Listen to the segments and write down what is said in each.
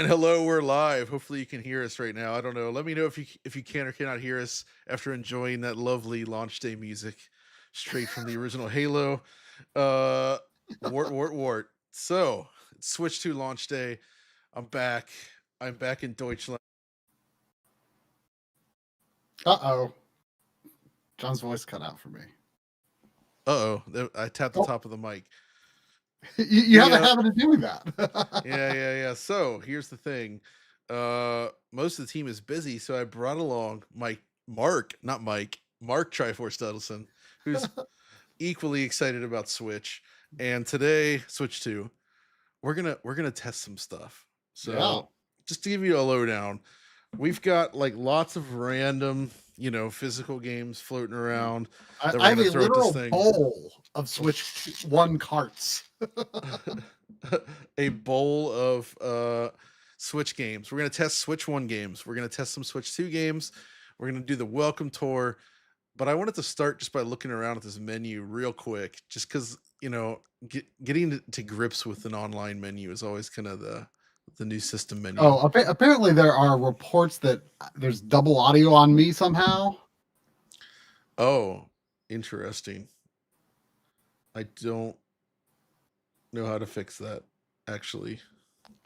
And hello, we're live. Hopefully you can hear us right now. I don't know. Let me know if you can or cannot hear us after enjoying that lovely launch day music straight from the original Halo. Uh wart. So, it's Switch 2 launch day. I'm back. I'm back in Deutschland. Uh-oh. John's voice cut out for me. Uh-oh. I tapped the Oh, top of the mic. you have a Yeah, habit of doing that. yeah. So, here's the thing. Most of the team is busy, so I brought along Mark Triforce Duddleson, who's equally excited about Switch. And today, Switch 2, we're gonna test some stuff. Yeah. So just to give you a lowdown, we've got like lots of random, physical games floating around that I we're have gonna a throw at this literal thing. bowl of Switch 1 carts. A bowl of Switch games. We're gonna test Switch 1 games. We're gonna test some Switch 2 games. We're gonna do the welcome tour. But I wanted to start just by looking around at this menu real quick, just because getting to grips with an online menu is always kind of the new system menu. Oh, apparently there are reports that there's double audio on me somehow. Oh, interesting. I don't know how to fix that, actually.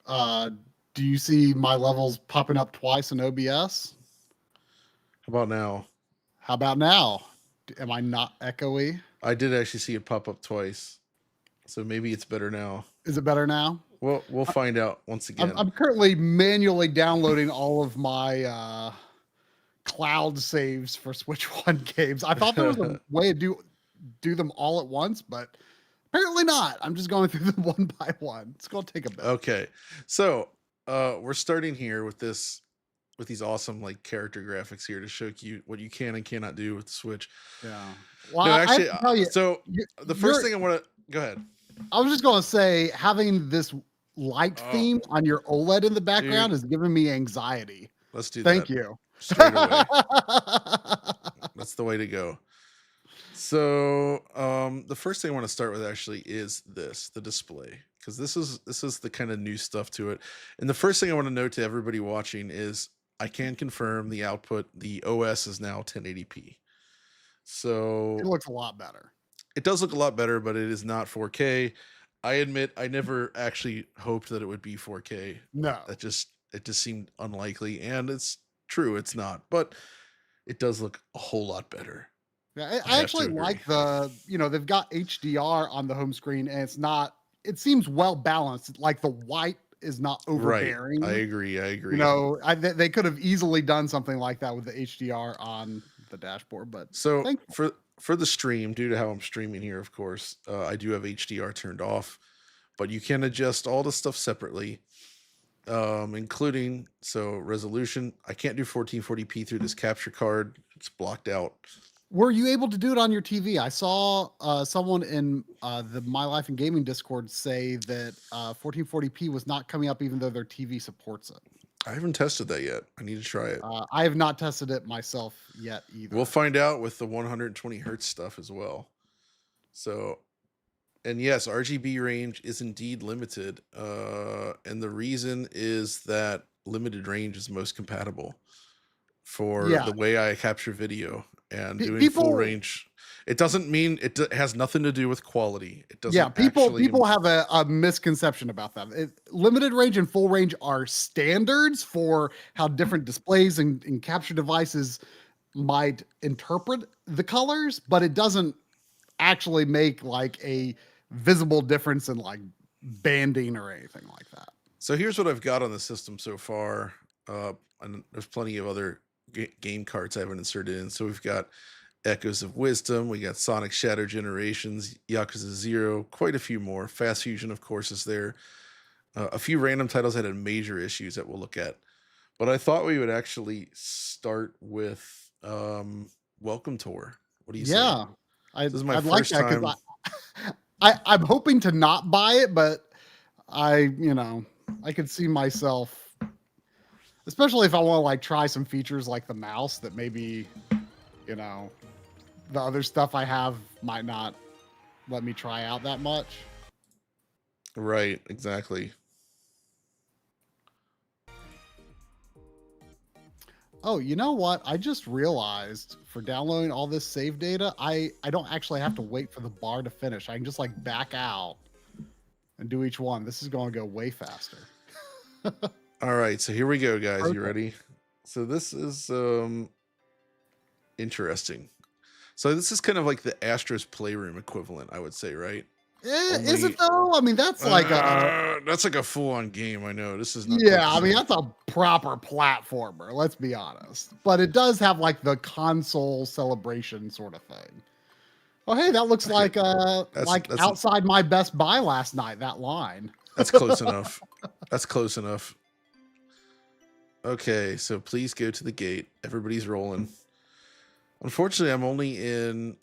Uh, do you see my levels popping up twice in OBS? How about now? How about now? Am I not echoey? I did actually see it pop up twice, so maybe it's better now. Is it better now? Well, we'll find out once I'm, again. I'm currently manually downloading all of my cloud saves for Switch One games. I thought there was a way to do them all at once, but apparently not. I'm just going through them one by one. It's gonna take a bit. Okay, so we're starting here with these awesome like character graphics here to show you what you can and cannot do with the Switch. Yeah. Well, No, I have actually, to tell you, so you- the first you're. thing I want to go ahead. I was just gonna say having this light Oh, theme on your OLED in the background dude, is giving me anxiety. let's do Thank that you. straight away. That's the way to go. So, the first thing I want to start with actually is the display, because this is the kind of new stuff to it. And the first thing I want to note to everybody watching is I can confirm the output. The OS is now 1080p. It So looks a lot better. it does look a lot better, but it is not 4K. I admit I never actually hoped that it would be 4K. No. It just seemed unlikely, and it's true, it's not. But it does look a whole lot better. Yeah, I I have to actually agree. like they've got HDR on the home screen and it seems well balanced. Like the white is not Right. I overbearing. agree. I You agree. know, they could have easily done something like that with the HDR on the dashboard, but So thankful. for the stream, due to how I'm streaming here, of course, I do have HDR turned off, but you can adjust all the stuff separately, including resolution. I can't do 1440p through this capture card; it's blocked out. Were you able to do it on your TV? I saw someone in the My Life in Gaming Discord say that 1440p was not coming up even though their TV supports it. I haven't tested that yet. I need to try it. I have not tested it myself yet either. We'll find out with the 120 hertz stuff as well. So, and yes, RGB range is indeed limited, and the reason is that limited range is most compatible for Yeah, the way I capture video, and doing full people. range. It doesn't mean has nothing to do with quality. It Yeah, doesn't people actually. people have a misconception about that. Limited range and full range are standards for how different displays and capture devices might interpret the colors, but it doesn't actually make like a visible difference in like banding or anything like that. So here's what I've got on the system so far, and there's plenty of other game cards I haven't inserted in. So we've got Echoes of Wisdom, we got Sonic Shadow Generations, Yakuza 0, quite a few more. Fast Fusion, of course, is there. A few random titles that had major issues that we'll look at. But I thought we would actually start with Welcome Tour. What do you say? Yeah, This is my I'd like first that time. because I'm hoping to not buy it, but I could see myself, especially if I want to like try some features like the mouse that maybe you know the other stuff I have might not let me try out that much. Right, exactly. Oh, you know what? I just realized for downloading all this save data, I don't actually have to wait for the bar to finish. I can just like back out and do each one. This is going to go way faster. All right, so here we go, guys. You Perfect. ready? So this is interesting. So this is kind of like the Astros Playroom equivalent, I would say, right? Is it Only though? I mean, that's like a full-on game. I know this is not quite yeah, the I mean, same. that's a proper platformer, let's be honest. But it does have like the console celebration sort of thing. Oh, hey, that looks Okay, like that's outside my Best Buy last night, that line. that's close enough. That's close enough. Okay, so please go to the gate. Everybody's rolling. Unfortunately, I'm only in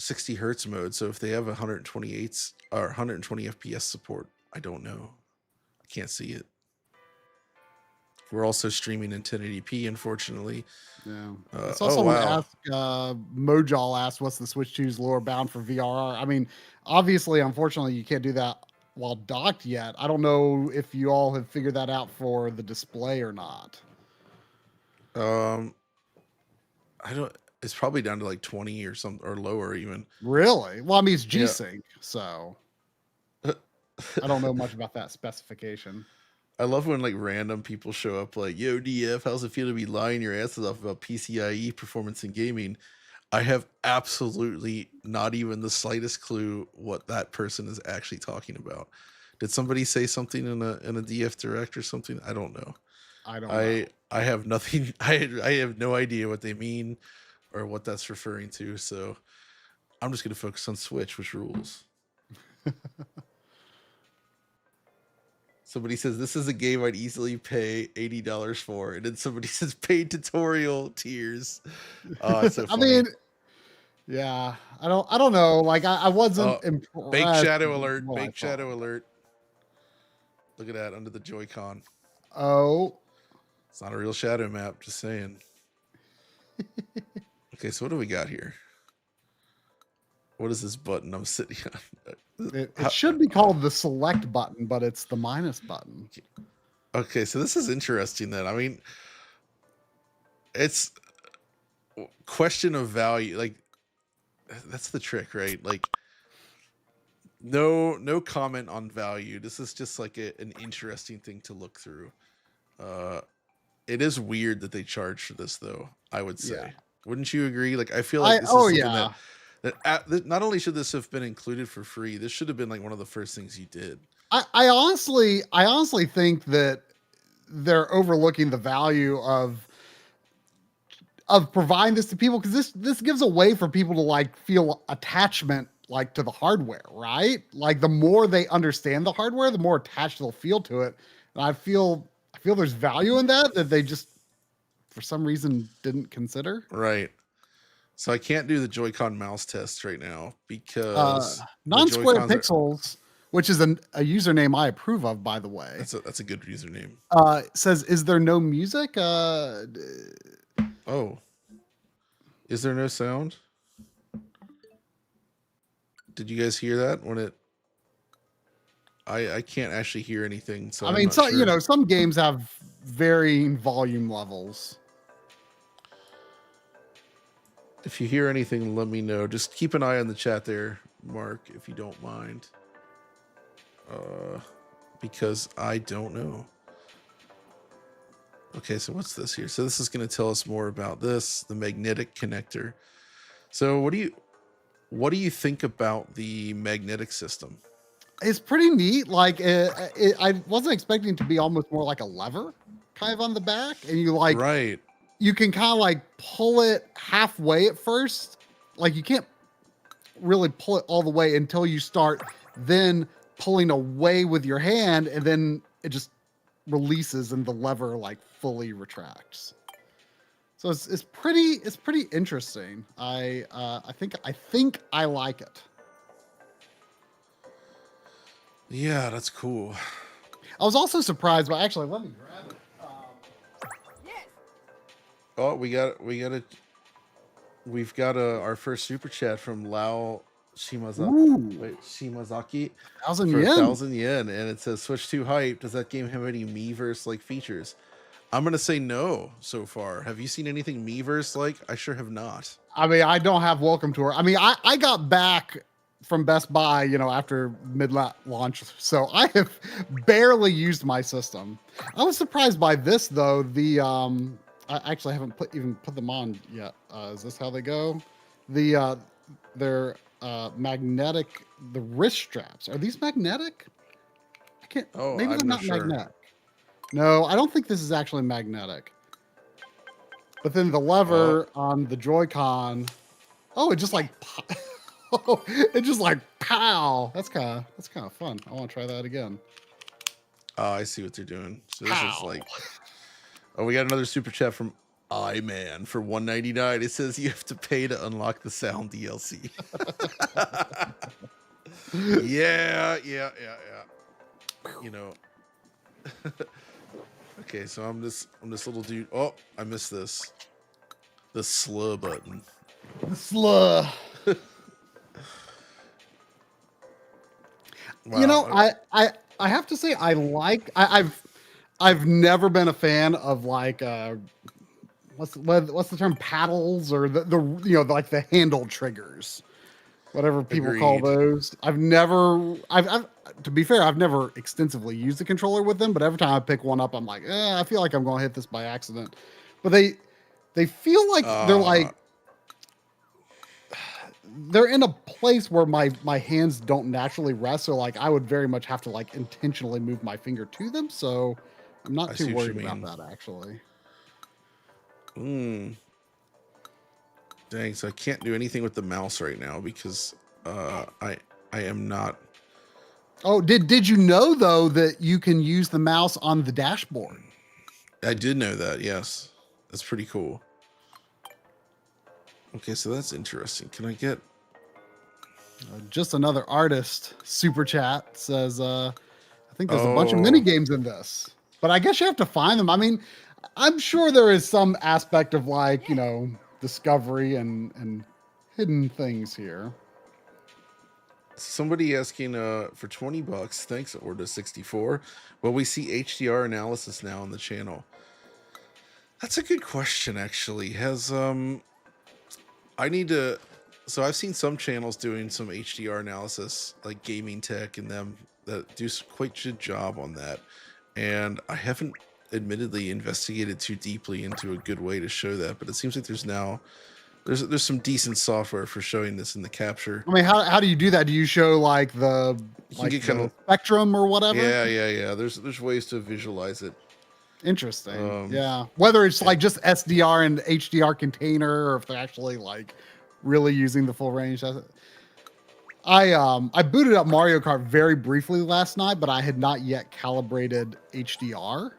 60 hertz mode, so if they have 128 or 120 FPS support, I don't know. I can't see it. We're also streaming in 1080p, unfortunately. Yeah. I saw Oh someone wow. ask, Mojal asked, what's the Switch 2's lower bound for VRR? I mean, obviously, unfortunately, you can't do that while docked yet. I don't know if you all have figured that out for the display or not. Um, I don't. It's probably down to like 20 or some or lower even. Really? Well, I mean, it's Yeah. G-Sync, so I don't know much about that specification. I love when like random people show up like, "Yo, DF, how's it feel to be lying your asses off about PCIe performance in gaming?" I have absolutely not even the slightest clue what that person is actually talking about. Did somebody say something in a DF direct or something? I don't know. I don't know. I have nothing. I have no idea what they mean or what that's referring to. So I'm just gonna focus on Switch, which rules. Somebody says this is a game I'd easily pay $80 for, and then somebody says paid tutorial tears. Oh, it's so I funny. mean, yeah, I don't know. Like I wasn't Oh, Bake impressed Shadow with alert! what I Bake Shadow thought. alert! Look at that under the Joy-Con. Oh, It's not a real shadow map. Just saying. Okay, so what do we got here? What is this button I'm sitting on? it should be called the select button, but it's the minus button. Okay, so this is interesting then. I mean, it's question of value. Like that's the trick, right? Like no comment on value. This is just like an interesting thing to look through. Uh it is weird that they charge for this though, I would say. Yeah. Wouldn't you agree? Like I feel like this is Oh something yeah. that not only should this have been included for free, this should have been like one of the first things you did. I honestly think that they're overlooking the value of providing this to people because this gives a way for people to like feel attachment like to the hardware, right? Like the more they understand the hardware, the more attached they'll feel to it. And I feel there's value in that they just for some reason didn't consider. Right. So I can't do the Joy-Con mouse test right now because the Non-square Joy-Cons are pixels, which is a username I approve of, by the way. that's a good username. Says, is there no music? Oh, is there no sound? Did you guys hear that when it I can't actually hear anything, so I I'm mean, not so you sure. know, some games have varying volume levels. If you hear anything, let me know. Just keep an eye on the chat there, Mark, if you don't mind. Because I don't know. Okay, so what's this here? So this is going to tell us more about this, the magnetic connector. So what do you think about the magnetic system? It's pretty neat. Like, I wasn't expecting it to be almost more like a lever, kind of on the back, and Right. you can kind of like pull it halfway at first. Like, you can't really pull it all the way until you start then pulling away with your hand, and then it just releases and the lever like fully retracts. So it's pretty interesting. I think I like it. Yeah, that's cool. I was also surprised, but actually, let me grab it. Oh, we've got our first super chat from Lao Ooh, Shimazaki 1,000 for yen. 1,000 yen, and it says Switch 2 hype. Does that game have any Miiverse like features? I'm gonna say no so far. Have you seen anything Miiverse like? I sure have not. I mean, I don't have welcome tour. I mean, I got back from Best Buy, after mid launch, so I have barely used my system. I was surprised by this though. I actually haven't even put them on yet. Is this how they go? The they're magnetic. The wrist straps, are these magnetic? I can't. Oh, Maybe I'm they're not not sure. magnetic. No, I don't think this is actually magnetic. But then the Oh, lever on the Joy-Con, oh, it just like, oh, it just like pow. That's kind of fun. I want to try that again. I see what they're doing. So this is Pow. like, oh, we got another super chat from iMan for 199. It says you have to pay to unlock the sound DLC. Yeah. You know. Okay, so I'm this little dude. Oh, I missed this. The slur button. Sluh. Wow. I have to say I've never been a fan of like what's the term, paddles, or the like the handle triggers, whatever people call Agreed. those. I've to be fair, I've never extensively used the controller with them, but every time I pick one up, I'm like, I feel like I'm going to hit this by accident. But they feel like Uh, they're in a place where my hands don't naturally rest. So like I would very much have to like intentionally move my finger to them. So I'm not I too see what you worried about mean. that actually. Hmm. Dang, so I can't do anything with the mouse right now because I am not. Oh, did you know though that you can use the mouse on the dashboard? I did know that. Yes, that's pretty cool. Okay, so that's interesting. Can I get? Just another artist super chat says, I think there's a bunch of mini Oh, games in this, but I guess you have to find them. I mean, I'm sure there is some aspect of like, discovery and hidden things here. somebody asking for $20. Thanks, Orda64. Well, we see HDR analysis now on the channel. That's a good question, actually. I need to. So I've seen some channels doing some HDR analysis, like Gaming Tech and them, that do quite good job on that. And I haven't admittedly investigated too deeply into a good way to show that, but it seems like there's some decent software for showing this in the capture. I mean, how do you do that? Do you show like the You can like get kind the of spectrum or whatever? yeah. There's ways to visualize it. Interesting. Um, Yeah. Whether it's and like just SDR and HDR container, or if they're actually like really using the full range. I booted up Mario Kart very briefly last night, but I had not yet calibrated HDR.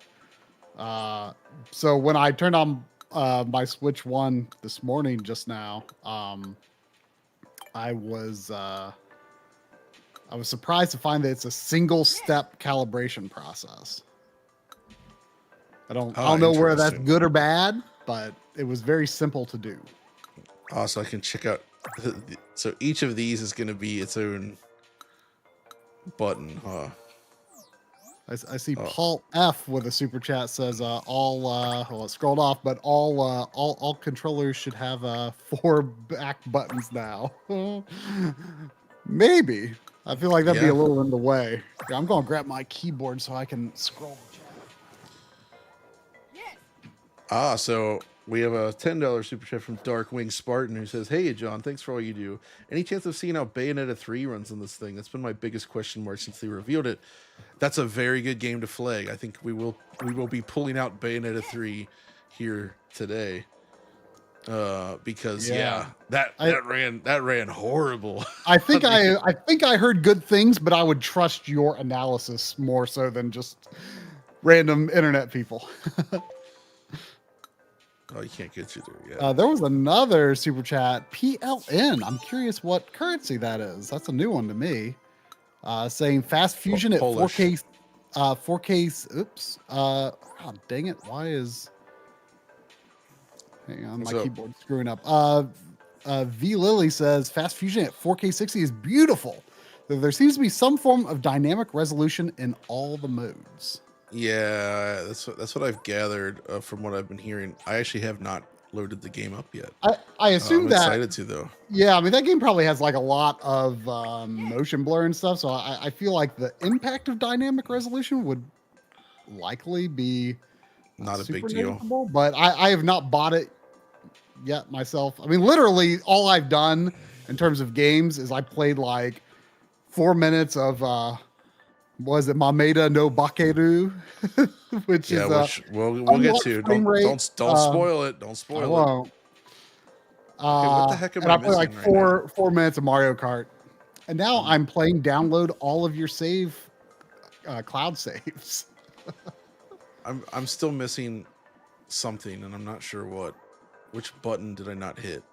Uh, so when I turned on my Switch One this morning, just now, I was uh, I was surprised to find that it's a single step calibration process. I don't know where that's interesting. good or bad, but it was very simple to do. Also, I can check out. So each of these is going to be its own button, huh? I see Oh, Paul F with a super chat says well, it scrolled off, but all controllers should have 4 back buttons now. Maybe. I feel like that'd be a yeah. little in the way. Yeah, I'm gonna grab my keyboard so I can scroll the chat. So we have a $10 super chat from Darkwing Spartan who says, "Hey, John, thanks for all you do. Any chance of seeing how Bayonetta 3 runs on this thing? That's been my biggest question mark since they revealed it. That's a very good game to flag. I think we will be pulling out Bayonetta 3 here today. Because Yeah. that I that ran horrible I think on the. I heard good things, but I would trust your analysis more so than just random internet people. Oh, you can't get you there yet. There was another super chat, PLN. I'm curious what currency that is. That's a new one to me. Saying fast fusion at Polish. 4K, 4K. Oops. Oh, dang it. Why is? Hang on, What's my up? keyboard's screwing up. V Lily says fast fusion at 4K 60 is beautiful. There seems to be some form of dynamic resolution in all the modes. Yeah, that's what I've gathered from what I've been hearing. I actually have not loaded the game up yet. I I'm assume that. excited to though. Yeah, I mean that game probably has like a lot of motion blur and stuff. So I feel like the impact of dynamic resolution would likely be Not a big super deal. noticeable. But I have not bought it yet myself. I mean, literally all I've done in terms of games is I played like 4 minutes of was it Mameda no Bakeru, which Yeah, is which we'll get unlocked to. frame rate. Don't spoil it. Don't I spoil it. won't. Okay, what the heck am And I I played like missing right now? 4 minutes of Mario Kart, and now I'm I'm playing download all of your save cloud saves. I'm still missing something, and I'm not sure what. Which button did I not hit?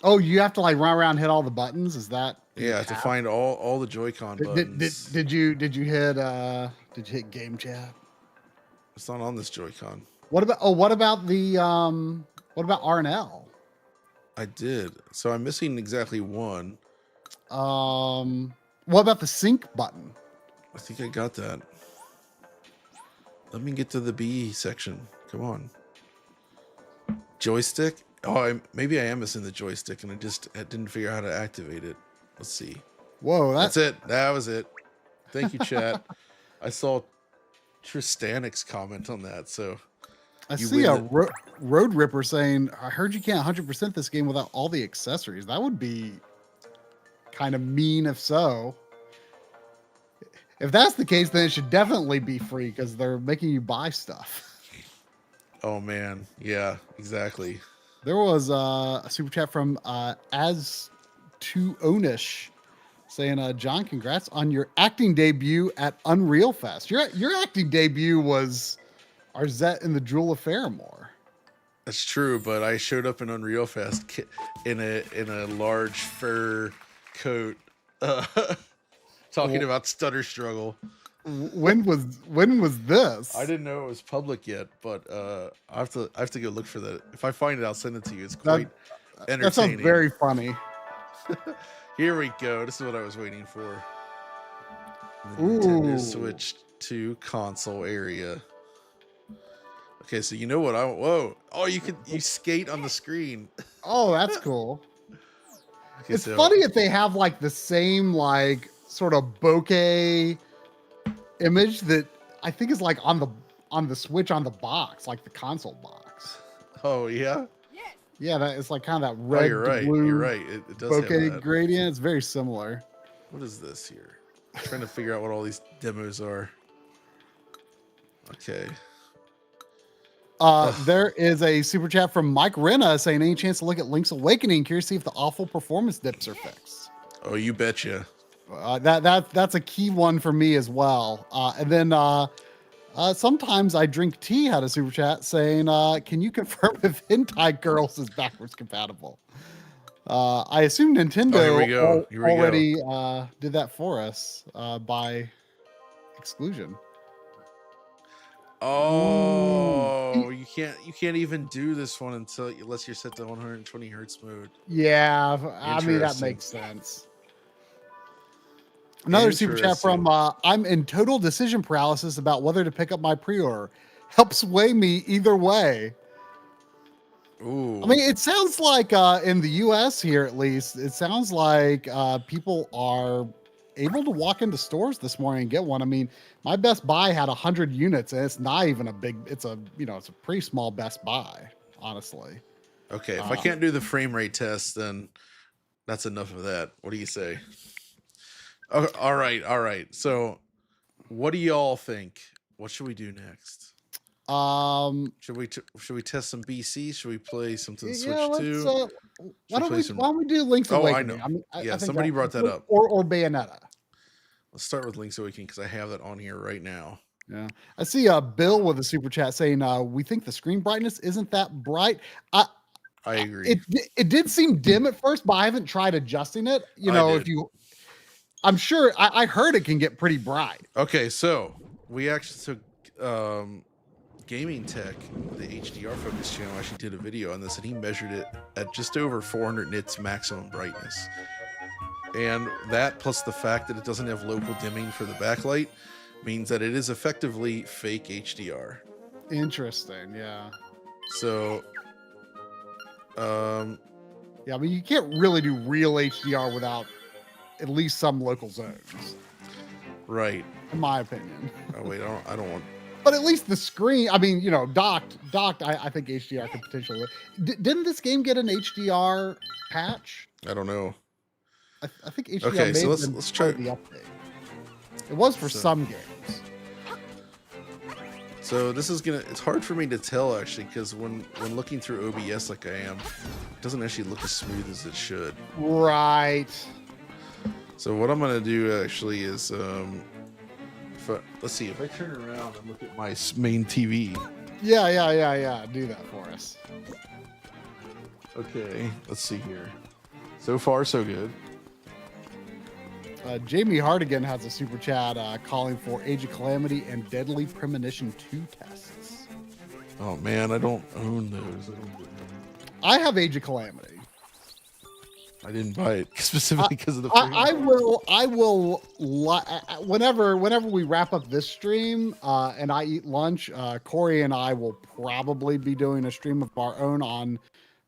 Oh, you have to like run around and hit all the buttons. Is that Yeah, to find all the Joy-Con buttons. did you hit game chat? It's not on this Joy-Con. What about the what about RNL? I did. So I'm missing exactly one. What about the sync button? I think I got that. Let me get to the B section. Come on. Joystick? Oh, maybe I am missing the joystick and I didn't figure out how to activate it. Let's see. Whoa, That's it. That was it. Thank you, chat. I saw Tristanix comment on that, so I you see win a Road Ripper saying, I heard you can't 100% this game without all the accessories. That would be kind of mean if so. If that's the case, then it should definitely be free because they're making you buy stuff. Oh man, yeah, exactly. There was a super chat from As to Onish saying, John, congrats on your acting debut at Unreal Fest. Your acting debut was Arzette in the Jewel of Faramore. That's true, but I showed up in Unreal Fest in a large fur coat, talking about Stutter Struggle. When was this? I didn't know it was public yet, but I have to go look for that. If I find it, I'll send it to you. It's quite entertaining. That sounds very funny. Here we go. This is what I was waiting for. The Ooh. Nintendo Switch 2 console area. Okay, so you know what whoa. Oh, you skate on the screen. Oh, that's cool. Okay, it's funny if they have like the same like sort of bokeh image that I think is like on the Switch on the box, like the console box. Oh yeah? Yeah, that it's like kind of that red you're right. blue You're right. It does bokeh have that. gradient. It's very similar. What is this here? I'm trying to figure out what all these demos are. Okay. There is a super chat from Mike Renna saying, any chance to look at Link's Awakening? Curious to see if the awful performance dips are fixed. Oh, you betcha. That's a key one for me as well. And then sometimes I drink tea had a super chat saying, can you confirm if Hentai Girls is backwards compatible? I assume Nintendo already did that for us by exclusion. Oh, you can't even do this one unless you're set to 120 hertz mode. Yeah, I mean that makes sense. Another super chat from I'm in total decision paralysis about whether to pick up my pre-order. Help sway me either way. Ooh. I mean, it sounds like in the US here at least, it sounds like people are able to walk into stores this morning and get one. I mean, my Best Buy had 100 units and it's not even a big, it's a pretty small Best Buy, honestly. Okay, if I can't do the frame rate test, then that's enough of that. What do you say? Oh, all right. So, what do y'all think? What should we do next? Should we test some BC? Should we play something Switch 2? Why don't we do Link's Awakening? I know. I think somebody brought that up. Or Bayonetta. Let's start with Link's Awakening because I have that on here right now. Yeah, I see Bill with a super chat saying we think the screen brightness isn't that bright. I agree. It did seem dim at first, but I haven't tried adjusting it. I'm sure I heard it can get pretty bright. Okay, so we actually took Gaming Tech, the HDR Focus channel, actually did a video on this, and he measured it at just over 400 nits maximum brightness. And that plus the fact that it doesn't have local dimming for the backlight means that it is effectively fake HDR. Interesting. Yeah. So, Yeah. I mean, you can't really do real HDR without at least some local zones, right. in my opinion. Oh wait, I don't want. But at least the screen, I mean, docked. I think HDR could potentially. Didn't this game get an HDR patch? I don't know. I think HDR Okay, may so have been let's part try. of the update. It was for So- some games. So this is gonna. It's hard for me to tell actually, because when looking through OBS like I am, it doesn't actually look as smooth as it should. Right. So what I'm gonna do actually is, let's see if I turn around and look at my main TV. Yeah. Do that for us. Okay, let's see here. So far, so good. Jamie Hardigan has a super chat calling for Age of Calamity and Deadly Premonition 2 tests. Oh man, I don't own those. I have Age of Calamity. I didn't buy it specifically because of the. I will. Whenever we wrap up this stream and I eat lunch, Corey and I will probably be doing a stream of our own on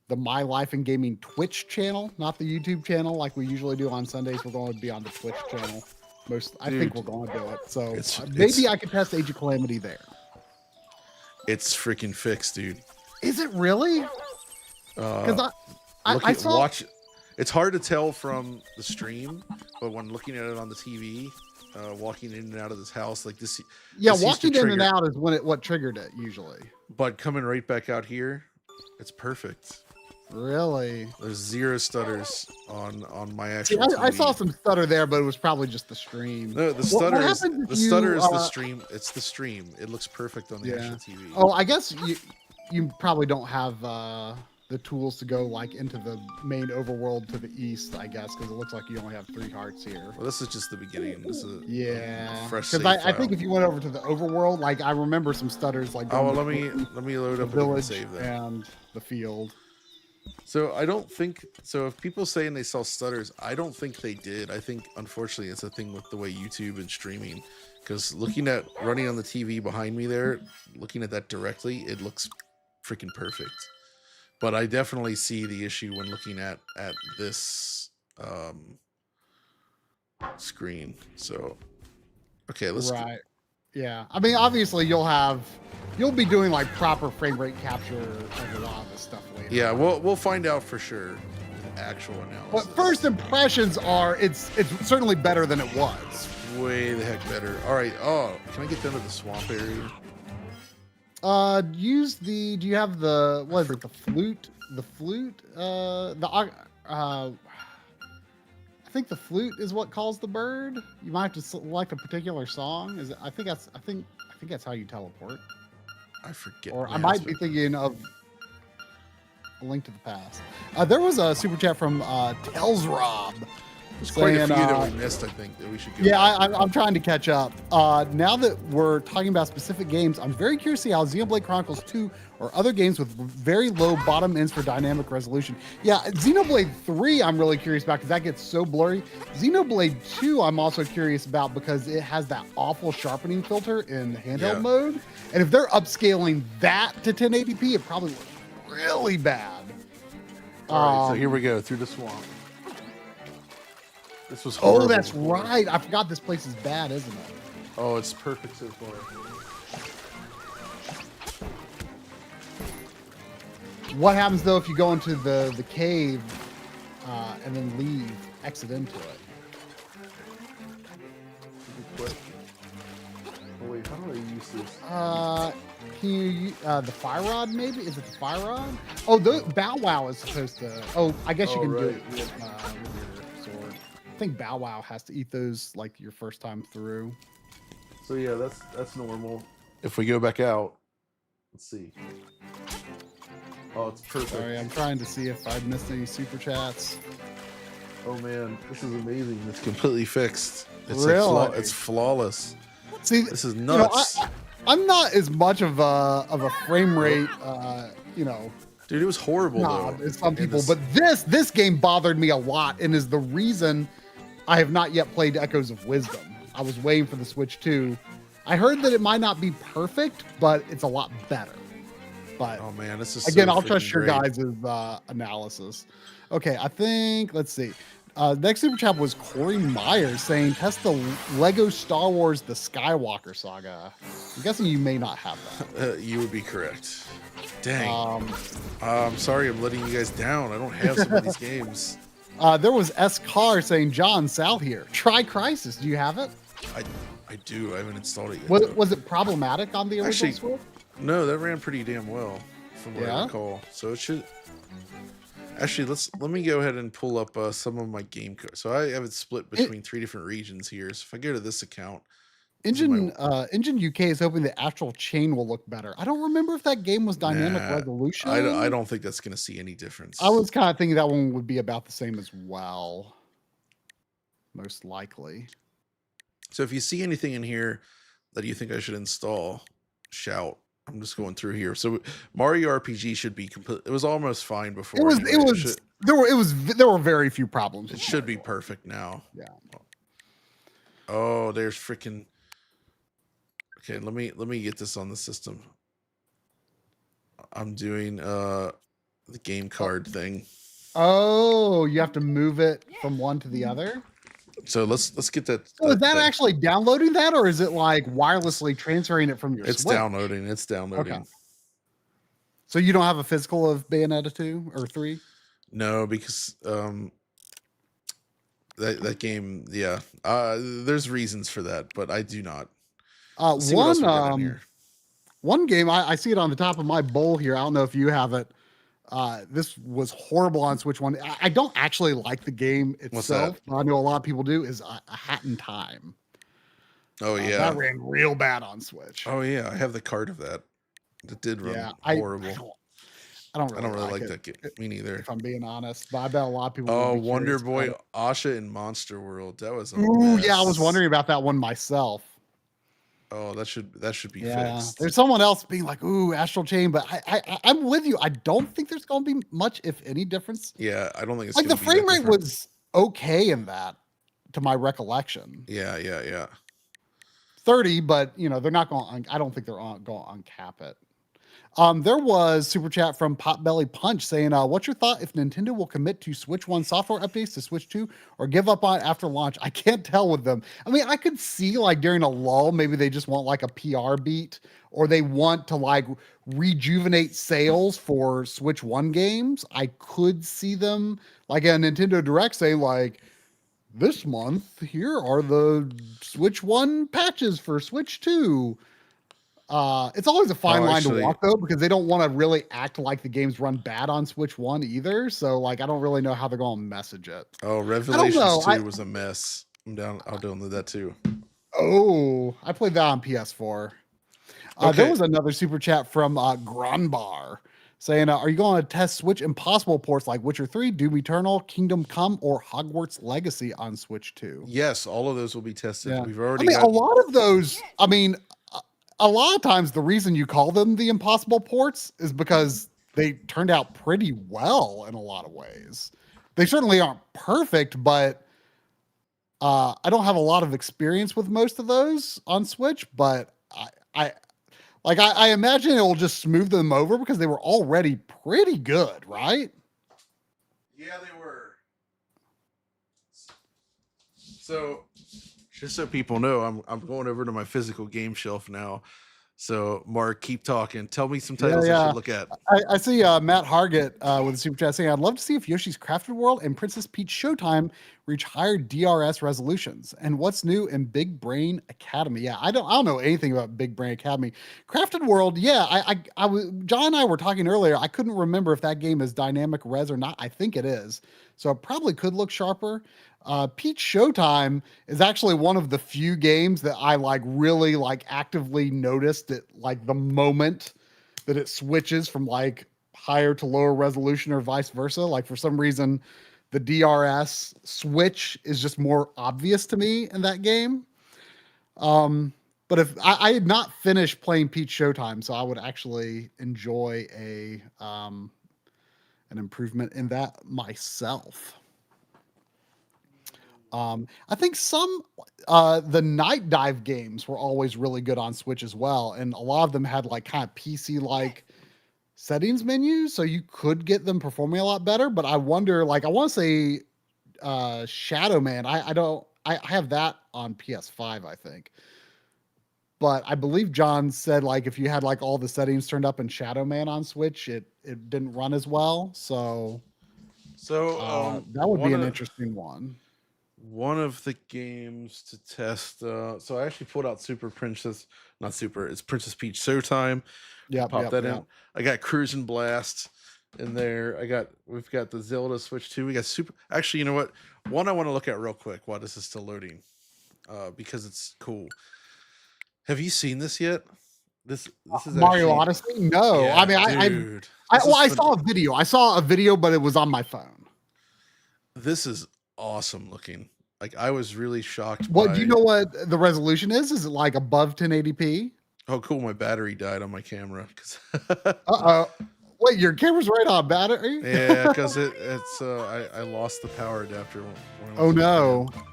the My Life in Gaming Twitch channel, not the YouTube channel like we usually do on Sundays. We're going to be on the Twitch channel. I think we're going to do it. So maybe I could test Age of Calamity there. It's freaking fixed, dude. Is it really? Because I saw. Watch. It's hard to tell from the stream, but when looking at it on the TV, walking in and out of this house like this. Yeah, this used to walking in and trigger- out is what triggered it usually. But coming right back out here, it's perfect. Really? There's zero stutters on my See, actual. I TV. saw some stutter there, but it was probably just the stream. No, the What stutter is happens if the stutter you, is the stream. It's the stream. It looks perfect on the Yeah. actual TV. Oh, I guess you probably don't have the tools to go like into the main overworld to the east, I guess, because it looks like you only have 3 hearts here. Well, this is just the beginning. This is Yeah, fresh because save I think file. if you went over to the overworld, like I remember some stutters, like Oh well, going let me load the up a different village save then. and the field. So I don't think so. If people saying they saw stutters, I don't think they did. I think unfortunately it's a thing with the way YouTube and streaming. Because looking at running on the TV behind me there, looking at that directly, it looks freaking perfect. But I definitely see the issue when looking at this screen. So okay, let's Right. Yeah. I mean, obviously you'll be doing like proper frame rate capture of a lot of this stuff later. yeah, we'll find out for sure. The actual analysis. But first impressions are it's certainly better than it was. Way the heck better. All right. Oh, can I get down to the swamp area? Do you have the what is it, the flute? I think the flute is what calls the bird. You might have to select a particular song. Is it, I think that's how you teleport. I forget. Or Yeah, I might that's be thinking of A Link to the Past. There was a super chat from Tells Rob. There's quite a saying, few that we missed, I think, that we should go Yeah, back to. I'm trying to catch up. Now that we're talking about specific games, I'm very curious to see how Xenoblade Chronicles 2 or other games with very low bottom ends for dynamic resolution. Yeah, Xenoblade 3 I'm really curious about because that gets so blurry. Xenoblade 2 I'm also curious about because it has that awful sharpening filter in handheld mode. And if they're upscaling that to 1080p, it probably looks really bad. All right, so here we go, through the swamp. This was horrible. Oh, that's right. I forgot this place is bad, isn't it? Oh, it's perfect so far. What happens though if you go into the cave and then leave, exit into it? Good question. Oh, wait, how do I use this? Can you the fire rod maybe? Is it the fire rod? Oh, Bow Wow is supposed to. Oh, I guess you can do it with your sword. I think Bow Wow has to eat those like your first time through. So yeah, that's normal. If we go back out, let's see. Oh, it's perfect. Sorry, I'm trying to see if I missed any super chats. Oh man, this is amazing. It's completely fixed. It's Really? like it's flawless. See, This is nuts. I'm not as much of a frame rate, Dude, it was horrible knob though. as some And people, this- but this game bothered me a lot and is the reason I have not yet played Echoes of Wisdom. I was waiting for the Switch 2 I heard that it might not be perfect, but it's a lot better. But Oh man, this is again, so I'll freaking trust your great. guys' analysis. Okay, I think, let's see. Next super chat was Corey Myers saying, test the Lego Star Wars The Skywalker Saga. I'm guessing you may not have You would be correct. that. Dang. I'm sorry I'm letting you guys down. I don't have some of these games. There was S. Carr saying, John, Sal here. Try Crisis. Do you have it? I I do. I haven't installed it yet Was, though. was it problematic on the original Actually, Switch? no, that ran pretty damn well from what I Yeah. recall. So it should actually let me go ahead and pull up some of my game cards. So I have it split It, between 3 different regions here. So if I go to this account, this is my Engine UK is hoping the Astral Chain will look better. I don't remember if that game was dynamic nah. I resolution. don't think that's gonna see any I difference. was kind of thinking that one would be about the same as well, most likely. So if you see anything in here that you think I should install, shout. I'm just going through here. So Mario RPG should be complete. It was almost fine It before was anyway. it was there were very few problems. It With should be Mario. perfect now. Yeah. Oh, there's freaking. Okay, let me get this on the system. I'm doing the game card thing. Oh, you have to move it from one to the other. So let's get that. So is that actually downloading that, or is it like wirelessly transferring it from your It's Switch? downloading. It's downloading. Okay. So you don't have a physical of Bayonetta 2 or 3? No, because that game, yeah. There's reasons for that, but I do not. Let's see what else we got in here. One game, I see it on the top of my bowl here. I don't know if you have it. This was horrible on Switch One. I don't actually like the game What's that? itself. I know a lot of people do. Is a Hat in Time. Oh yeah, That ran real bad on Switch. oh yeah. I have the card of that. It did run Yeah, horrible. I don't I don't really like like it, that game. Me neither. if I'm being honest. But I bet a lot of people Oh, would be Wonder curious about Boy, it. Asha in Monster World. That was a Ooh, mess. yeah, I was wondering about that one myself. Oh, that should be Yeah, fixed. there's someone else being like, "Ooh, Astral Chain," but I'm with you. I don't think there's going to be much, if any, difference. Yeah, I don't think it's Like gonna the be that frame rate different. was okay in that, to my recollection. Yeah. 30, but they're not going. I don't think they're going to uncap it. There was super chat from Potbelly Punch saying, "What's your thought if Nintendo will commit to Switch One software updates to Switch Two, or give up on it after launch? I can't tell with them. I mean, I could see like during a lull, maybe they just want like a PR beat, or they want to like rejuvenate sales for Switch One games. I could see them like a Nintendo Direct say like." This month, here are the Switch One patches for Switch Two. It's always a fine Oh, line to actually, walk though, because they don't want to really act like the games run bad on Switch One either. So like, I don't really know how they're going to message it. oh, I don't Revelations know. 2 was a mess. I'll download that too. I played that on PS4. There Okay. was another super chat from Gronbar saying, "Are you going to test Switch Impossible ports like Witcher 3, Doom Eternal, Kingdom Come, or Hogwarts Legacy on Switch 2?" Yes, all of those will be tested. Yeah, We've I already mean, a got. lot of those. I mean, a lot of times the reason you call them the impossible ports is because they turned out pretty well in a lot of ways. They certainly aren't perfect, but I don't have a lot of experience with most of those on Switch. But I imagine it will just smooth them over because they were already pretty good, right? Yeah, they were. So, just so people know, I'm going over to my physical game shelf now. So, Mark, keep talking. Tell me some titles I should look at. I see Matt Hargett with a super chat saying, "I'd love to see if Yoshi's Crafted World and Princess Peach Showtime reach higher DRS resolutions. And what's new in Big Brain Academy?" Yeah, I don't know anything about Big Brain Academy. Crafted World, yeah, I was John and I were talking earlier. I couldn't remember if that game is dynamic res or not. I think it is, so it probably could look sharper. Peach Showtime is actually one of the few games that I like really like actively noticed it like the moment that it switches from like higher to lower resolution or vice versa. Like for some reason, the DRS switch is just more obvious to me in that game. But if I had not finished playing Peach Showtime, so I would actually enjoy an improvement in that myself. I think some the Night Dive games were always really good on Switch as well, and a lot of them had like kind of PC like settings menus, so you could get them performing a lot better. But I wonder, like, I want to say Shadow Man. I don't. I have that on PS5, I think. But I believe John said like if you had like all the settings turned up in Shadow Man on Switch, it didn't run as well. So So that would be an interesting one. one of the games to test. So I actually pulled out Super Princess, not Super. It's Princess Peach Showtime. Yep, Pop yep, that in. yep. I got Cruisin' Blast in there. We've got the Zelda Switch 2. We got Super. Actually, you know what? One I want to look at real quick while this is still loading, because it's cool. Have you seen this yet? This is Mario actually, Odyssey? No. I yeah, mean, dude. I saw a video. I saw a video, but it was on my phone. This is awesome looking. Like I was really shocked What do you by. know what the resolution is? Is it like above 1080p? Oh, cool! My battery died on my camera. Uh-oh. Wait, your camera's right on battery? Yeah, because it's I lost the power adapter when I Oh was no. playing.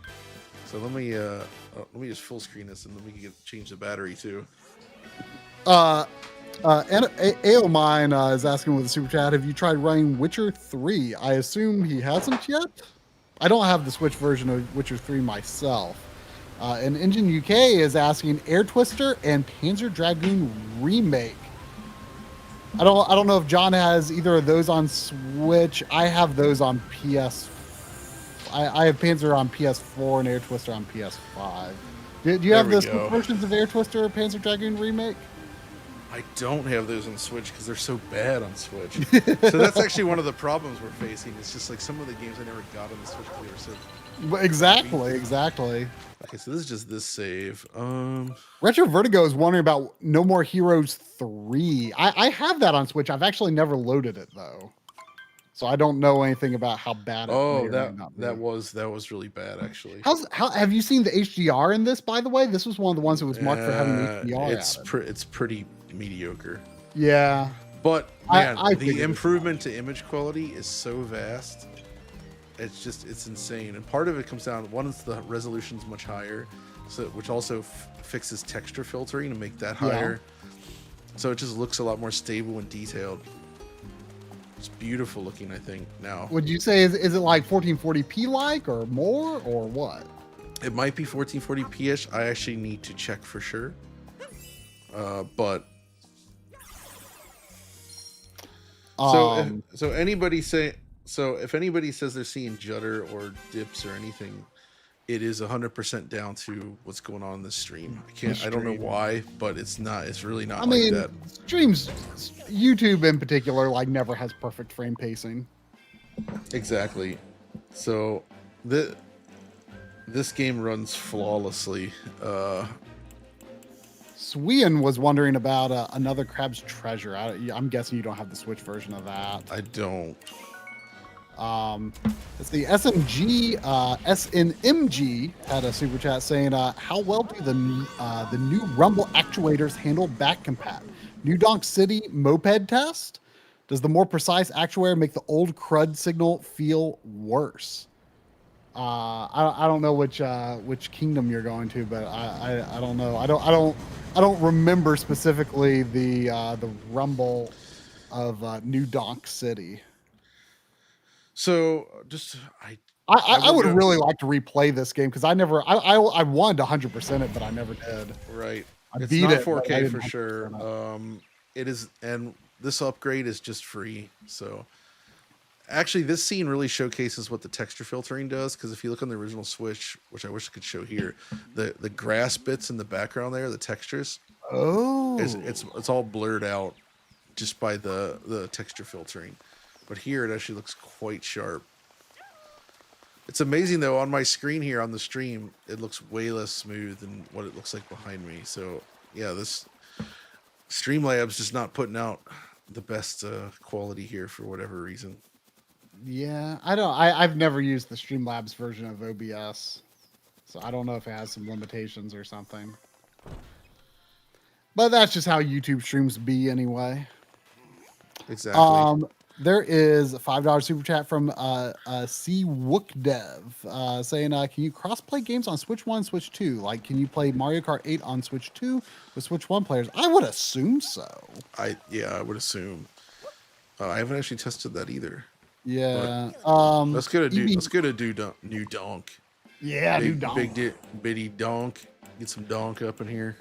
So let me just full screen this and then we can change the battery too. And Aomine is asking with a super chat, have you tried running Witcher 3? I assume he hasn't yet. I don't have the Switch version of Witcher 3 myself. And Engine UK is asking Air Twister and Panzer Dragoon Remake. I don't know if John has either of those on Switch. I have those on PS. I have Panzer on PS4 and Air Twister on PS5. Do you There have we the Switch go. versions of Air Twister or Panzer Dragoon Remake? I don't have those on Switch because they're so bad on Switch. So that's actually one of the problems we're facing. It's just like some of the games I never got on the Switch because they were so. Exactly. Okay, so this is just this save. Retro Vertigo is wondering about No More Heroes 3. I have that on Switch. I've actually never loaded it though. So I don't know anything about how bad it may Oh, or may not be. that was really bad actually. How have you seen the HDR in this, by the way? This was one of the ones that was marked for having HDR. It's pretty mediocre. Yeah. But man, I the improvement to image quality is so vast. It's insane. And part of it comes down, one is the resolution's much higher, so which also fixes texture filtering to make that higher. So it just looks a lot more stable and detailed. It's beautiful looking, I think, now. Would you say is it like 1440p like or more or what? It might be 1440p-ish. I actually need to check for sure. But so if anybody says they're seeing judder or dips or anything, it is 100% down to what's going on in the stream. I don't know why, but it's really not like that. Streams, YouTube in particular, like never has perfect frame pacing. Exactly. So this game runs flawlessly. Swean was wondering about Another Crab's Treasure. I'm guessing you don't have the Switch version of that. I don't. It's the SNMG had a super chat saying, how well do the new Rumble actuators handle back compat? New Donk City moped test? Does the more precise actuator make the old crud signal feel worse? I don't know which kingdom you're going to, but I don't know. I don't remember specifically the Rumble of New Donk City. So I would really like to replay this game because I wanted to 100% it, but I never did. Right. It's not 4K for sure. It is, and this upgrade is just free. So actually, this scene really showcases what the texture filtering does. Because if you look on the original Switch, which I wish I could show here, the grass bits in the background there, the textures, it's all blurred out just by the texture filtering. But here it actually looks quite sharp. It's amazing though, on my screen here on the stream, it looks way less smooth than what it looks like behind me. So yeah, this Streamlabs just not putting out the best quality here for whatever reason. Yeah, I've never used the Streamlabs version of OBS, so I don't know if it has some limitations or something. But that's just how YouTube streams be anyway. Exactly. There is a $5 super chat from C Wookdev saying, "Can you cross-play games on Switch 1, Switch 2? Like, can you play Mario Kart 8 on Switch 2 with Switch 1 players?" I would assume so. I would assume. I haven't actually tested that either. Yeah. Let's go to EB new donk. Yeah, new Bitty donk. Get some donk up in here.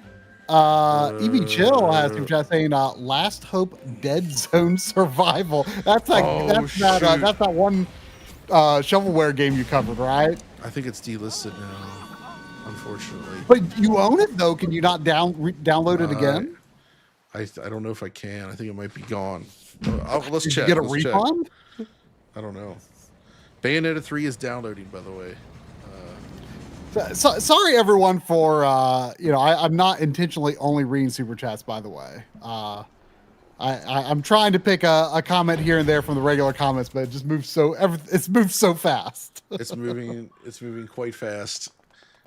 EB Chill has super chat saying, "Last Hope Dead Zone Survival." That's like that's that one shovelware game you covered, right? I think it's delisted now, unfortunately. But you own it though. Can you not download it again? I don't know if I can. I think it might be gone. Let's Did check. you get a Let's refund? Check. I don't know. Bayonetta 3 is downloading, by the way. Sorry everyone for I'm not intentionally only reading super chats, by the way. I'm trying to pick a comment here and there from the regular comments, but it just moves it's moved so fast. It's moving quite fast.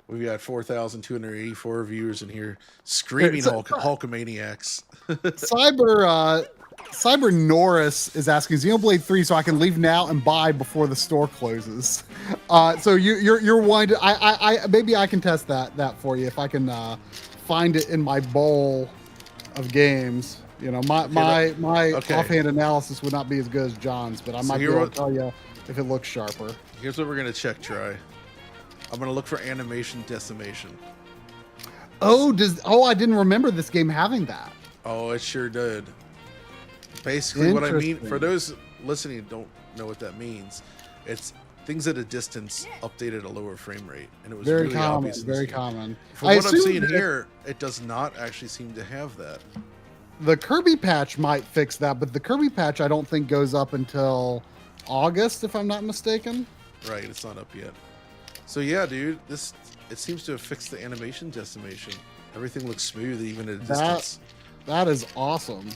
We've got 4,284 viewers in here screaming Hulkamaniacs. Cyber Norris is asking Xenoblade 3 so I can leave now and buy before the store closes. So you're wanting to, I maybe I can test that for you if I can find it in my bowl of games. You know, my offhand analysis would not be as good as John's, but I might be able to tell you if it looks sharper. Here's what we're gonna check, Try. I'm gonna look for animation decimation. I didn't remember this game having that. Oh, it sure did. Basically, what I mean, for those listening who don't know what that means, it's things at a distance updated at a lower frame rate, and it was very really common. Obvious Very common. From what I'm seeing here, it does not actually seem to have that. The Kirby patch might fix that, but the Kirby patch I don't think goes up until August, if I'm not mistaken. Right, it's not up yet. So yeah, dude, it seems to have fixed the animation decimation. Everything looks smooth even at a distance. That is awesome.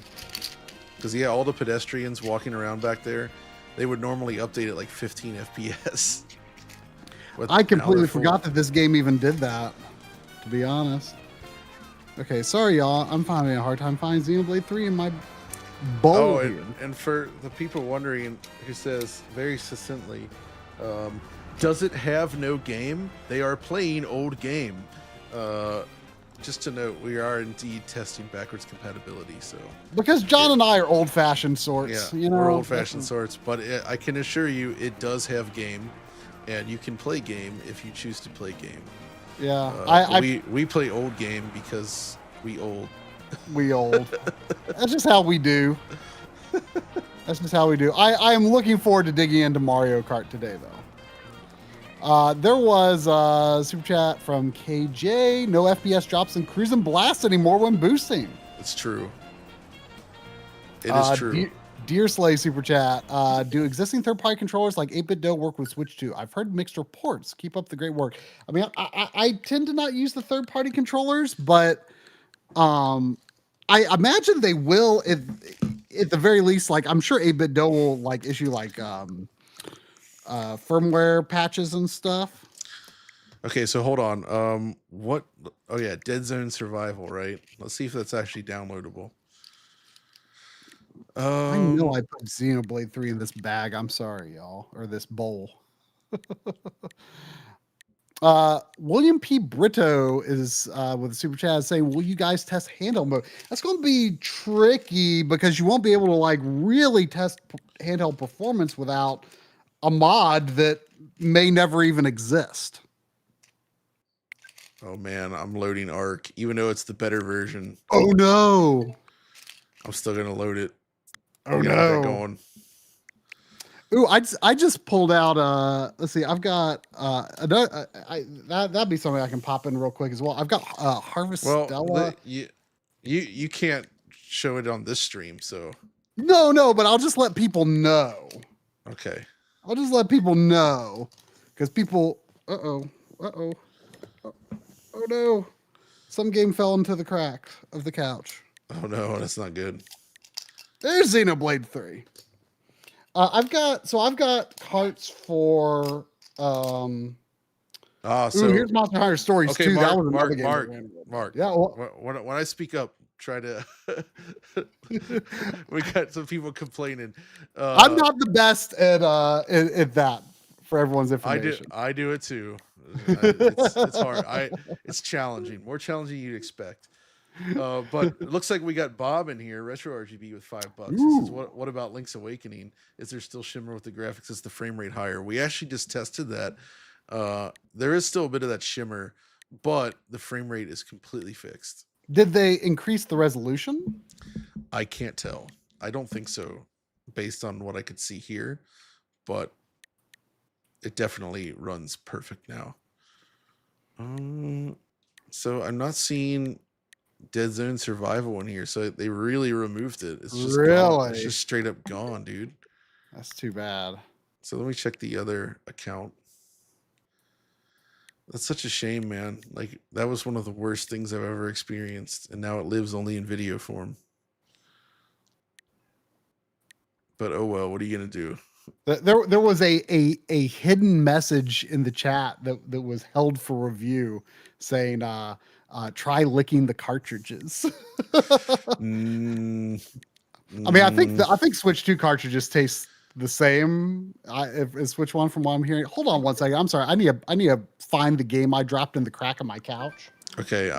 Because yeah, all the pedestrians walking around back there, they would normally update at like 15 FPS. I completely forgot that this game even did that, to be honest. Okay, sorry y'all, I'm finding a hard time finding Xenoblade 3 in my bowl here. And for the people wondering, who says very succinctly, does it have no game? They are playing old game. Just to note, we are indeed testing backwards compatibility. So because John and I are old-fashioned sorts, yeah, we're old-fashioned sorts. But I can assure you, it does have game, and you can play game if you choose to play game. Yeah, we play old game because we old. We old. That's just how we do. That's just how we do. I am looking forward to digging into Mario Kart today, though. There was a super chat from KJ. No FPS drops in Cruise and Blast anymore when boosting. It's true. It is true. Deer Slay super chat. Do existing third-party controllers like 8-Bit Do work with Switch 2? I've heard mixed reports. Keep up the great work. I mean, I tend to not use the third-party controllers, but I imagine they will at the very least. Like, I'm sure 8-Bit Do will like issue like firmware patches and stuff. Okay, so hold on. What? Oh yeah, Dead Zone Survival, right? Let's see if that's actually downloadable. I know I put Xenoblade 3 in this bag. I'm sorry, y'all, or this bowl. William P. Brito is with a super chat saying, "Will you guys test handheld mode?" That's going to be tricky because you won't be able to like really test handheld performance without a mod that may never even exist. Oh man, I'm loading Arc, even though it's the better version. Oh no! I'm still gonna load it. Oh no! Going. Ooh, I just pulled out. Let's see. I've got another. That'd be something I can pop in real quick as well. I've got Harvest Stella. You can't show it on this stream, so. No, but I'll just let people know. Okay. I'll just let people know, because people. Oh no! Some game fell into the crack of the couch. Oh no, that's not good. There's Xenoblade 3. I've got carts for so here's Monster Hunter Stories 2. Mark, that was another game. Mark. Yeah. When I speak up, try to. We got some people complaining. I'm not the best at that for everyone's I do. information. I do it too. It's hard. It's challenging. More challenging you'd expect. But it looks like we got Bob in here, Retro RGB with $5. He says, Ooh. what about Link's Awakening? Is there still shimmer with the graphics? Is the frame rate higher? We actually just tested that. There is still a bit of that shimmer, but the frame rate is completely fixed. Did they increase the resolution? I can't tell. I don't think so, based on what I could see here, but it definitely runs perfect now. So I'm not seeing Dead Zone Survival in here, so they really removed it. It's just gone. It's just straight up gone, dude. That's too bad. So let me check the other account. That's such a shame, man. Like, that was one of the worst things I've ever experienced, and now it lives only in video form. But oh well, what are you gonna do? There was a hidden message in the chat that was held for review saying try licking the cartridges. I mean, I think Switch 2 cartridges taste the same. If Switch 1 from what I'm hearing. Hold on one second. I'm sorry. I need to find the game I dropped in the crack of my couch. Okay,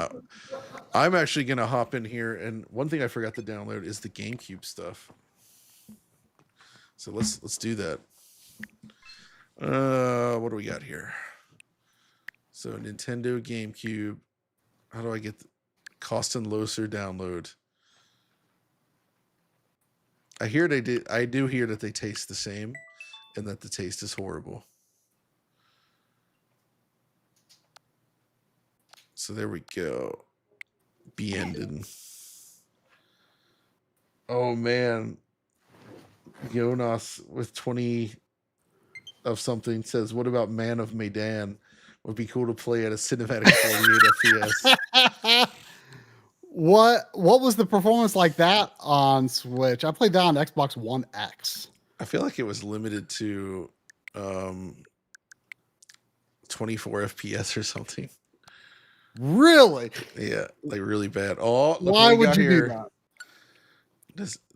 I'm actually gonna hop in here, and one thing I forgot to download is the GameCube stuff. So let's do that. What do we got here? So Nintendo GameCube. How do I get the Kosten Loser download? I do hear that they taste the same, and that the taste is horrible. So there we go. Be ended. Oh man. Jonas with 20 of something says, what about Man of Medan? Would be cool to play at a cinematic 48 FPS. What was the performance like that on Switch? I played that on Xbox One X. I feel like it was limited to 24 FPS or something. Really? Yeah, like really bad. Oh, look why what we would got you here. do that?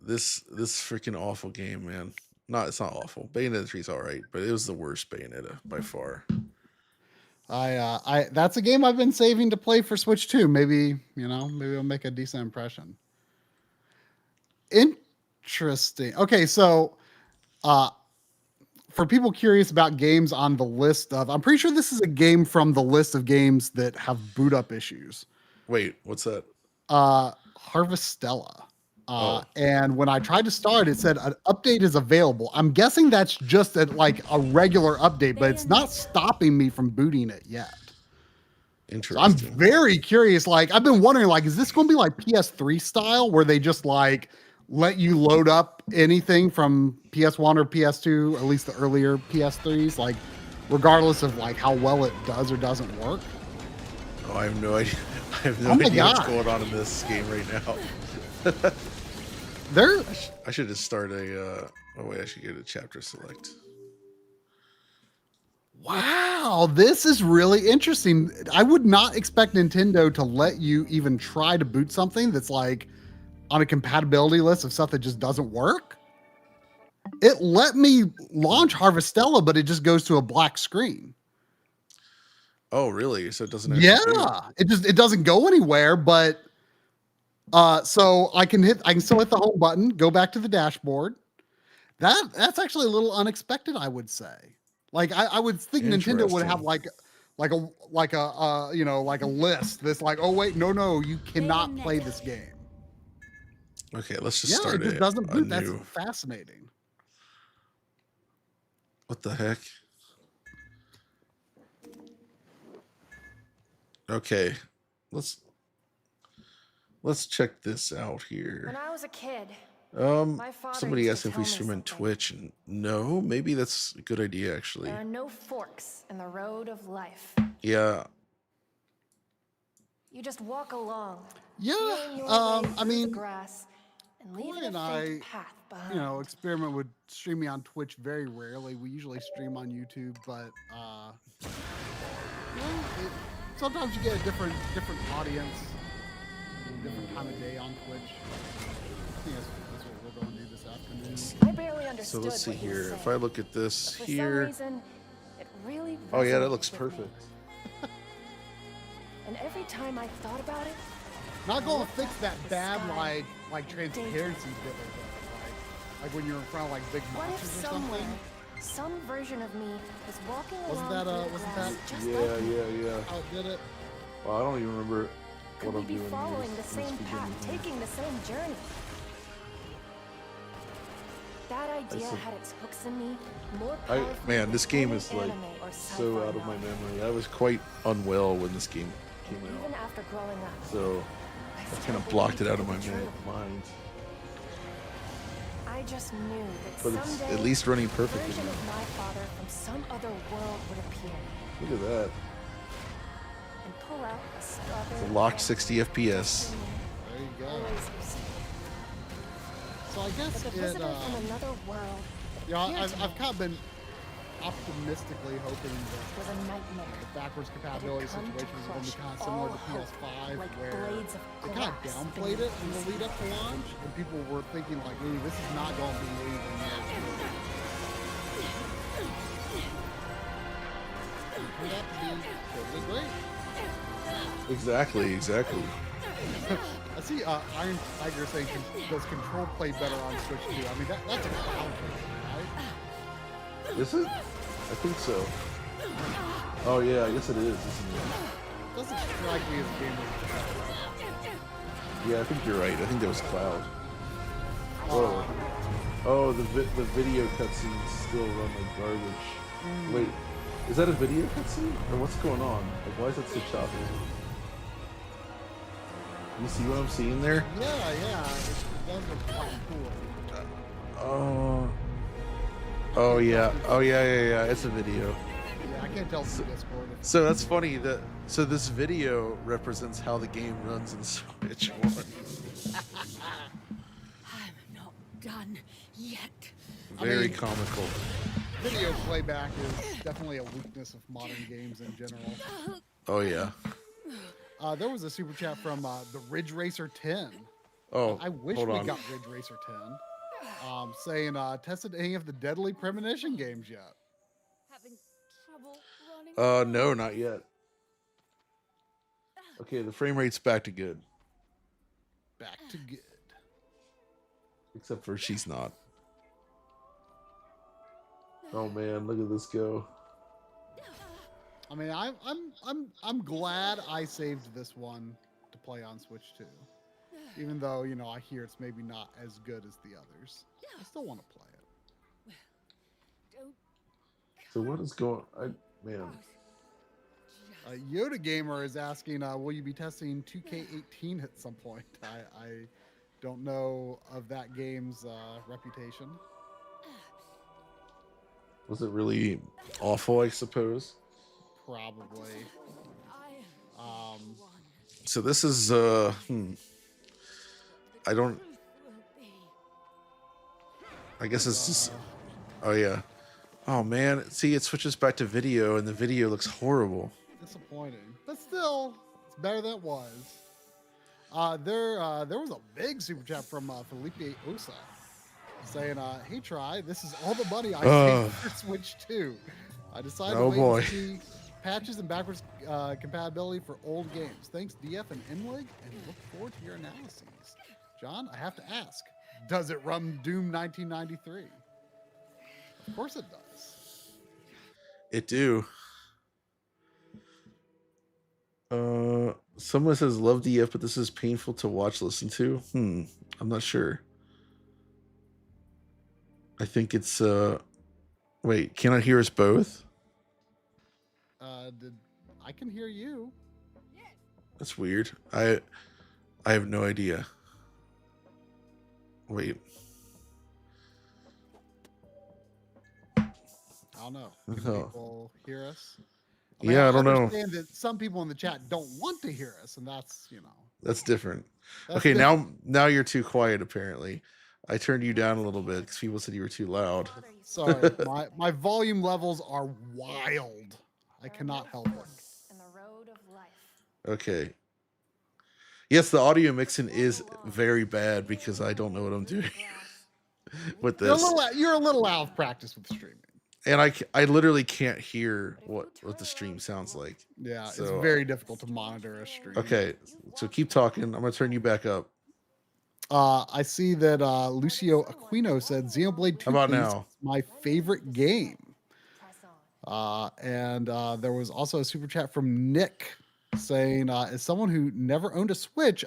This freaking awful game, man. It's not awful. Bayonetta 3 is all right, but it was the worst Bayonetta by far. That's a game I've been saving to play for Switch 2. Maybe it'll make a decent impression. Interesting. Okay, so for people curious about games on the list of, I'm pretty sure this is a game from the list of games that have boot up issues. Wait, what's that? Harvestella. And when I tried to start, it said an update is available. I'm guessing that's just a regular update, but it's not stopping me from booting it yet. Interesting. So I'm very curious. I've been wondering, is this going to be like PS3 style, where they just let you load up anything from PS1 or PS2, at least the earlier PS3s, regardless of how well it does or doesn't work? Oh, I have no idea. I have no idea what's going on in this game right now. I should just start a. Oh wait, I should get a chapter select. Wow, this is really interesting. I would not expect Nintendo to let you even try to boot something that's on a compatibility list of stuff that just doesn't work. It let me launch Harvestella, but it just goes to a black screen. Oh, really? So it doesn't. It doesn't go anywhere. But so I can still hit the home button, go back to the dashboard. That's actually a little unexpected, I would say. I would think Nintendo would have a list that's oh wait, no, you cannot play this game. Okay, let's just start. It just doesn't boot. That's fascinating. What the heck? Okay, let's check this out here. When I was a kid, somebody asked if we stream on Twitch, and no, maybe that's a good idea actually. There are no forks in the road of life. Yeah. You just walk along. Yeah. I mean, grass and leave Corey and I, experiment with streaming on Twitch very rarely. We usually stream on YouTube, but sometimes you get a different audience. different time of day on Twitch. I think that's what we're going to do this afternoon. I barely So understood let's see what he was here. saying, If I look at but this for some here, reason, it really oh yeah, that resonated looks with me. perfect. And every time I thought about it, Not going to fix that The bad sky. like transparency bit like when you're in front of like big what if monsters or somewhere, something. some version of me is walking Wasn't along that, through the wasn't grass that- just Yeah, like me? yeah. How it did it. Well, I don't even remember Could what we I'm be doing. following the Let's same begin path, here. taking the same journey? That idea see. had its hooks in me more powerfully Man, than this game any is like anime or so sci-fi out of my novel. memory. I was quite unwell when this game came Even out, after growing up, so I I still kind of blocked it believed out of my could be true. mind. I just knew that But it's someday at least running a perfectly. version of my father from some other world would appear Look at that. and pull out a strawberry. It's a locked branch 60 FPS. There you go. always received. So I But guess the it, visitor from another world you know, appeared to I've me kind of been optimistically hoping that was a nightmare. the backwards compatibility come to situation was going to be kind of crush similar to all hope, PS5, like where blades of they kind of glass downplayed it in the beneath lead up to launch, and people were thinking like, "Ooh, this is not going to be anything near as good." It turned out to be totally great. Exactly. I see Iron Tiger saying, "Does Control play better on Switch 2?" I mean, that's a cloud game, right? Is it? I think so. Oh yeah, I guess it is, isn't it? Doesn't strike me as a game of Yeah, I think you're right. I think that was Cloud. Whoa. Oh, the video cutscenes still run like garbage. Wait, is that a video cutscene? Or what's going on? Like, why is it so choppy? You see what I'm seeing there? Yeah, it does look quite cool. Oh yeah. It's a video. Yeah, I can't tell from Discord. So that's funny that this video represents how the game runs in Switch 1. I'm not done yet. Very mean- comical. Video playback is definitely a weakness of modern games in general. Oh yeah. There was a super chat from the Ridge Racer 10. Oh, I wish hold we on. got Ridge Racer 10. Saying, tested any of the Deadly Premonition games yet? Having trouble running. No, not yet. Okay, the frame rate's back to good. Back to good. Except for she's not. Oh man, look at this go. I mean, I'm glad I saved this one to play on Switch 2. Even though, you know, I hear it's maybe not as good as the others. I still want to play it. Don't So what is going? Man, Yoda Gamer is asking, will you be testing 2K18 at some point? I don't know of that game's reputation. was it really awful? I suppose. Probably. I Um, So this is I don't. will be. I guess it's just. Oh yeah. Oh man, see, it switches back to video, and the video looks horrible. disappointing, but still, it's better than it was. There was a big super chat from Felipe Osa saying, "Hey, Try, this is all the money I saved for Switch 2. I decided to Oh, wait boy. and see patches and backwards compatibility for old games. Thanks, DF and Inwig, and look forward to your analyses." John, I have to ask, does it run Doom 1993? Of course it does. It do. Someone says love DF, but this is painful to watch, listen to. I'm not sure. I think it's wait, can I hear us both? I can hear you. That's weird. I have no idea. Wait. I don't know. Can Oh. people hear us? Yeah, I don't know. understand that some people in the chat don't want to hear us, and that's, you know. That's different. That's Okay, different. now you're too quiet apparently. I turned you down a little bit because people said you were too loud. Sorry, my volume levels are wild. I cannot help it. In the road of life. Okay. Yes, the audio mixing is very bad because I don't know what I'm doing with You're a this. little out of practice with streaming. And I literally can't hear what the stream sounds like. Yeah, it's So, very difficult to monitor a stream. okay, so keep talking. I'm gonna turn you back up. I see that Lucio Aquino said Xenoblade 2 How about please, now? is my favorite game. Press on. And there was also a super chat from Nick saying, as someone who never owned a Switch,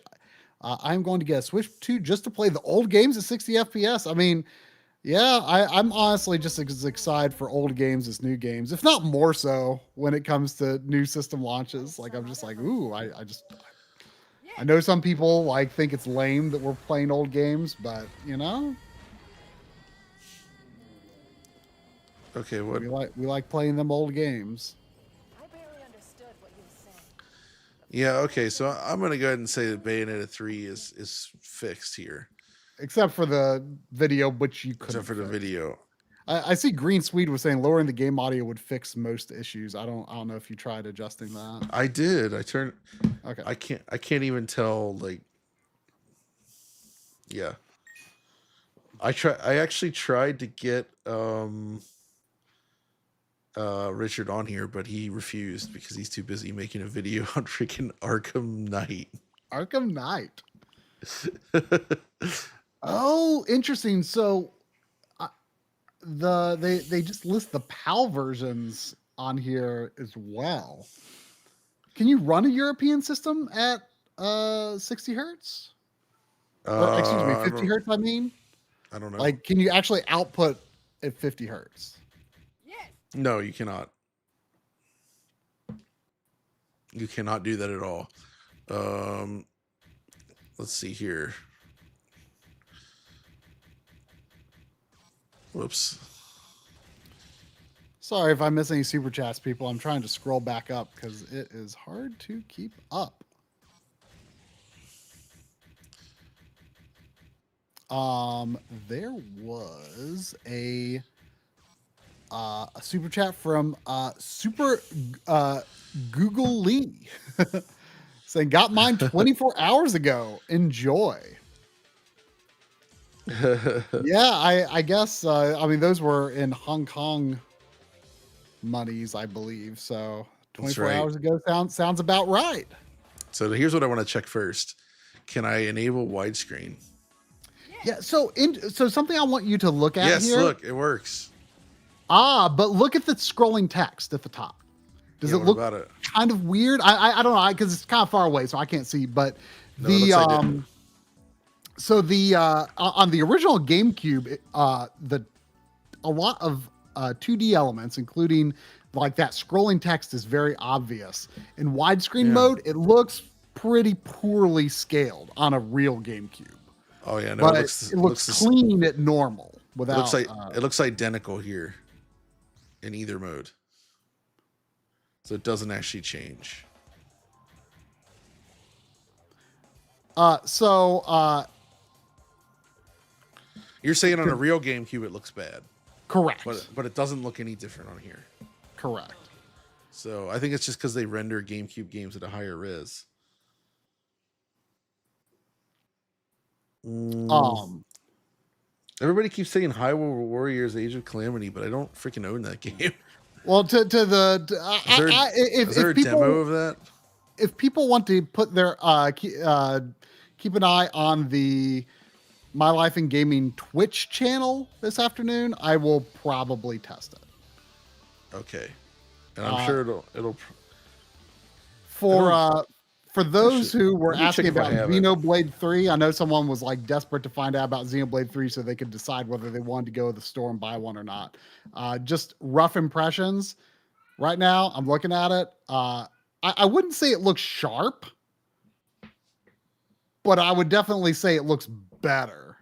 I'm going to get a Switch 2 just to play the old games at 60 FPS. I mean, yeah, I'm honestly just as excited for old games as new games, if not more so when it comes to new system launches. Like, I'm just like, ooh, I know some people like think it's lame that we're playing old games, but you know, Okay, what? we like playing them old games. I barely understood what you were saying. Yeah, okay. So I'm gonna go ahead and say that Bayonetta 3 is fixed here, Except for the video, which you couldn't except for the fix. video. I see Green Swede was saying lowering the game audio would fix most issues. I don't know if you tried adjusting that. I did. I turned. Okay. I can't even tell. Like, yeah. I actually tried to get Richard on here, but he refused because he's too busy making a video on freaking Arkham Knight. Arkham Knight. Oh, interesting. So they just list the PAL versions on here as well. Can you run a European system at 60 hertz? Or, excuse me, 50 hertz, I mean? I don't know. Like, can you actually output at 50 hertz? No, you cannot. You cannot do that at all. Let's see here. Whoops. Sorry if I miss any super chats, people. I'm trying to scroll back up because it is hard to keep up. There was a super chat from Super Google Lee saying, "Got mine 24 hours ago. Enjoy." Yeah, I guess. I mean, those were in Hong Kong monies, I believe. So 24 right. hours ago sounds about right. So here's what I want to check first. Can I enable widescreen? Yeah. So something I want you to look at Yes, here. look, it works. But look at the scrolling text at the top. Does Yeah, it what look about it? kind of weird? I don't know because it's kind of far away, so I can't see. But No, it looks like it. so the on the original GameCube, a lot of 2D elements, including like that scrolling text, is very obvious. In widescreen Yeah. mode, it looks pretty poorly scaled on a real GameCube. Oh yeah, no, But it it looks clean at normal without. It looks like it looks identical here in either mode. So it doesn't actually change. You're saying on a real GameCube it looks bad, correct. but it doesn't look any different on here. Correct. So I think it's just because they render GameCube games at a higher res. Everybody keeps saying Hyrule Warriors Age of Calamity, but I don't freaking own that game. Well, is there a demo of that? If people want to put their keep an eye on the My Life in Gaming Twitch channel this afternoon, I will probably test it. Okay, and I'm sure it'll for those who were let me check asking if I about have it. Xenoblade 3, I know someone was like desperate to find out about Xenoblade 3 so they could decide whether they wanted to go to the store and buy one or not. Just rough impressions. Right now, I'm looking at it. I wouldn't say it looks sharp, but I would definitely say it looks better.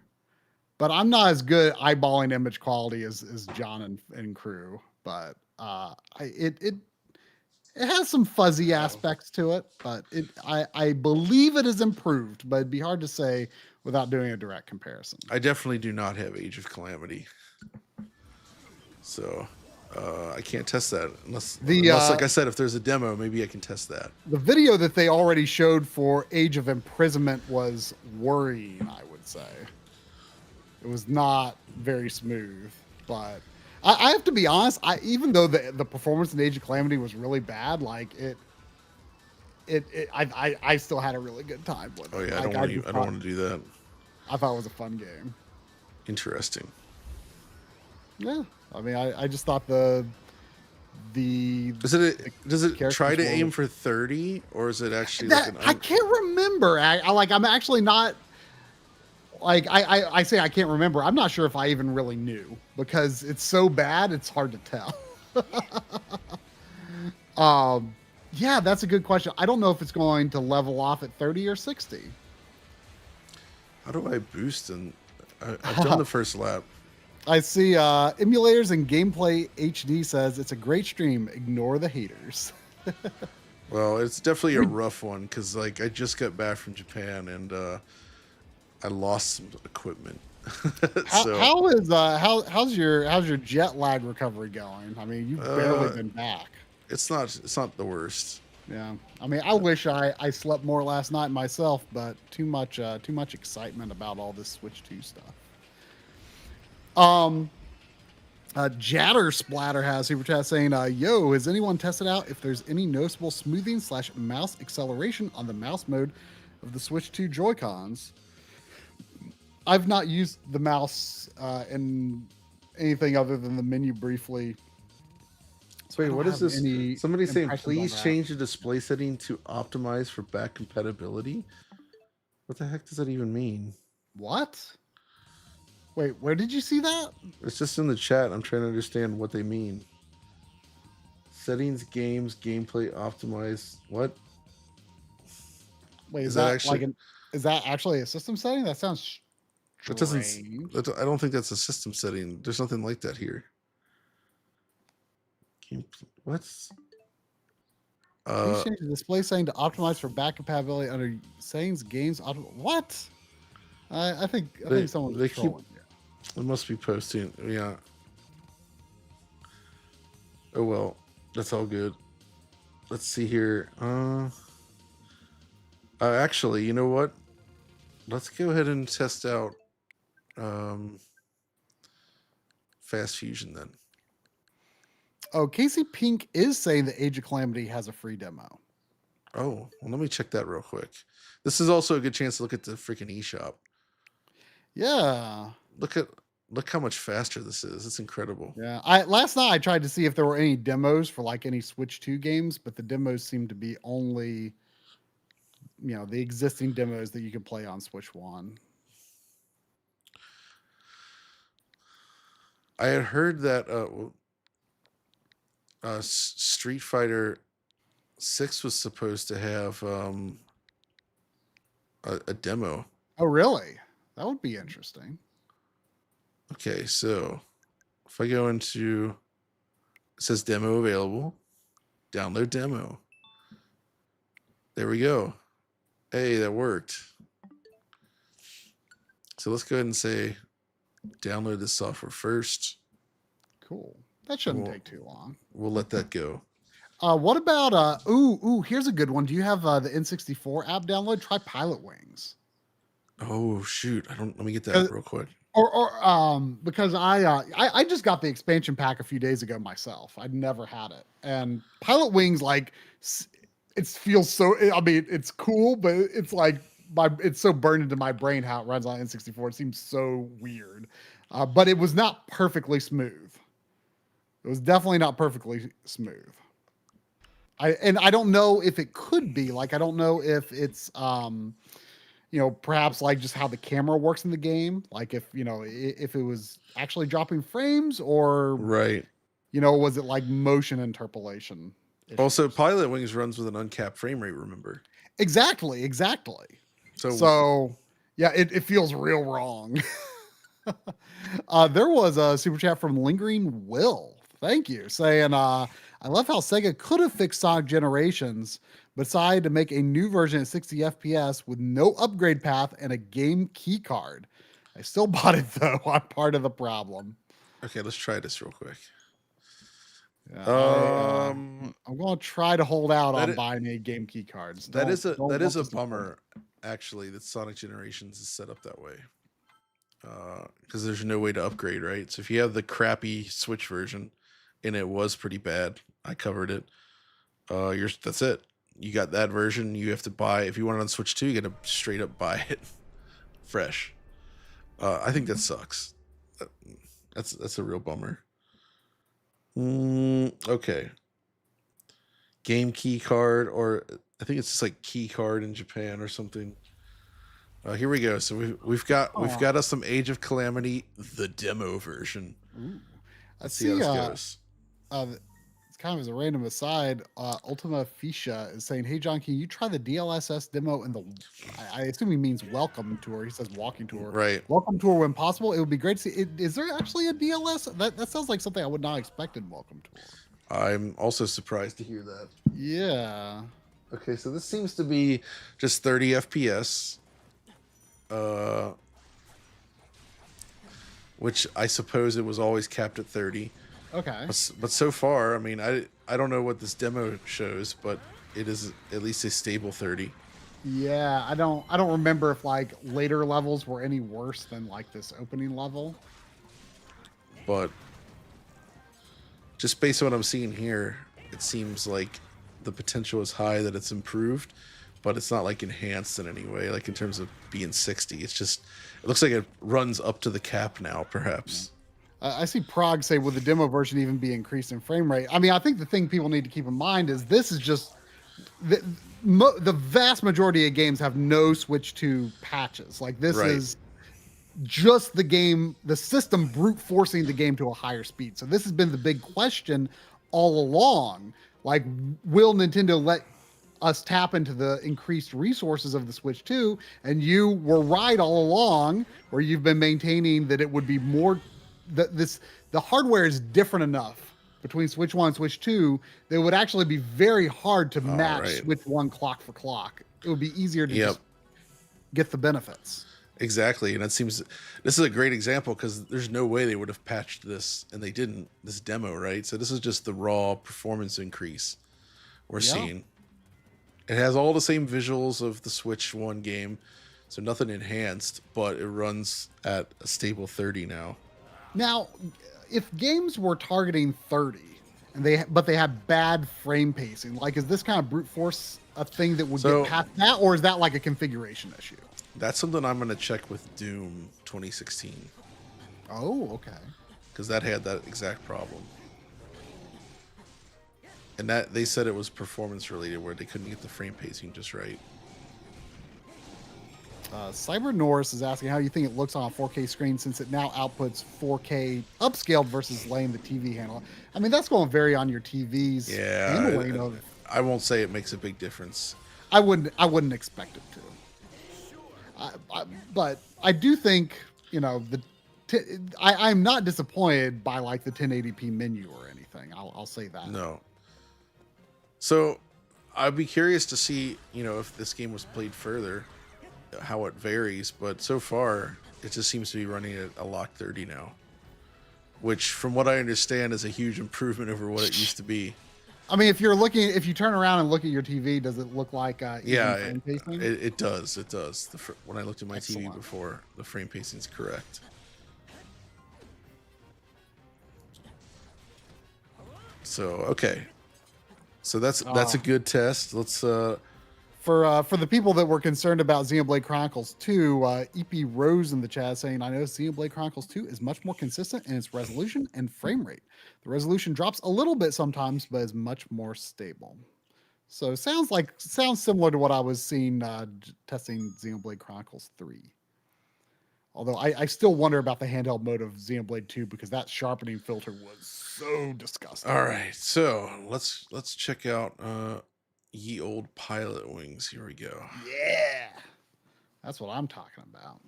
But I'm not as good at eyeballing image quality as John and crew. But it has some fuzzy aspects to it, but I believe it is improved, but it'd be hard to say without doing a direct comparison. I definitely do not have Age of Calamity. So I can't test that The unless, like I said, if there's a demo, maybe I can test that. the video that they already showed for Age of Imprisonment was worrying, I would say. It was not very smooth, but I have to be honest. Even though the performance in Age of Calamity was really bad, like I still had a really good time with it. Oh yeah, Like, I don't want to do that. I thought it was a fun game. Interesting. Yeah, I mean, I just thought the Does it characters try to were- aim for 30, or is it actually that like I can't remember. I'm actually not. Like I say I can't remember. I'm not sure if I even really knew because it's so bad. It's hard to tell. Yeah, that's a good question. I don't know if it's going to level off at 30 or 60. how do I boost? And I've done the first lap. I see emulators and gameplay HD says it's a great stream. Ignore the haters. Well, it's definitely a rough one because like I just got back from Japan and I lost some equipment. So How's your jet lag recovery going? I mean, you've barely been back. it's not the worst. Yeah, I mean, I wish I slept more last night myself, but too much excitement about all this Switch 2 stuff. Jatter Splatter has super chat saying, "Yo, has anyone tested out if there's any noticeable smoothing / mouse acceleration on the mouse mode of the Switch 2 Joy-Cons?" I've not used the mouse in anything other than the menu briefly. So Wait, what is this? Somebody saying, impressions on please that. change the display setting to optimize for back compatibility. What the heck does that even mean? What? Wait, where did you see that? It's just in the chat. I'm trying to understand what they mean. Settings, games, gameplay, optimize. What? Wait, Is is that that actually- is that actually a system setting? That sounds That doesn't. strange. I don't think that's a system setting. There's nothing like that here. What's? Please change the display setting to optimize for back compatibility under settings, games. What? I think someone's they keep- trolling here. It must be posting. Yeah. Oh well, that's all good. Let's see here. Actually, you know what? Let's go ahead and test out Fast Fusion then. Oh, Casey Pink is saying that Age of Calamity has a free demo. Oh, well, let me check that real quick. This is also a good chance to look at the freaking eShop. Yeah. Look how much faster this is. It's incredible. Yeah. Last night I tried to see if there were any demos for like any Switch 2 games, but the demos seem to be only, the existing demos that you can play on Switch 1. I had heard that Street Fighter 6 was supposed to have a demo. Oh, really? That would be interesting. Okay, so if I go into, it says demo available, download demo. There we go. Hey, that worked. So let's go ahead and say download this software first. Cool. That shouldn't Well- take too long. We'll let that go. What about here's a good one. Do you have the N64 app download? Try Pilot Wings. Oh shoot. Let me get that real quick. Because I just got the expansion pack a few days ago myself. I'd never had it. And Pilot Wings, like, it feels so, I mean, it's cool, but it's like it's so burned into my brain how it runs on N64. It seems so weird. But it was not perfectly smooth. It was definitely not perfectly smooth. I don't know if it could be. Like, I don't know if it's perhaps like just how the camera works in the game. Like if it was actually dropping frames or Right. was it like motion interpolation? Also, issues? Pilot Wings runs with an uncapped frame rate, remember? Exactly. So yeah, it feels real wrong. There was a super chat from Lingering Will. Thank you. Saying, I love how Sega could have fixed Sonic Generations, but decided to make a new version at 60 FPS with no upgrade path and a game key card. I still bought it though. I'm part of the problem. Okay, let's try this real quick. Yeah, Um, I'm going to try to hold out that on i- buying any GameKey cards. that Don't is a don't that is want a this to spoil bummer, actually, that Sonic Generations is set up that way. Because there's no way to upgrade, right? So if you have the crappy Switch version, and it was pretty bad, I covered it. That's it. You got that version. You have to buy if you want it on Switch 2. You got to straight up buy it fresh. I think that sucks. That- that's a real bummer. Okay, game key card, or I think it's just like key card in Japan or something. Here we go. So we've Huh. got us some Age of Calamity, the demo version. Ooh. I Let's see how see. this goes. It's kind of as a random aside. Ultima Fisha is saying, "Hey John, can you try the DLSS demo in the?" I assume he means welcome tour. He says walking tour. Right. Welcome tour when possible. It would be great to see. Is there actually a DLS? That sounds like something I would not expect in welcome tour. I'm also surprised to hear that. Yeah. Okay, so this seems to be just 30 FPS. Uh, which I suppose it was always capped at 30. Okay. But so far, I mean, I don't know what this demo shows, but it is at least a stable 30. Yeah, I don't remember if like later levels were any worse than like this opening level. But just based on what I'm seeing here, it seems like the potential is high that it's improved, but it's not like enhanced in any way, like in terms of being 60. It's just, it looks like it runs up to the cap now, perhaps. I see Prague say, would the demo version even be increased in frame rate? I mean, I think the thing people need to keep in mind is this is just the vast majority of games have no Switch 2 patches. Like this Right. is just the game, the system brute forcing the game to a higher speed. So this has been the big question all along. Like, will Nintendo let us tap into the increased resources of the Switch 2? And you were right all along, where you've been maintaining that it would be more the hardware is different enough between Switch 1 and Switch 2 that it would actually be very hard to match right. Switch 1 clock for clock. It would be easier to Yep. just get the benefits. Exactly, and it seems this is a great example because there's no way they would have patched this, and they didn't. This demo, right? So this is just the raw performance increase we're Yeah. seeing. It has all the same visuals of the Switch 1 game, so nothing enhanced, but it runs at a stable 30 now. Now, if games were targeting 30 and they had bad frame pacing, like is this kind of brute force a thing that would So- get past that, or is that like a configuration issue? That's something I'm going to check with Doom 2016 Oh, okay. because that had that exact problem. And that they said it was performance related, where they couldn't get the frame pacing just right. Cyber Norris is asking how you think it looks on a 4K screen since it now outputs 4K upscaled versus laying the TV handle. I mean, that's going to vary on your TV's Yeah, handling of. I won't say it makes a big difference. I wouldn't expect it to. But I do think, you know, I'm not disappointed by like the 1080p menu or anything. I'll say that. No. So I'd be curious to see, you know, if this game was played further, how it varies. But so far, it just seems to be running at a lock 30 now, which, from what I understand, is a huge improvement over what it used to be. I mean, if you turn around and look at your TV, does it look like Yeah, frame pacing? it does. It does. When I looked at my TV Excellent. before, the frame pacing is correct. So okay, so that's a good test. Let's For the people that were concerned about Xenoblade Chronicles 2, EP Rose in the chat saying, I know Xenoblade Chronicles 2 is much more consistent in its resolution and frame rate. The resolution drops a little bit sometimes, but is much more stable. So sounds similar to what I was seeing testing Xenoblade Chronicles 3. Although I still wonder about the handheld mode of Xenoblade 2 because that sharpening filter was so disgusting. all right. So let's check out Ye Old Pilot Wings. Here we go. Yeah. That's what I'm talking about.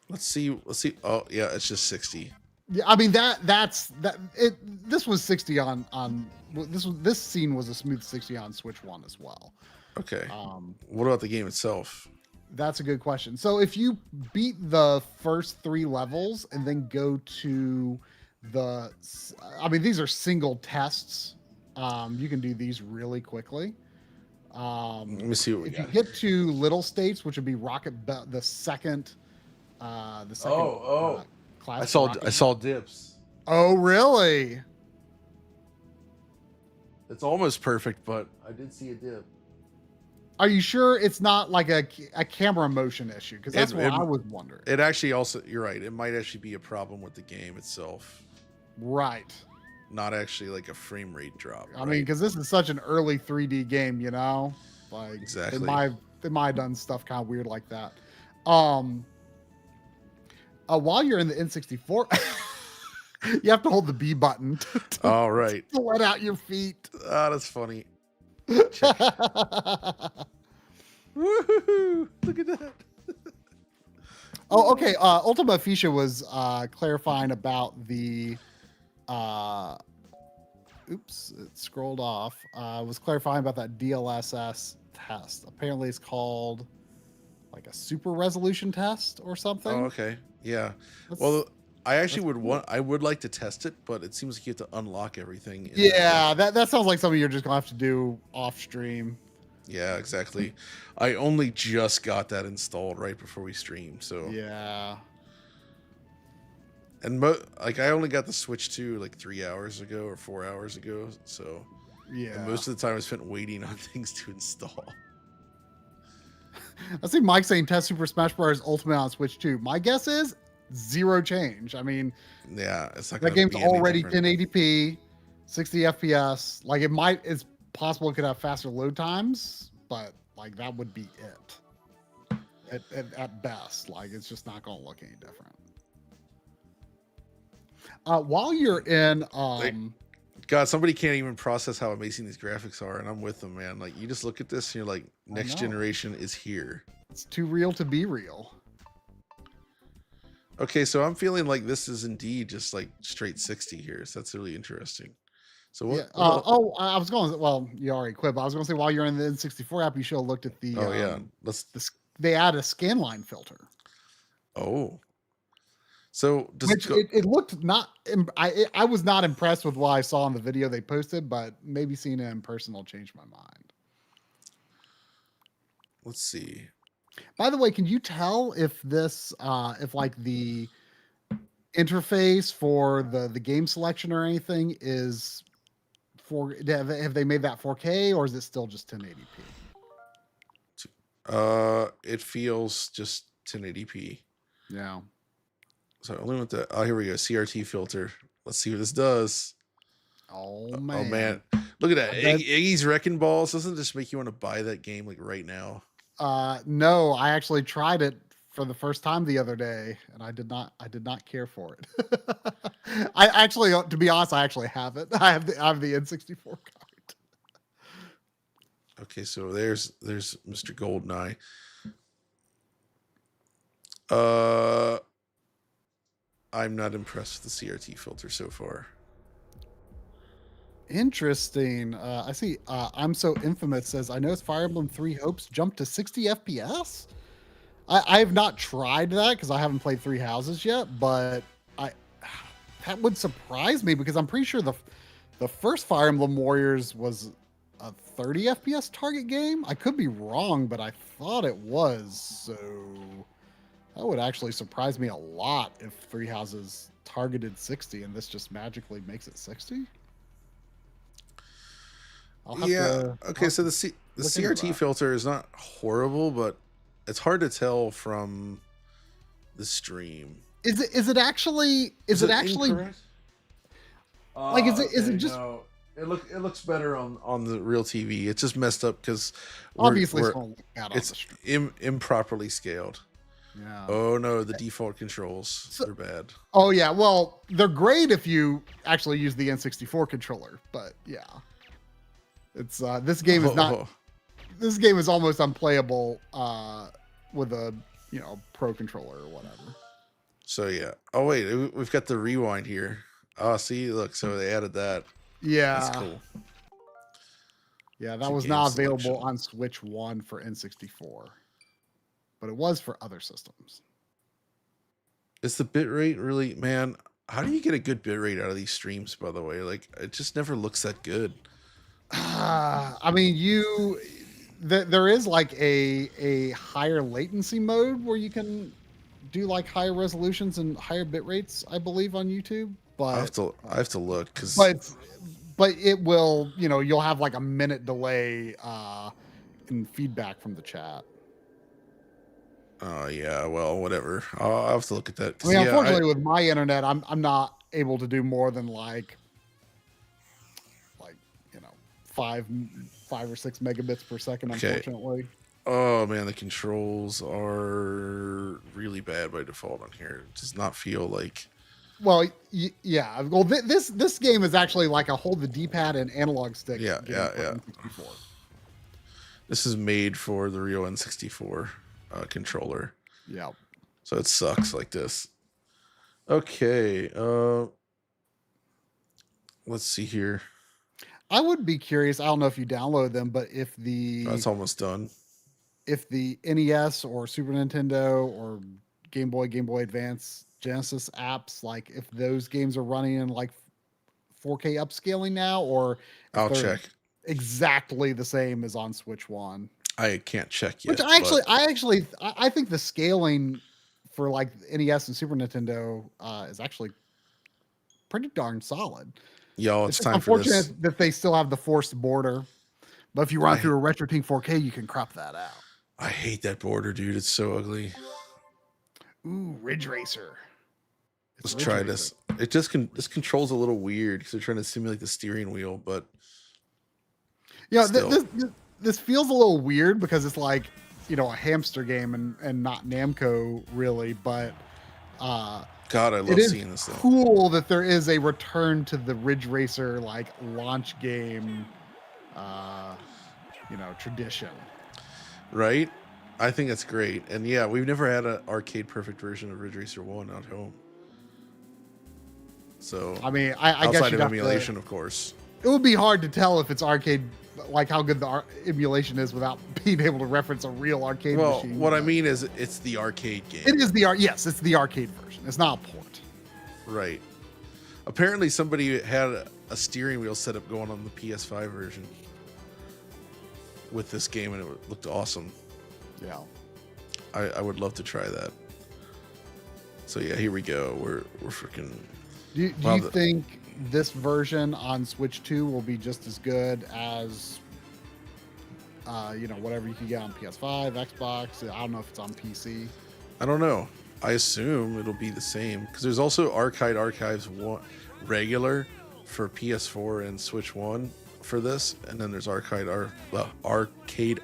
Let's see. Oh yeah, it's just 60. Yeah, I mean this was 60 on this scene was a smooth 60 on Switch 1 as well. Okay. What about the game itself? That's a good question. So if you beat the first 3 levels and then go to I mean, these are single tests. You can do these really quickly. Let me see what we If you got. get to little states, which would be the second class for I rocket. saw dips. Oh, really? It's almost perfect, but I did see a dip. Are you sure it's not like a camera motion issue? Because that's what I was wondering. It actually also, you're right. It might actually be a problem with the game itself, Right. not actually like a frame rate drop. I mean, because this is such an early 3D game, you know, like Exactly. they might have done stuff kind of weird like that. While you're in the N64, you have to hold the B button All right. to let out your feet. Ah, that's funny. Woohoo! Look at that. Oh, okay. Ultima Fisha was clarifying about the oops, it scrolled off. Was clarifying about that DLSS test. Apparently it's called like a super resolution test or something. Oh, okay. Yeah. That's- Well, I actually cool. I would like to test it, but it seems like you have to unlock everything. Yeah, that sounds like something you're just gonna have to do off stream. Yeah, exactly. I only just got that installed right before we streamed, so Yeah. and like I only got the Switch 2 like 3 hours ago or 4 hours ago, so Yeah. and most of the time I spent waiting on things to install. I see Mike saying test Super Smash Bros. Ultimate on Switch 2. My guess is zero change. I mean, Yeah, it's not that gonna game's be any already different. 1080p, 60 FPS. Like it's possible it could have faster load times, but like that would be it at best. Like it's just not going to look any different. While you're in, God, somebody can't even process how amazing these graphics are, and I'm with them, man. Like you just look at this and you're like, next know. generation is here. it's too real to be real. Okay, so I'm feeling like this is indeed just like straight 60 here. So that's really interesting. So what? Yeah. I was going. Well, you already quit. But I was going to say while you're in the N64 app, you should have looked at the. Oh yeah, They add a scanline filter. Oh, so does Which it looked not. I was not impressed with what I saw in the video they posted, but maybe seeing it in person will change my mind. Let's see. By the way, can you tell if this, if like the interface for the game selection or anything is have they made that 4K or is it still just 1080p? It feels just 1080p. Yeah. So I only went to. Oh, here we go. CRT filter. Let's see what this does. Oh Oh man. man, look at that. I bet- Iggy's Wrecking Balls. Doesn't this make you want to buy that game like right now? No, I actually tried it for the first time the other day, and I did not care for it. I actually, to be honest, I actually have it. I have the N64 card. Okay, so there's Mr. Goldeneye. I'm not impressed with the CRT filter so far. Interesting. I see. I'm so infamous says I noticed Fire Emblem 3 Hopes jumped to 60 FPS. I have not tried that because I haven't played Three Houses yet, but that would surprise me because I'm pretty sure the first Fire Emblem Warriors was a 30 FPS target game. I could be wrong, but I thought it was. So that would actually surprise me a lot if Three Houses targeted 60 and this just magically makes it 60. Yeah. Okay. So the CRT filter is not horrible, but it's hard to tell from the stream. Is it actually incorrect? Like, is it just- No. It looks better on the real TV. It's just messed up because obviously it's gonna look bad on the it's stream. improperly scaled. Yeah. Oh no, the default controls, they're bad. Oh yeah, well they're great if you actually use the N64 controller, but yeah, it's this game is not. Oh. This game is almost unplayable with a pro controller or whatever. So yeah. Oh wait, we've got the rewind here. Oh, see, look, so they added that. Yeah, That's cool. Yeah, that It's a was game not selection. available on Switch 1 for N64, but it was for other systems. Is the bitrate really, man? How do you get a good bit rate out of these streams, by the way? Like, it just never looks that good. I mean, there is like a higher latency mode where you can do like higher resolutions and higher bit rates, I believe, on YouTube. I have to look because But but it will, you'll have like a minute delay in feedback from the chat. yeah, well, whatever. I'll have to look at that. I 'Cause, mean, yeah, unfortunately, with my internet, I'm not able to do more than like 5 or 6 megabits per second. Okay. Unfortunately. Oh man, the controls are really bad by default on here. It does not feel like. Well, yeah. Well, this game is actually like a hold the D-pad and analog stick. Yeah, game yeah, for yeah. N64. This is made for the real N64 controller, Yeah. so it sucks like this. Okay, let's see here. I would be curious. I don't know if you download them, but if That's almost done. if the NES or Super Nintendo or Game Boy Advance, Genesis apps, like if those games are running in like 4K upscaling now, or if I'll they're check. exactly the same as on Switch One. I can't check yet. Which I think the scaling for like NES and Super Nintendo is actually pretty darn solid. Y'all, It's it's just time for this. unfortunate that they still have the forced border, but if you run through a RetroTink 4K, you can crop that out. I hate that border, dude. It's so ugly. Ooh, Ridge Racer. Let's try this. It just this controls a little weird because they're trying to simulate the steering wheel, but Yeah, still. this feels a little weird because it's like, a hamster game and not Namco really, but God, I love it is seeing this thing. cool that there is a return to the Ridge Racer like launch game tradition. Right? I think that's great. And yeah, we've never had an arcade perfect version of Ridge Racer 1 at home. So I mean, I guess outside you'd of have emulation, of course. it would be hard to tell if it's arcade, like how good the emulation is without being able to reference a real arcade Well, machine. what I mean is it's the arcade game. It is yes, it's the arcade version. It's not a port. Right. Apparently somebody had a steering wheel setup going on the PS5 version with this game and it looked awesome. Yeah. I would love to try that. So yeah, here we go. We're freaking. Do you think this version on Switch 2 will be just as good as whatever you can get on PS5, Xbox? I don't know if it's on PC. I don't know. I assume it'll be the same because there's also Arcade Archives 1 regular for PS4 and Switch 1 for this, and then there's Arcade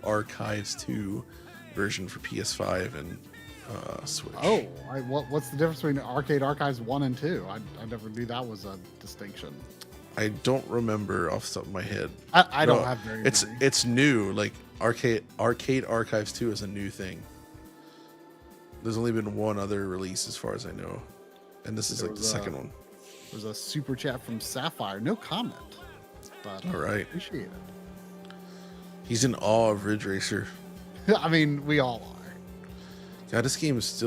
Archives 2 version for PS5 and Switch. Oh, what's the difference between Arcade Archives 1 and 2? I never knew that was a distinction. I don't remember off the top of my head. I don't have very many. It's new. Like Arcade Archives 2 is a new thing. There's only been one other release as far as I know. And this is like the second one. There's a super chat from Sapphire. No comment. But all right. Appreciate it. He's in awe of Ridge Racer. I mean, we all are. God, this game it's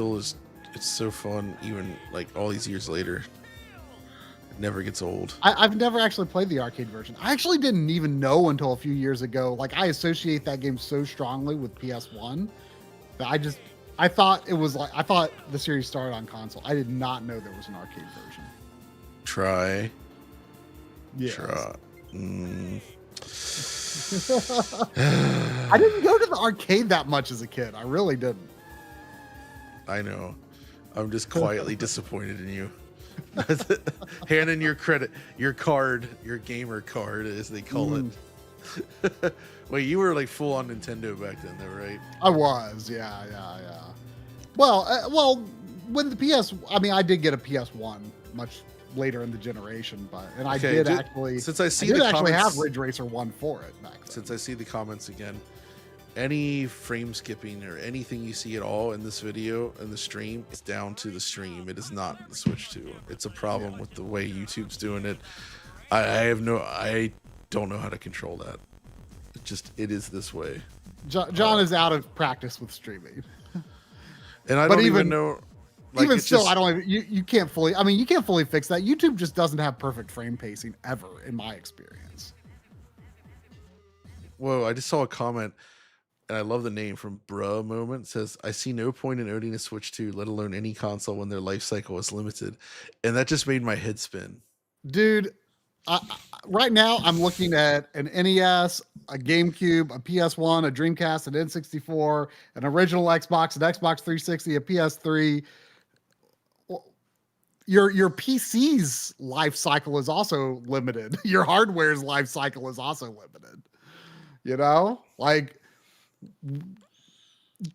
so fun even like all these years later. It never gets old. I've never actually played the arcade version. I actually didn't even know until a few years ago. Like I associate that game so strongly with PS1 that I thought the series started on console. I did not know there was an arcade version. Try. Yeah. Try. I didn't go to the arcade that much as a kid. I really didn't. I know. I'm just quietly disappointed in you. Hand in your card, your gamer card, as they call it. Wait, you were like full on Nintendo back then, though, right? I was, yeah. Well, when I did get a PS1 much later in the generation, I did actually. Since I see have Ridge Racer 1 for it back then. Since I see the comments again, any frame skipping or anything you see at all in this video in the stream, it's down to the stream. It is not the Switch 2. It's a problem with the way YouTube's doing it. I don't know how to control that. It is this way. John is out of practice with streaming. And I don't even know. Like, even it still, just- I don't even, you can't fully, I mean, you can't fully fix that. YouTube just doesn't have perfect frame pacing ever, in my experience. Whoa, I just saw a comment, and I love the name from Bruh Moment. It says, I see no point in owning a Switch 2, let alone any console when their life cycle is limited. And that just made my head spin. Dude, right now I'm looking at an NES, a GameCube, a PS1, a Dreamcast, an N64, an original Xbox, an Xbox 360, a PS3. Your PC's life cycle is also limited. Your hardware's life cycle is also limited. You know, like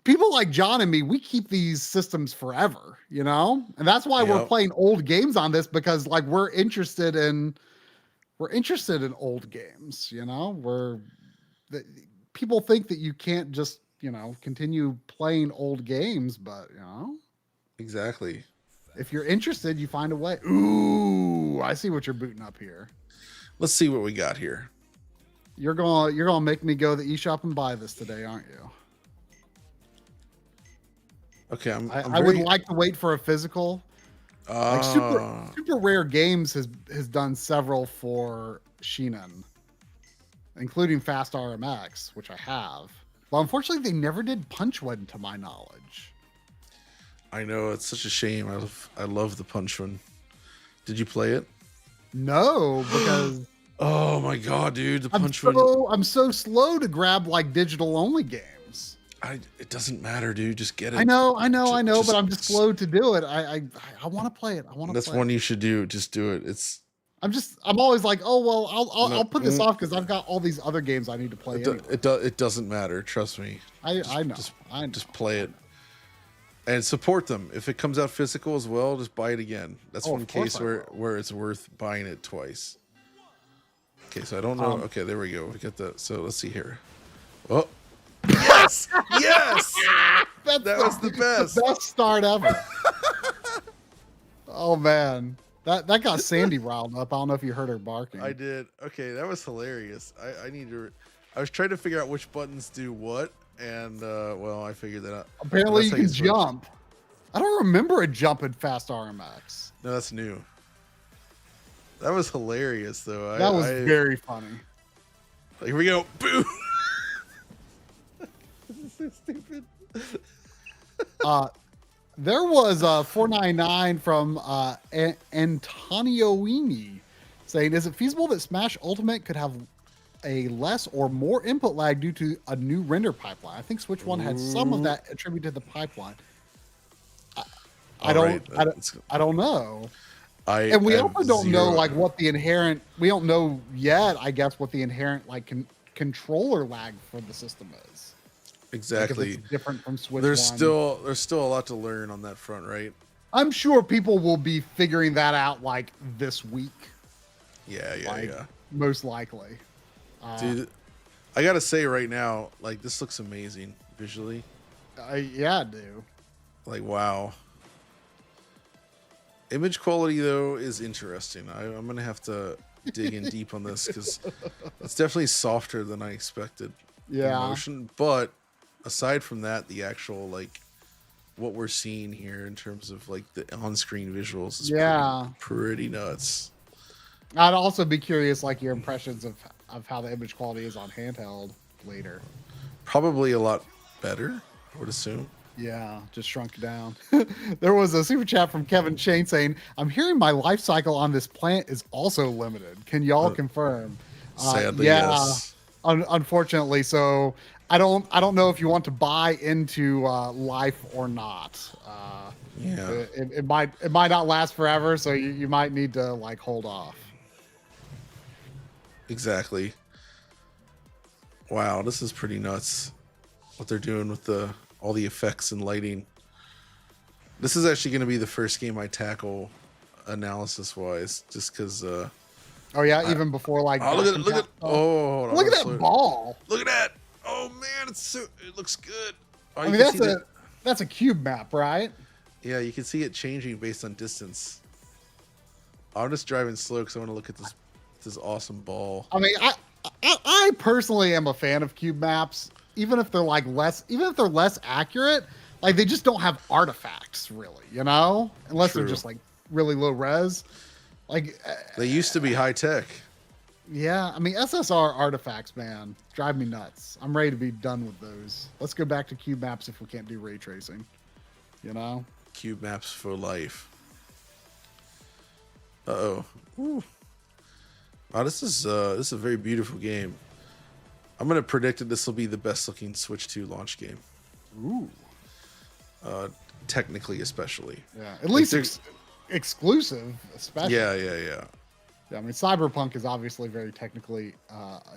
people like John and me, we keep these systems forever. You know, and that's why we're Yep. playing old games on this, because like we're interested in old games. You know, people think that you can't just continue playing old games, but Exactly. if you're interested, you find a way. Ooh, I see what you're booting up here. Let's see what we got here. You're gonna make me go to the eShop and buy this today, aren't you? Okay, I would like to wait for a physical. Like Super Rare Games has done several for Shinan, including Fast RMX, which I have. But unfortunately, they never did Punch One, to my knowledge. I know, it's such a shame. I love the Punch One. Did you play it? No, because Oh my god, dude, the Punch One. I'm so slow to grab like digital only games. It doesn't matter, dude. Just get it. I know, but I'm just just- slow to do it. I want to play it. I want to. That's one you should do. Just do it. It's. I'm always like, oh well, No, I'll put this off because I've got all these other games I need to play. It doesn't matter. Trust me. I know. I know. Just play it. And support them. If it comes out physical as well, just buy it again. That's Oh, one of course case I where it's worth buying it twice. Okay, so I don't know. Okay, there we go. We got the. So let's see here. Oh, yes, yes. That was the best. Best start ever. Oh man, that got Sandy riled up. I don't know if you heard her barking. I did. Okay, that was hilarious. I need to. I was trying to figure out which buttons do what, and well, I figured that out. Apparently, That's you how can switch. jump. I don't remember a jump in Fast RMX. No, that's new. That was hilarious, though. That was very funny. Here we go. Boo! This is so stupid. There was 499 from Antonioini saying, is it feasible that Smash Ultimate could have a less or more input lag due to a new render pipeline? I think Switch One had some of that attributed to the pipeline. I don't know. And we also don't know like what the inherent. We don't know yet, I guess, what the inherent like controller lag for the system is. Exactly. Like, if it's different from Switch. There's One. still a lot to learn on that front, right? I'm sure people will be figuring that out like this week. Yeah. Most likely. Dude, I gotta say right now, like this looks amazing visually. Yeah, I do. Like wow. Image quality though is interesting. I'm gonna have to dig in deep on this because it's definitely softer than I expected. Yeah. in motion, but aside from that, the actual like what we're seeing here in terms of like the on-screen visuals is pretty nuts. I'd also be curious, like your impressions of how the image quality is on handheld later. Probably a lot better, I would assume. Yeah, just shrunk down. There was a super chat from Kevin Shane saying, I'm hearing my life cycle on this plant is also limited. Can y'all confirm? Sadly, yes. Unfortunately. So I don't know if you want to buy into life or not. It might not last forever, so you might need to like hold off. Exactly. Wow, this is pretty nuts. What they're doing with all the effects and lighting. This is actually going to be the first game I tackle analysis wise, just because. Oh yeah, even before like. Oh, look at oh, look at that ball. Look at that. Oh man, it looks good. Oh, I mean that's a cube map, right? Yeah, you can see it changing based on distance. I'm just driving slow because I want to look at this awesome ball. I mean, I personally am a fan of cube maps, even if they're less accurate. like they just don't have artifacts really, unless they're True. just like really low res. Like, They used to be high tech. yeah, I mean SSR artifacts, man, drive me nuts. I'm ready to be done with those. Let's go back to cube maps if we can't do ray tracing. Cube maps for life. Uh-oh. Ooh. Wow, this is a very beautiful game. I'm gonna predict that this will be the best looking Switch 2 launch game. Ooh, Technically, especially. yeah, at least they're- exclusive, especially. Yeah. Yeah, I mean, Cyberpunk is obviously a very technically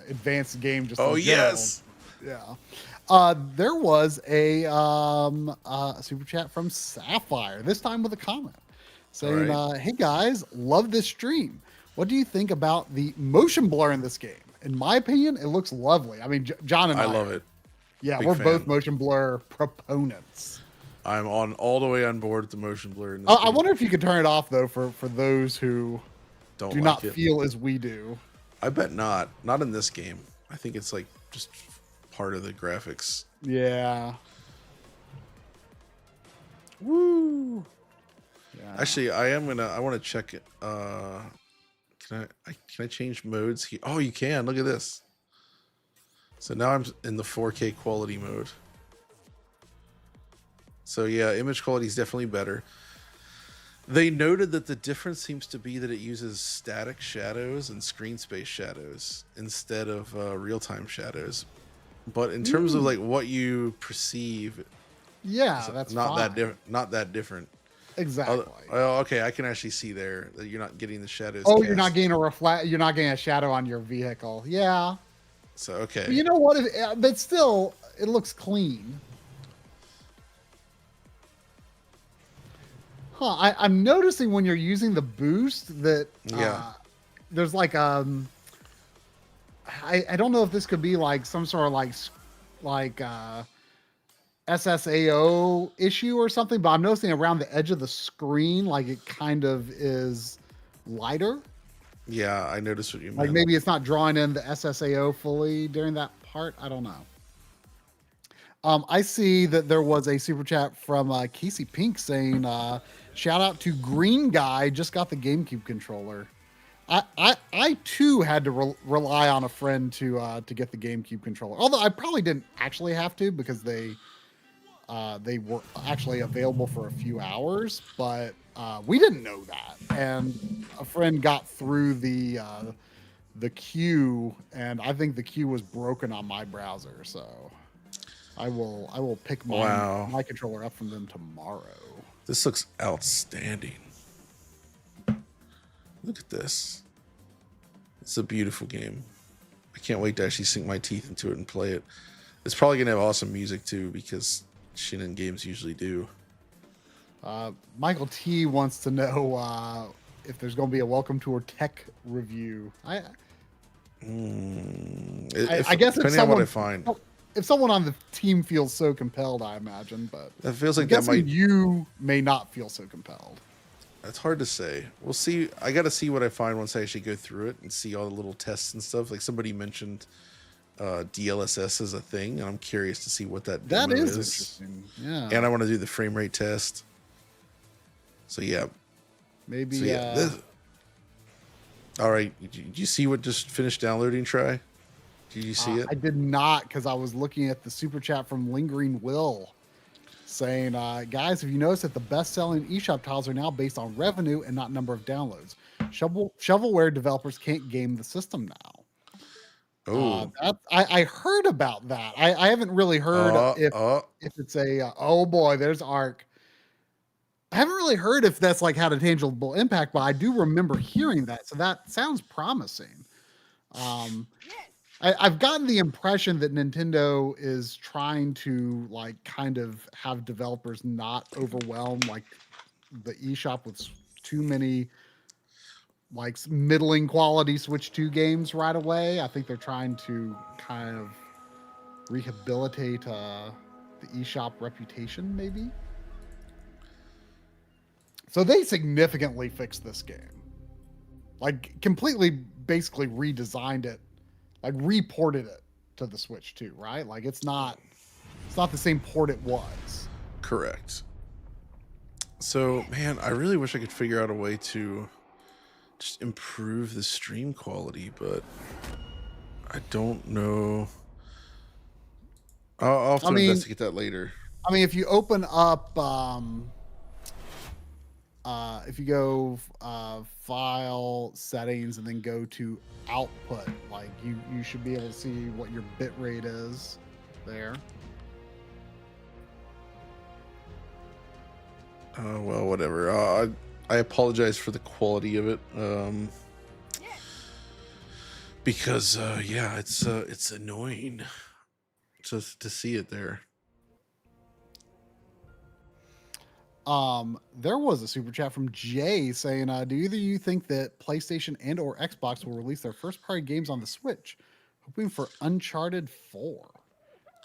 advanced game. Just Oh in general. yes. Yeah. There was a super chat from Sapphire, this time with a comment saying, Right. hey guys, love this stream. What do you think about the motion blur in this game? In my opinion, it looks lovely. I mean, John and I I love it. Yeah, Big we're both fan. motion blur proponents. I'm on all the way on board with the motion blur. In this I game. wonder if you could turn it off though for those who Don't do like not it. feel as we do. I bet not. Not in this game. I think it's like just part of the graphics. Yeah. Woo. Yeah. Actually, I want to check it. Can I change modes here? Oh, you can. Look at this. So now I'm in the 4K quality mode. So yeah, image quality is definitely better. They noted that the difference seems to be that it uses static shadows and screen space shadows instead of real-time shadows. But in terms of like what you perceive, Yeah, that's not fine. that different. Not that different. Exactly. Oh, okay. I can actually see there that you're not getting the shadows. Oh, you're not cast. getting you're not getting a shadow on your vehicle. Yeah. So okay. But you know what? But still, it looks clean. Huh. I'm noticing when you're using the boost that Yeah. there's like I don't know if this could be like some sort of like SSAO issue or something, but I'm noticing around the edge of the screen, like it kind of is lighter. Yeah, I noticed what you meant. Like maybe it's not drawing in the SSAO fully during that part. I don't know. I see that there was a super chat from Casey Pink saying, shout out to Green Guy, just got the GameCube controller. I too had to rely on a friend to get the GameCube controller. Although I probably didn't actually have to because they were actually available for a few hours, but we didn't know that. And a friend got through the queue, and I think the queue was broken on my browser. So I will pick my controller up from them tomorrow. This looks outstanding. Look at this. It's a beautiful game. I can't wait to actually sink my teeth into it and play it. It's probably gonna have awesome music too, because Shinen games usually do. Michael T wants to know if there's going to be a Welcome Tour tech review. I guess depending on what I find, if someone on the team feels so compelled, I imagine, but that feels I'm like that guessing might. you may not feel so compelled. It's hard to say. We'll see. I got to see what I find once I actually go through it and see all the little tests and stuff. Like somebody mentioned DLSS as a thing, and I'm curious to see what that That demo is interesting. Yeah. And I want to do the frame rate test. So yeah. Maybe. So yeah. All right. Did you see what just finished downloading? Try. Did you see it? I did not, because I was looking at the super chat from Lingering Will saying, guys, have you noticed that the best-selling eShop tiles are now based on revenue and not number of downloads? Shovelware developers can't game the system now. Oh, I heard about that. I haven't really heard if it's a oh boy, there's Ark. I haven't really heard if that's like had a tangible impact, but I do remember hearing that, so that sounds promising. I've gotten the impression that Nintendo is trying to like kind of have developers not overwhelm like the eShop with too many like middling quality Switch 2 games right away. I think they're trying to kind of rehabilitate the eShop reputation, maybe. So they significantly fixed this game. Like completely basically redesigned it, like reported it to the Switch 2, right? Like it's not the same port it was. Correct. So, man, I really wish I could figure out a way to just improve the stream quality, but I don't know. I'll have I to mean, investigate that later. if you open up, if you go file settings and then go to output, like you should be able to see what your bit rate is there. Well, whatever. I apologize for the quality of it. Because yeah, it's annoying to see it there. There was a super chat from Jay saying, do either of you think that PlayStation and or Xbox will release their first party games on the Switch? Hoping for Uncharted 4.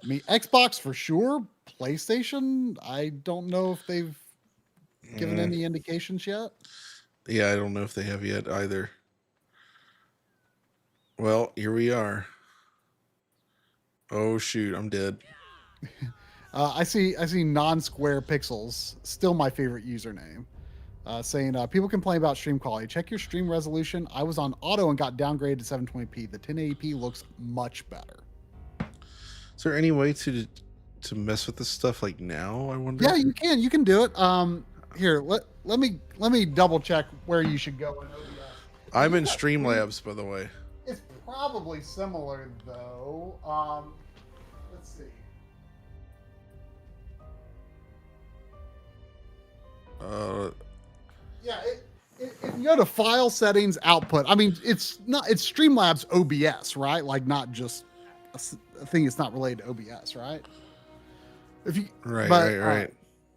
I mean, Xbox for sure. PlayStation, I don't know if they've given any indications yet. Yeah, I don't know if they have yet either. Well, here we are. Oh shoot, I'm dead. I see non-square pixels, still my favorite username, saying people complain about stream quality. Check your stream resolution. I was on auto and got downgraded to 720p. The 1080p looks much better. Is there any way to mess with this stuff like now? I wonder. Yeah, you can. You can do it. Here, let me double check where you should go in OBS. I'm in Streamlabs, by the way. It's probably similar though. Let's see. Yeah, if you go to file settings, output. I mean, it's Streamlabs OBS, right? Like not just a thing that's not related to OBS, right? If you right.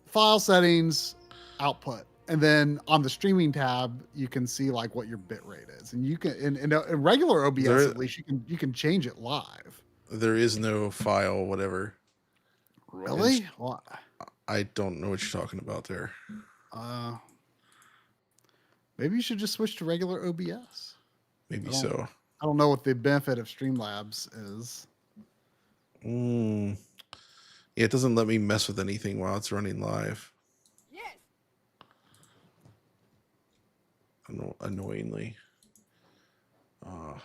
File settings, output, and then on the streaming tab, you can see like what your bit rate is, and you can in regular OBS at least you can change it live. There is no file, whatever. Really? Well, I don't know what you're talking about there. Maybe you should just switch to regular OBS. Maybe so. I don't know what the benefit of Streamlabs is. Yeah, it doesn't let me mess with anything while it's running live. Yes. Annoyingly. Go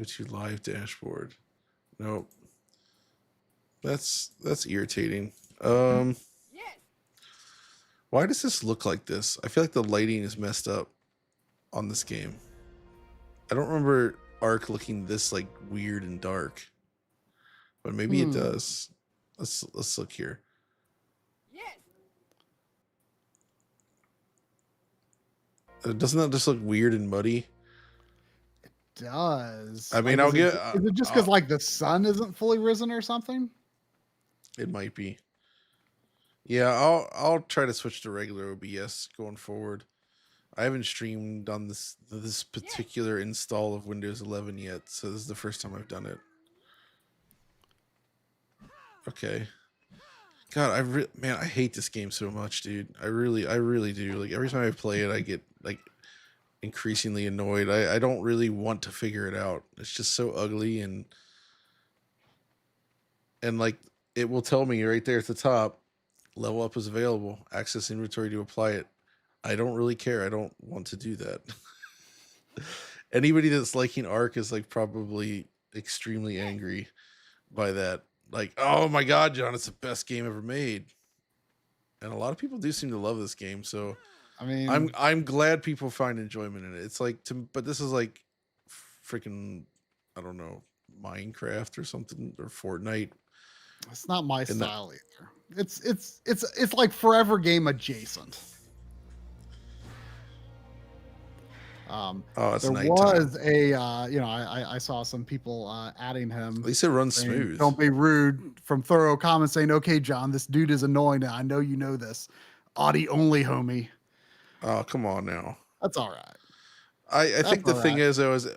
to live dashboard. Nope. That's irritating. Yes. Why does this look like this? I feel like the lighting is messed up on this game. I don't remember Ark looking this like weird and dark, but maybe it does. Let's look here. Yes. Doesn't that just look weird and muddy? It does. I mean, is it just because like the sun isn't fully risen or something? It might be. Yeah, I'll try to switch to regular OBS going forward. I haven't streamed on this particular install of Windows 11 yet, so this is the first time I've done it. Okay. God, man, I hate this game so much, dude. I really do. Like every time I play it, I get like increasingly annoyed. I don't really want to figure it out. It's just so ugly and like it will tell me right there at the top, level up is available. Access inventory to apply it. I don't really care. I don't want to do that. Anybody that's liking Ark is like probably extremely angry by that. Like, oh my God, John, it's the best game ever made. And a lot of people do seem to love this game. So I mean, I'm glad people find enjoyment in it. It's like, but this is like freaking, I don't know, Minecraft or something, or Fortnite. It's not my style either. It's like forever game adjacent. It's there nighttime. was a I saw some people adding him. At least it runs saying, smooth. Don't be rude, from thorough comments saying, okay, John, this dude is annoying and I know you know this. Audi only, homie. Oh, come on now. That's all right. I think the thing is, though, is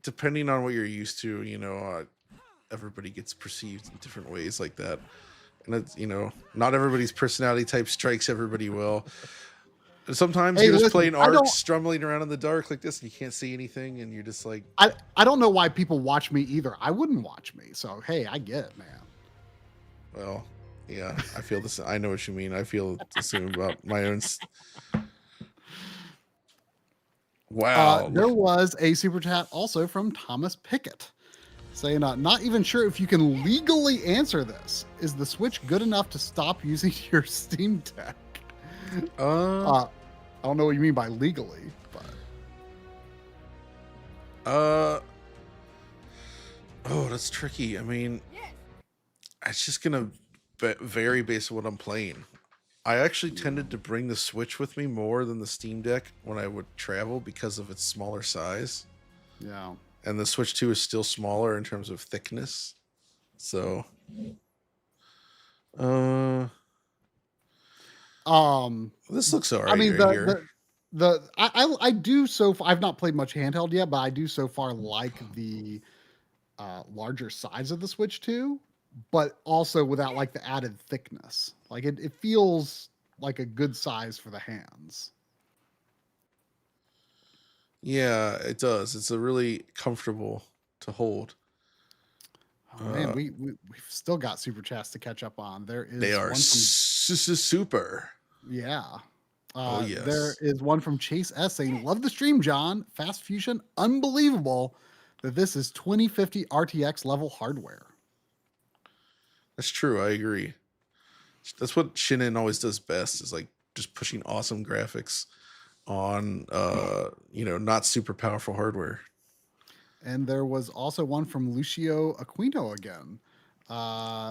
depending on what you're used to, you know, everybody gets perceived in different ways like that. And it's, you know, not everybody's personality type strikes everybody well. And sometimes you're just playing Ark, strumming around in the dark like this, and you can't see anything, and you're just like... I don't know why people watch me either. I wouldn't watch me. So, hey, I get it, man. Well, yeah, I feel this. I know what you mean. I feel the same about my own. Wow. There was a super chat also from Thomas Pickett saying, not even sure if you can legally answer this. Is the Switch good enough to stop using your Steam Deck? I don't know what you mean by legally, but oh, that's tricky. I mean, Yes. it's just gonna vary based on what I'm playing. I actually tended to bring the Switch with me more than the Steam Deck when I would travel because of its smaller size. yeah. And the Switch 2 is still smaller in terms of thickness. So this looks all right. I mean, right here. I do I've not played much handheld yet, but I do so far like the larger size of the Switch 2, but also without like the added thickness. Like it feels like a good size for the hands. Yeah, it does. It's a really comfortable to hold. Oh man, we've still got super chats to catch up on. There is They are one from super. yeah. Oh There yes. is one from Chase S saying, "Love the stream, John. Fast Fusion, unbelievable that this is 2050 RTX level hardware." That's true. I agree. That's what Shinin always does best is like just pushing awesome graphics on not super powerful hardware. And there was also one from Lucio Aquino again,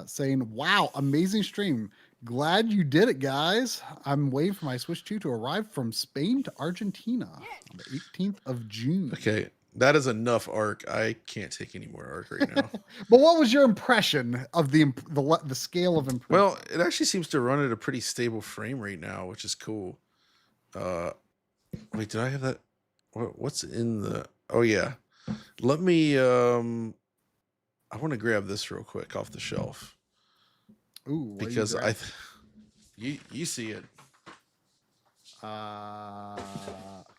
saying, "Wow, amazing stream. Glad you did it, guys. I'm waiting for my Switch 2 to arrive from Spain to Argentina on the 18th of June." Okay, that is enough arc. I can't take any more arc right now. But what was your impression of the scale of improvement? Well, it actually seems to run at a pretty stable frame rate now, which is cool. Wait, did I have that? What's in the? Oh yeah, let me. I want to grab this real quick off the shelf Ooh, what are you because grabbing? you see it.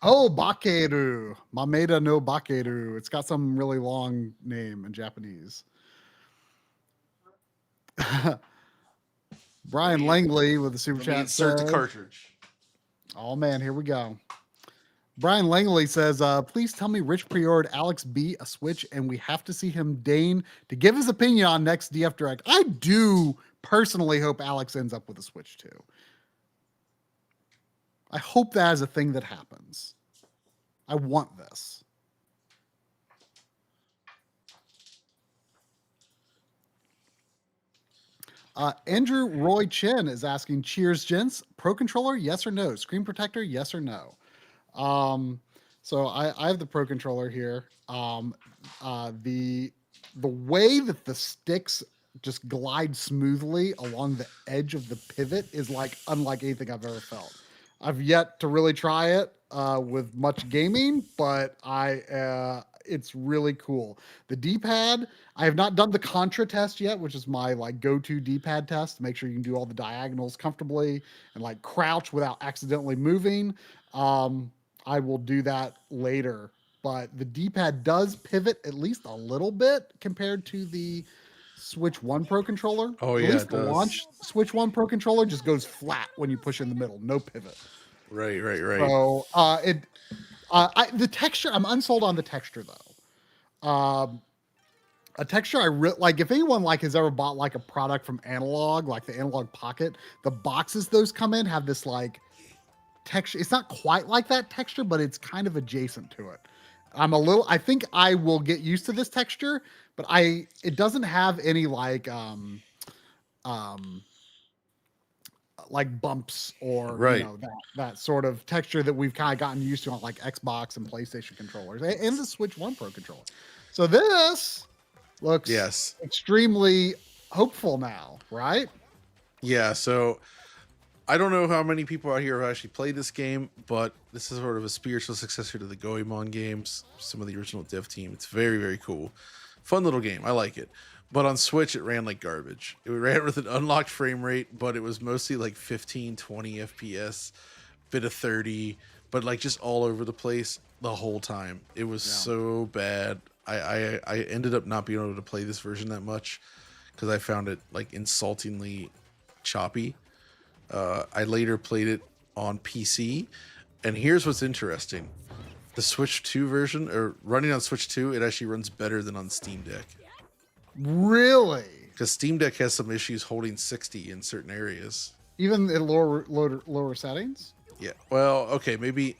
Bakeru. Mameda no Bakeru. It's got some really long name in Japanese. Brian Langley with the super Let me chat insert the says, cartridge. "Oh man, here we go." Brian Langley says, "Please tell me Rich pre-ordered Alex B a Switch, and we have to see him deign to give his opinion on next DF Direct." I do personally hope Alex ends up with a Switch too. I hope that is a thing that happens. I want this. Andrew Roy Chin is asking, "Cheers, gents. Pro controller, yes or no? Screen protector, yes or no?" So I have the Pro controller here. The way that the sticks just glide smoothly along the edge of the pivot is like unlike anything I've ever felt. I've yet to really try it with much gaming, but it's really cool. The D-pad, I have not done the Contra test yet, which is my like go-to D-pad test to make sure you can do all the diagonals comfortably and like crouch without accidentally moving. I will do that later, but the D-pad does pivot at least a little bit compared to the Switch 1 Pro controller. Oh At yeah, least it the does. launch Switch 1 Pro controller just goes flat when you push in the middle, no pivot. Right. So the texture, I'm unsold on the texture though. A texture like if anyone like has ever bought like a product from Analog, like the Analog Pocket, the boxes those come in have this like texture. It's not quite like that texture, but it's kind of adjacent to it. I think I will get used to this texture, but it doesn't have any like bumps or Right. that sort of texture that we've kind of gotten used to on like Xbox and PlayStation controllers and the Switch 1 Pro controller. So this looks Yes. extremely hopeful now, right? Yeah. So I don't know how many people out here have actually played this game, but this is sort of a spiritual successor to the Goemon games, some of the original dev team. It's very, very cool. Fun little game. I like it. But on Switch, it ran like garbage. It ran with an unlocked frame rate, but it was mostly like 15, 20 FPS, bit of 30, but like just all over the place the whole time. It was so bad. I ended up not being able to play this version that much because I found it like insultingly choppy. I later played it on PC, and here's what's interesting: the Switch 2 version, or running on Switch 2, it actually runs better than on Steam Deck. Really? Because Steam Deck has some issues holding 60 in certain areas. Even at lower settings? Yeah. Well, okay, maybe.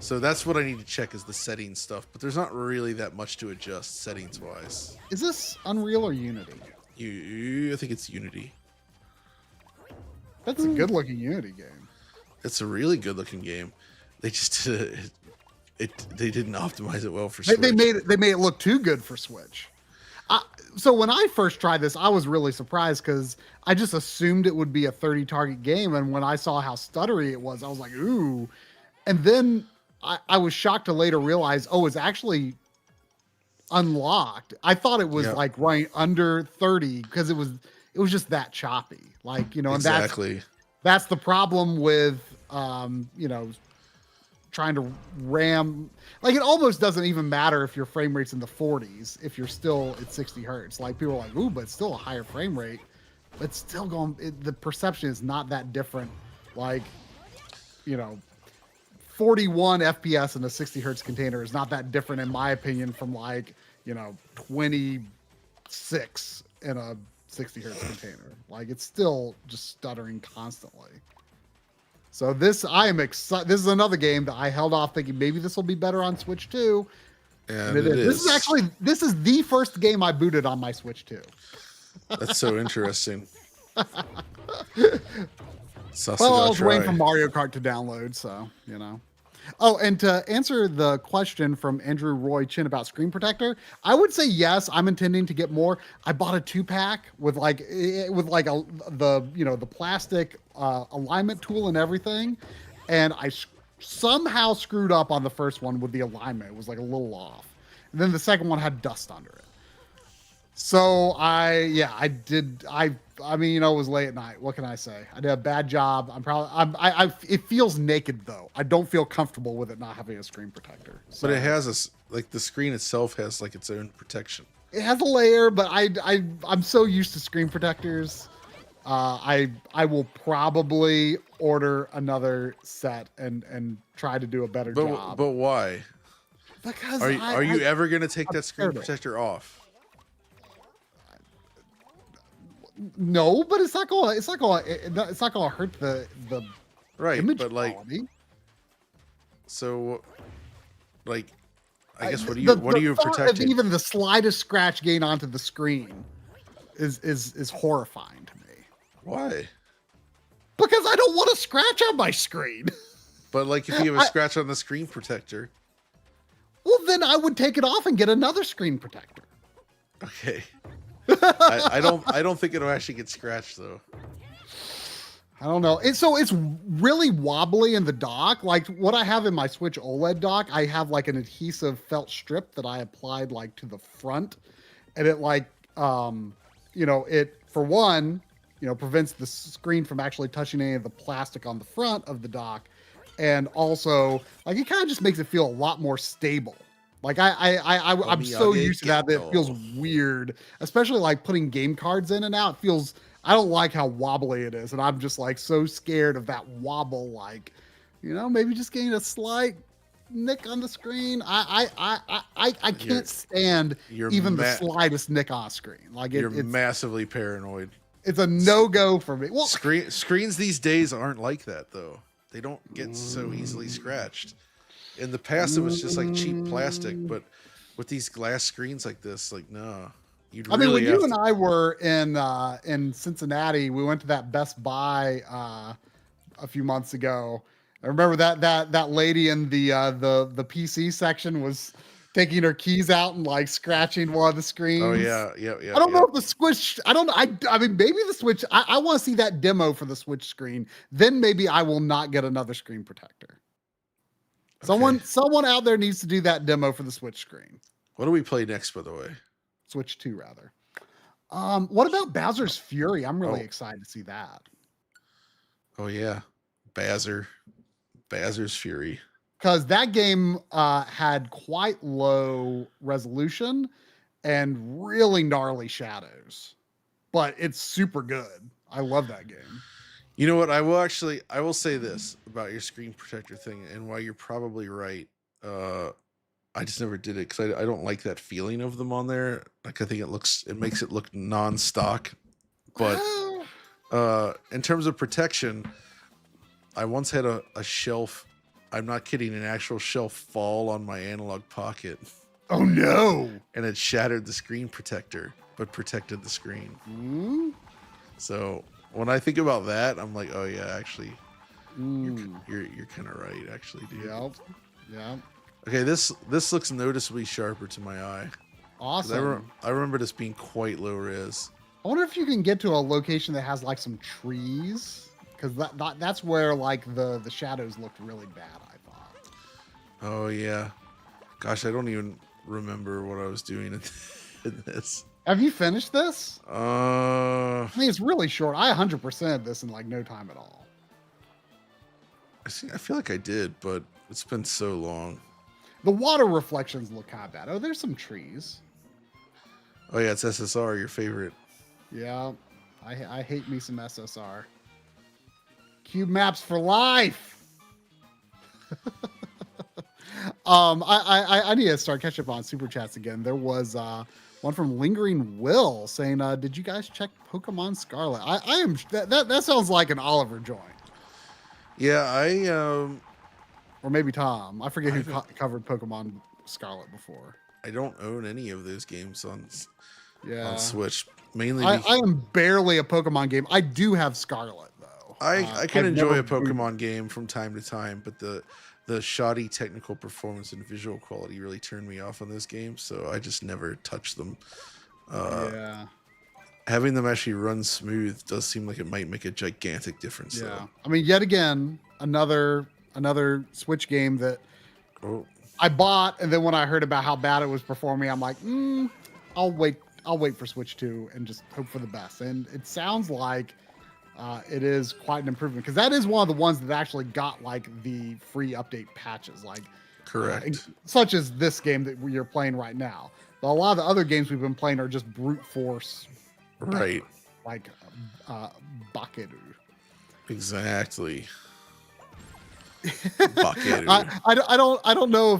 So that's what I need to check is the settings stuff, but there's not really that much to adjust settings wise. Is this Unreal or Unity? I think it's Unity. That's a good looking Unity game. It's a really good looking game. They just they didn't optimize it well for They, Switch. they made it look too good for Switch. So when I first tried this, I was really surprised because I just assumed it would be a 30 target game, and when I saw how stuttery it was, I was like, ooh. And then I was shocked to later realize, oh, it's actually unlocked. I thought it was like right under 30 because it was just that choppy. Like, you know, and exactly. that's the problem with you know, trying to ram. Like, it almost doesn't even matter if your frame rate's in the 40s if you're still at 60 hertz. Like, people are like, ooh, but it's still a higher frame rate. But still the perception is not that different. Like, you know, 41 FPS in a 60 hertz container is not that different, in my opinion, from like, you know, 26 in a 60 hertz container. Like, it's still just stuttering constantly. So I am excited. This is another game that I held off thinking maybe this will be better on Switch 2. And it is. This is the first game I booted on my Switch 2. That's so interesting. Well, I was waiting for Mario Kart to download, so, you know. Oh, and to answer the question from Andrew Roy Chin about screen protector, I would say yes. I'm intending to get more. I bought a 2-pack with the plastic alignment tool and everything, and I somehow screwed up on the first one with the alignment. It was like a little off, and then the second one had dust under it. So I mean, you know, it was late at night. What can I say? I did a bad job. It feels naked though. I don't feel comfortable with it not having a screen protector. So, but it has the screen itself has like its own protection. It has a layer, but I'm so used to screen protectors. I will probably order another set and try to do a better job. But why? Because are you ever going to take that screen protector off? No, but it's not gonna hurt the right image but like quality. So like I guess what are you protecting? Even the slightest scratch gain onto the screen is horrifying to me. Why? Because I don't want to scratch on my screen. But like if you have a scratch on the screen protector, well, then I would take it off and get another screen protector. Okay. I don't think it'll actually get scratched though. I don't know. It's really wobbly in the dock. Like what I have in my Switch OLED dock, I have like an adhesive felt strip that I applied like to the front, and it like you know, it for one, you know, prevents the screen from actually touching any of the plastic on the front of the dock, and also like it kind of just makes it feel a lot more stable. Like I'm so used to that it feels weird, especially like putting game cards in and out. It feels, I don't like how wobbly it is, and I'm just like so scared of that wobble. Like, you know, maybe just getting a slight nick on the screen. I can't stand even the slightest nick on a screen. Like you're massively paranoid. It's a no-go for me. Well, screens these days aren't like that though. They don't get so easily scratched. In the past, it was just like cheap plastic, but with these glass screens like this, like no. I mean, when you and I were in Cincinnati, we went to that Best Buy a few months ago. I remember that lady in the PC section was taking her keys out and like scratching one of the screens. Oh yeah. I don't know if the Switch. I don't know. I mean, maybe the Switch. I want to see that demo for the Switch screen. Then maybe I will not get another screen protector. Okay. Someone out there needs to do that demo for the Switch screen. What do we play next, by the way? Switch 2, rather. What about Bowser's Fury? I'm really excited to see that. Oh yeah, Bowser's Fury. Because that game had quite low resolution and really gnarly shadows. but it's super good. I love that game. You know what? I will say this about your screen protector thing, and why you're probably right. I just never did it because I don't like that feeling of them on there. Like I think it makes it look non-stock. But in terms of protection, I once had a shelf. I'm not kidding, an actual shelf fall on my analog pocket, Oh no! and it shattered the screen protector, but protected the screen. Ooh. So when I think about that, I'm like, oh yeah, actually, Ooh. you're kind of right, actually, dude. Yep. Yep. Okay, this looks noticeably sharper to my eye. 'Cause Awesome. I remember this being quite low res. I wonder if you can get to a location that has like some trees, because that's where like the shadows looked really bad. I thought. Oh yeah, gosh, I don't even remember what I was doing in this. Have you finished this? Uh, I mean, it's really short. I 100% this in like no time at all. I feel like I did, but it's been so long. The water reflections look kind of bad. Oh, there's some trees. Oh yeah, it's SSR, your favorite. Yeah, I hate me some SSR. Cube maps for life. I need to start catching up on super chats again. There was one from Lingering Will saying, "Did you guys check Pokemon Scarlet?" I am that sounds like an Oliver joint, Yeah, or maybe Tom. I forget who covered Pokemon Scarlet before. I don't own any of those games on Yeah, Switch. Mainly, I am barely a Pokemon game. I do have Scarlet though. I can I've enjoy never a Pokemon game from time to time, but the shoddy technical performance and visual quality really turned me off on those games, so I just never touched them. Yeah. Having them actually run smooth does seem like it might make a gigantic difference. Yeah. Though. I mean, yet again, another Switch game that Oh, I bought, and then when I heard about how bad it was performing, I'm like, I'll wait for Switch 2 and just hope for the best. And it sounds like it is quite an improvement, because that is one of the ones that actually got like the free update patches, like correct. such as this game that you're playing right now. But a lot of the other games we've been playing are just brute force, Right. like Bakeru. Exactly. Bakeru. I don't know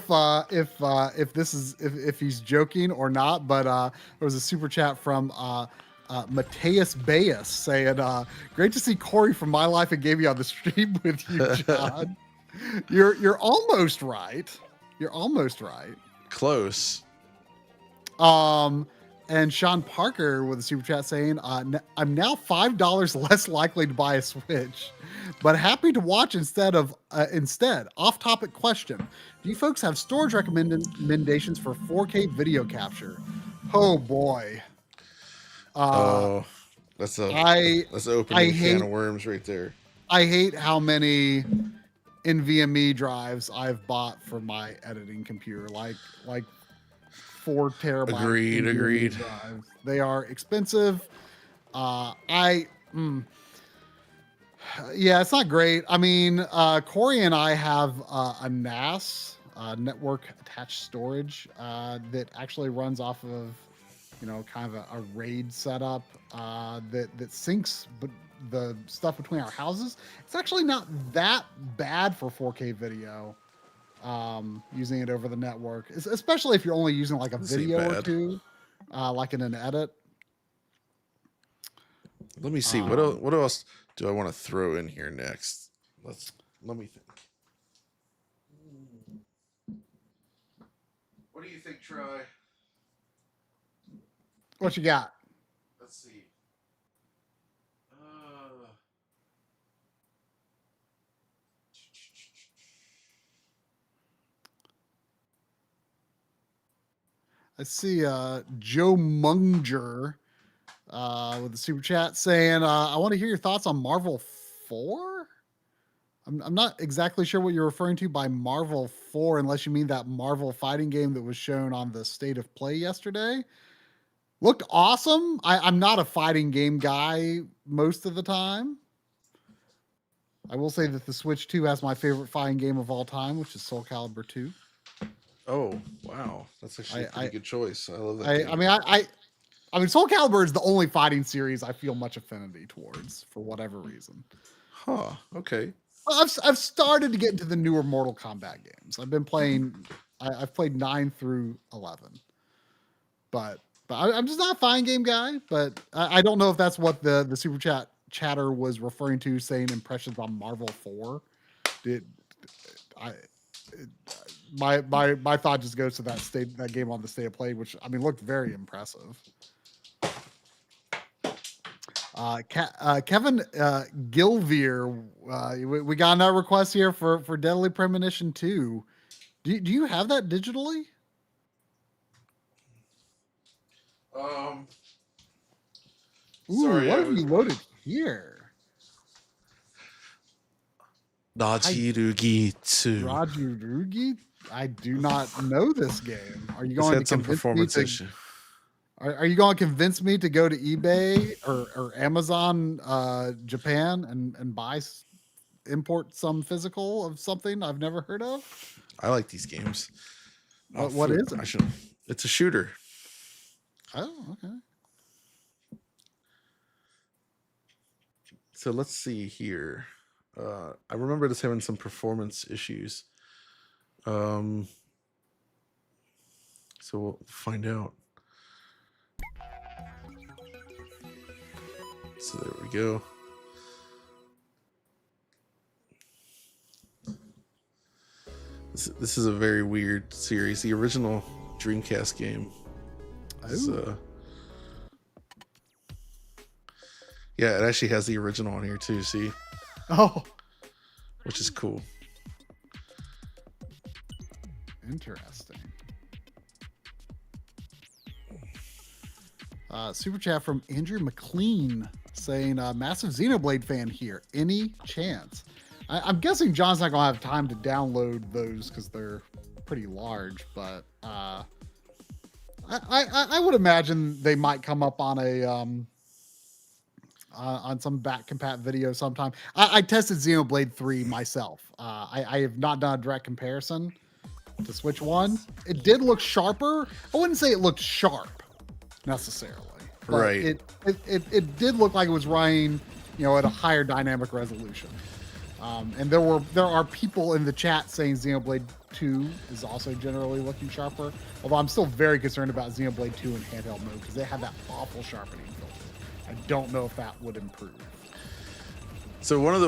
if this is if he's joking or not, but there was a super chat from Mateus Bayes saying, "Great to see Corey from My Life and Gaming on the stream with you, John." You're almost right. You're almost right. Close. And Sean Parker with a super chat saying, I'm now $5 less likely to buy a Switch, but happy to watch instead. Off-topic question: do you folks have storage recommendations for 4K video capture? Oh boy. That's I opening hate- can of worms right there. I hate how many NVMe drives I've bought for my editing computer, like 4 terabyte. Agreed, NVMe agreed. drives. They are expensive. Yeah, it's not great. I mean, Corey and I have a NAS, network attached storage, that actually runs off of, kind of a RAID setup that syncs the stuff between our houses. It's actually not that bad for 4K video, using it over the network, especially if you're only using like a Doesn't seem video or bad. two, like in an edit. Let me see. What else do I want to throw in here next? Let me think. What do you think, Troy? What you got? Let's see. I see Joe Munger with the super chat saying, I want to hear your thoughts on Marvel 4. I'm not exactly sure what you're referring to by Marvel 4, unless you mean that Marvel fighting game that was shown on the State of Play yesterday. Looked awesome. I'm not a fighting game guy most of the time. I will say that the Switch 2 has my favorite fighting game of all time, which is Soul Calibur 2. Oh wow, that's actually a pretty good choice. I love that. I mean, I mean, Soul Calibur is the only fighting series I feel much affinity towards for whatever reason. Huh. Okay. I've started to get into the newer Mortal Kombat games. I've been playing. I've played 9 through 11, but I'm just not a fighting game guy. But I don't know if that's what the super chatter was referring to, saying impressions on Marvel 4. Did I? My thought just goes to that game on the State of Play, which I mean looked very impressive. Kevin Gilveer, we got another request here for Deadly Premonition 2. Do you have that digitally? Ooh, Sorry, what have you loaded here? Najirugi 2. Rajurugi? I do not know this game. Are you This going had to some convince performance me to? issue. Are you going to convince me to go to eBay or Amazon Japan and import some physical of something I've never heard of? I like these games. What is it? It's a shooter. Oh, okay. So let's see here. I remember this having some performance issues. So we'll find out. So there we go. This is a very weird series. The original Dreamcast game. Yeah, it actually has the original on here too. See, Oh, which is cool. interesting. Super chat from Andrew McLean saying, massive Xenoblade fan here. Any chance? I'm guessing John's not going to have time to download those because they're pretty large, but I would imagine they might come up on a on some back compat video sometime. I tested Xenoblade 3 myself. I have not done a direct comparison to Switch 1. It did look sharper. I wouldn't say it looked sharp necessarily. Right. It did look like it was running, at a higher dynamic resolution. And there are people in the chat saying Xenoblade 2 is also generally looking sharper. Although I'm still very concerned about Xenoblade 2 in handheld mode because they have that awful sharpening filter. I don't know if that would improve. So one of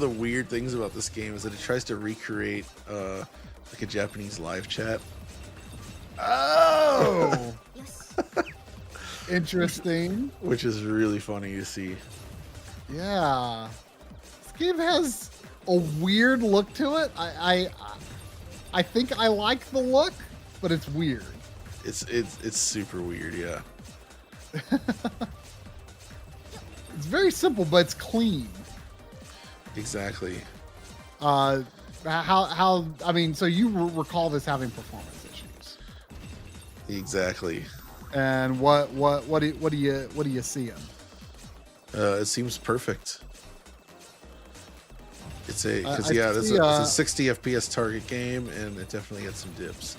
the weird things about this game is that it tries to recreate like a Japanese live chat. Oh, interesting. Which is really funny to see. Yeah, this game has a weird look to it. I think I like the look, but it's weird. It's super weird, yeah. It's very simple, but it's clean. Exactly. How I mean, so you recall this having performance issues, Exactly. and what do you see in? It seems perfect. It's a I it's see, a 60 FPS target game, and it definitely had some dips.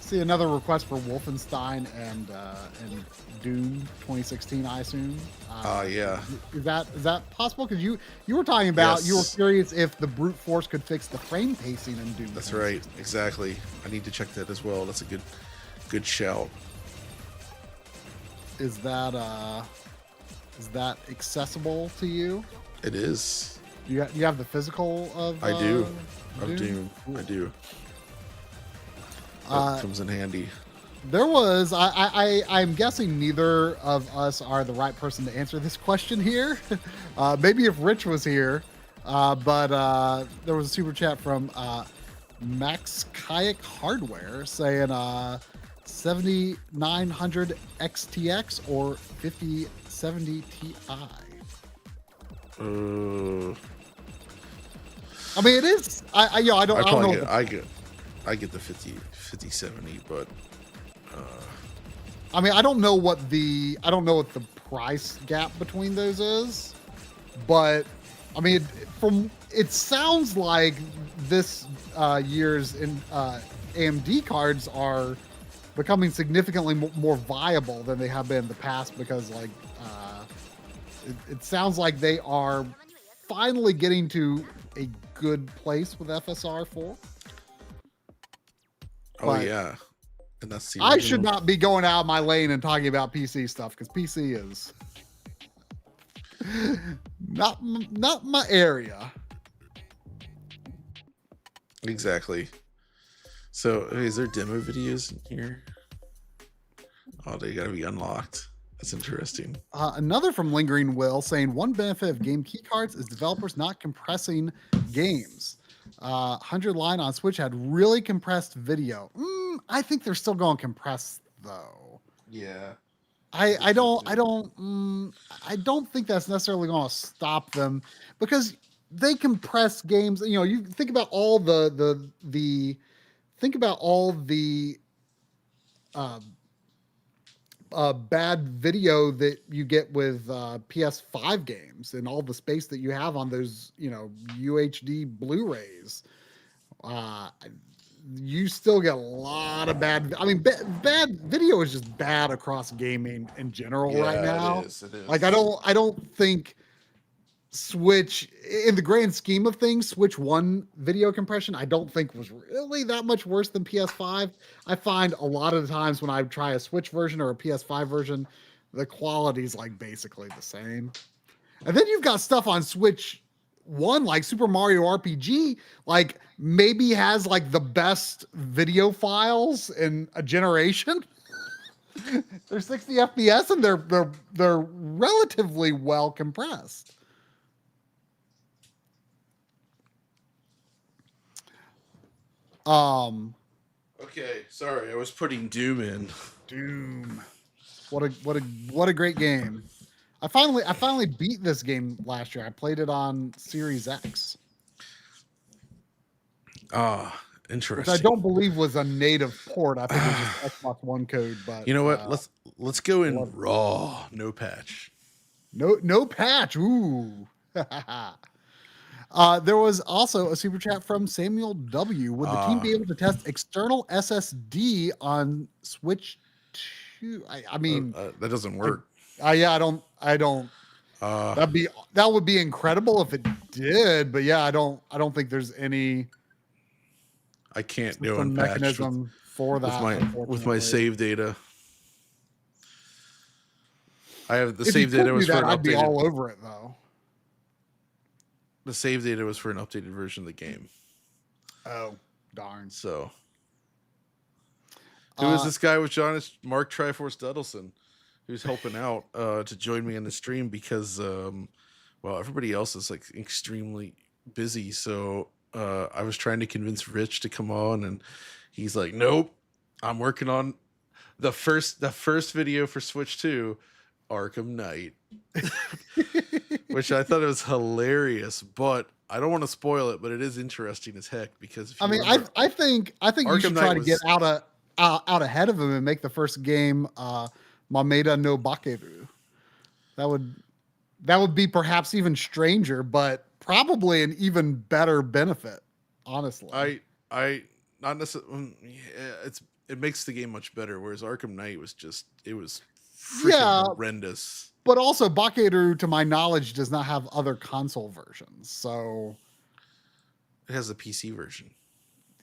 See another request for Wolfenstein and Doom 2016, I assume. Yeah. Is that possible? Because you were talking about you were Yes. curious if the brute force could fix the frame pacing in Doom. That's right. Exactly. I need to check that as well. That's a good shout. Is that accessible to you? It is. You have the physical of I do. Of Doom? Doom. Cool. I do. That comes in handy. There was I'm guessing neither of us are the right person to answer this question here. Maybe if Rich was here, but there was a super chat from Max Kayak Hardware saying 7900 XTX or 5070 Ti. I mean, it is. I don't know. I get the 5070, but I mean, I don't know what the price gap between those is, but I mean, it sounds like this year's AMD cards are becoming significantly more viable than they have been in the past because like it sounds like they are finally getting to a good place with FSR 4. Oh But yeah, and that's the I should original. not be going out of my lane and talking about PC stuff because PC is not my area. Exactly. So, hey, is there demo videos in here? Oh, they gotta be unlocked. That's interesting. Another from Lingering Will saying one benefit of game key cards is developers not compressing games. 100 line on Switch had really compressed video. I think they're still going to compress though. Yeah. I don't think that's necessarily going to stop them because they compress games. You know, you think about all the think about all the uh, bad video that you get with PS5 games and all the space that you have on those, you know, UHD Blu-rays. You still get a lot of bad. I mean, bad video is just bad across gaming in general right now. It is. Like, I don't think Switch, in the grand scheme of things, Switch 1 video compression, I don't think was really that much worse than PS5. I find a lot of the times when I try a Switch version or a PS5 version, the quality's like basically the same. And then you've got stuff on Switch 1, like Super Mario RPG, like maybe has like the best video files in a generation. They're 60 FPS and they're relatively well compressed. Okay, sorry, I was putting Doom in. Doom. What a great game. I finally beat this game last year. I played it on Series X. Ah, Which interesting. I don't believe was a native port. I think it was just Xbox One code. But you know what? Let's go in love it. raw, no patch. No patch. Ooh. There was also a super chat from Samuel W. Would the team be able to test external SSD on Switch 2? I mean, that doesn't work. yeah, I don't. That would be incredible if it did, but yeah, I don't think there's any. I can't do Some unpatched mechanism for that with my save data. I have the if save you data could was do for that, an I'd be updated. all over it though. The save data was for an updated version of the game. Oh darn! So, who is this guy with John? It's Mark Triforce Duddleson, who's helping out to join me in the stream because, well, everybody else is like extremely busy. So I was trying to convince Rich to come on, and he's like, "Nope, I'm working on the first video for Switch 2, Arkham Knight," which I thought it was hilarious, but I don't want to spoil it, but it is interesting as heck because if you remember, I think you Arkham should Knight try to get out ahead of him and make the first game Mameda no Bakeru. That would be perhaps even stranger, but probably an even better benefit. Honestly, I not necessarily. It makes the game much better. Whereas Arkham Knight was freaking horrendous. But also, Bakeru, to my knowledge, does not have other console versions. So it has a PC version.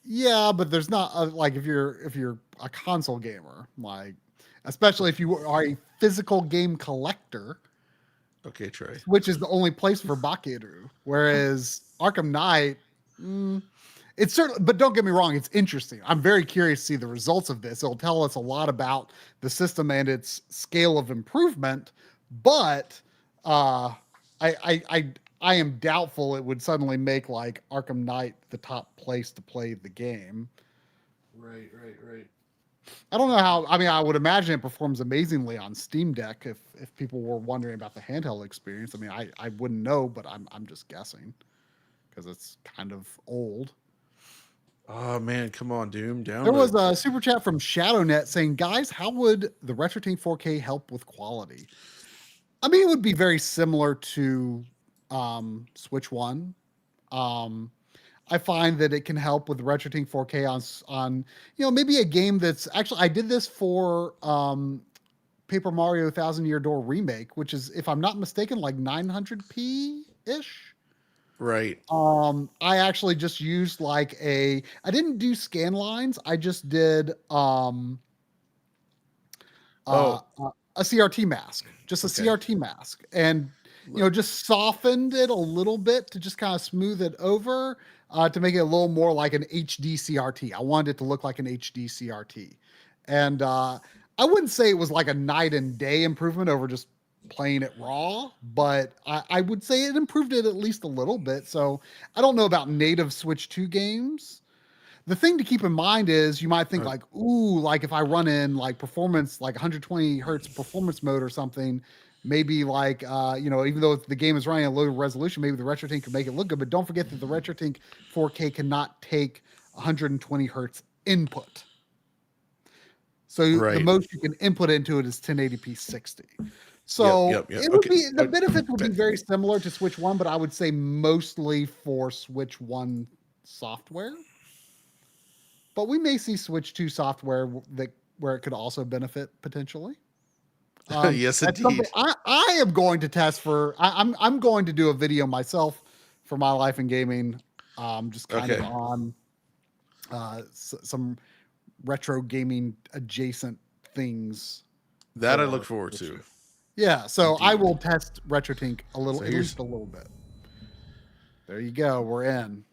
Yeah, but there's not like if you're a console gamer, like especially if you are a physical game collector. Okay, Trey. Which is the only place for Bakeru. Whereas Arkham Knight, it's certainly, but don't get me wrong, it's interesting. I'm very curious to see the results of this. It'll tell us a lot about the system and its scale of improvement. But I am doubtful it would suddenly make like Arkham Knight the top place to play the game. Right. I don't know how. I mean, I would imagine it performs amazingly on Steam Deck. If people were wondering about the handheld experience, I mean, I wouldn't know, but I'm just guessing because it's kind of old. Oh man, come on, Doom. Down. There was a super chat from ShadowNet saying, "Guys, how would the RetroTink 4K help with quality?" I mean, it would be very similar to Switch 1. I find that it can help with RetroTink 4K on maybe a game that's actually I did this for Paper Mario Thousand Year Door remake, which is if I'm not mistaken like 900p ish. Right. I actually just used I didn't do scan lines. I just did uh, Oh, a CRT mask, just a okay. CRT mask, and just softened it a little bit to just kind of smooth it over to make it a little more like an HD CRT. I wanted it to look like an HD CRT, and I wouldn't say it was like a night and day improvement over just playing it raw, but I would say it improved it at least a little bit. So I don't know about native Switch 2 games. The thing to keep in mind is you might think Uh, like, ooh, like if I run in like performance, like 120 hertz performance mode or something, maybe like, even though the game is running at low resolution, maybe the RetroTink could make it look good. But don't forget that the RetroTink 4K cannot take 120 hertz input. So the right. most you can input into it is 1080p 60. Yep. So Yep. Yep. it would Okay. be the benefits would be very similar to Switch 1, but I would say mostly for Switch 1 software. But we may see Switch 2 software where it could also benefit potentially. Yes, That's something indeed. I am going to test for. I'm going to do a video myself for my life in gaming, just kind of Okay. on some retro gaming adjacent things. That I for look forward this to. year. Yeah, so I Indeed. will test RetroTink a little, So at least a little bit. There you go. We're in.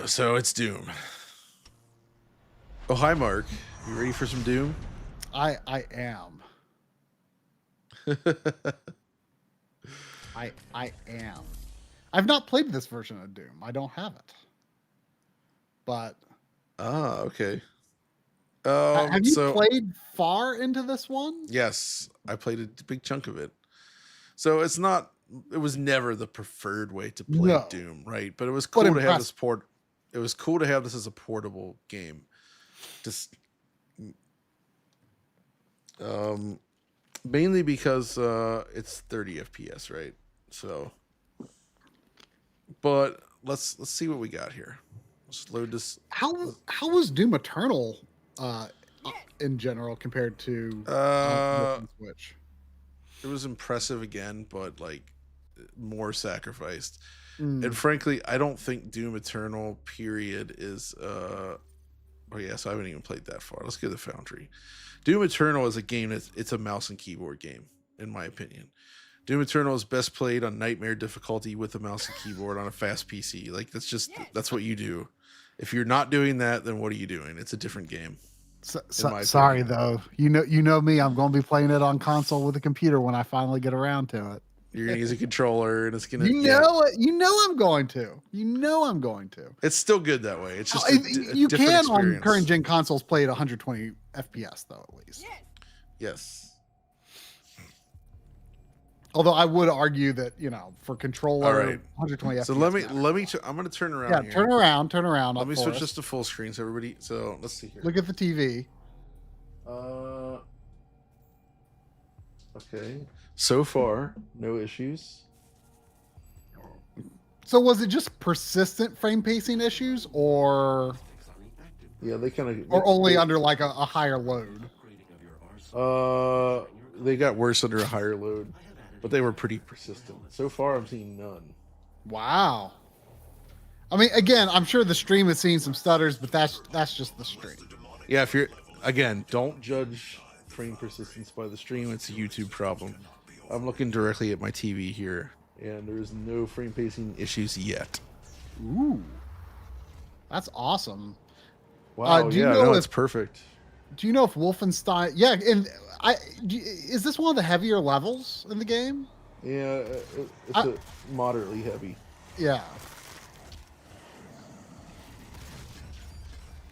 so it's Doom. Oh, hi, Mark. You ready for some Doom? I am. I am. I've not played this version of Doom. I don't have it. But Okay. have you So played far into this one? yes, I played a big chunk of it. So it's not. It was never the preferred way to play No, Doom, right? But it was but cool to have this impressive. port. It was cool to have this as a portable game. Just um, mainly because it's 30 FPS, right? So, but let's see what we got here. Let's load this. How was Doom Eternal in general compared to Uh, on Switch? it was impressive again, but like more sacrificed. And Mm, frankly, I don't think Doom Eternal period is oh yeah, so I haven't even played that far. Let's get the Foundry. Doom Eternal is a game it's a mouse and keyboard game, in my opinion. Doom Eternal is best played on nightmare difficulty with a mouse and keyboard on a fast PC. Like that's what you do. If you're not doing that, then what are you doing? It's a different game, in my sorry opinion. though. You know me. I'm going to be playing it on console with a computer when I finally get around to it. You're gonna use a controller, and it's gonna You yeah. know it. You know I'm going to. You know I'm going to. It's still good that way. It's just a You different can on experience. current gen consoles play at 120 FPS though, at least. Yes. Yes. Although I would argue that for controller, All right. 120 FPS. So let matters. me. I'm gonna turn around Yeah, here. turn around. Let up me for switch us. this to full screen so everybody. So let's see here. Look at the TV. Okay. So far, no issues. So was it just persistent frame pacing issues, or Yeah, they kind of. only under like a higher load? They got worse under a higher load, but they were pretty persistent. So far, I'm seeing none. Wow. I mean, again, I'm sure the stream is seeing some stutters, but that's just the stream. Yeah, if you're again, don't judge frame persistence by the stream. It's a YouTube problem. I'm looking directly at my TV here, and there's no frame pacing issues yet. Ooh, that's awesome. Wow, Do you yeah, know no, if it's perfect. Do you know if Wolfenstein? Yeah, and is this one of the heavier levels in the game? Yeah, it's I- a moderately heavy. Yeah.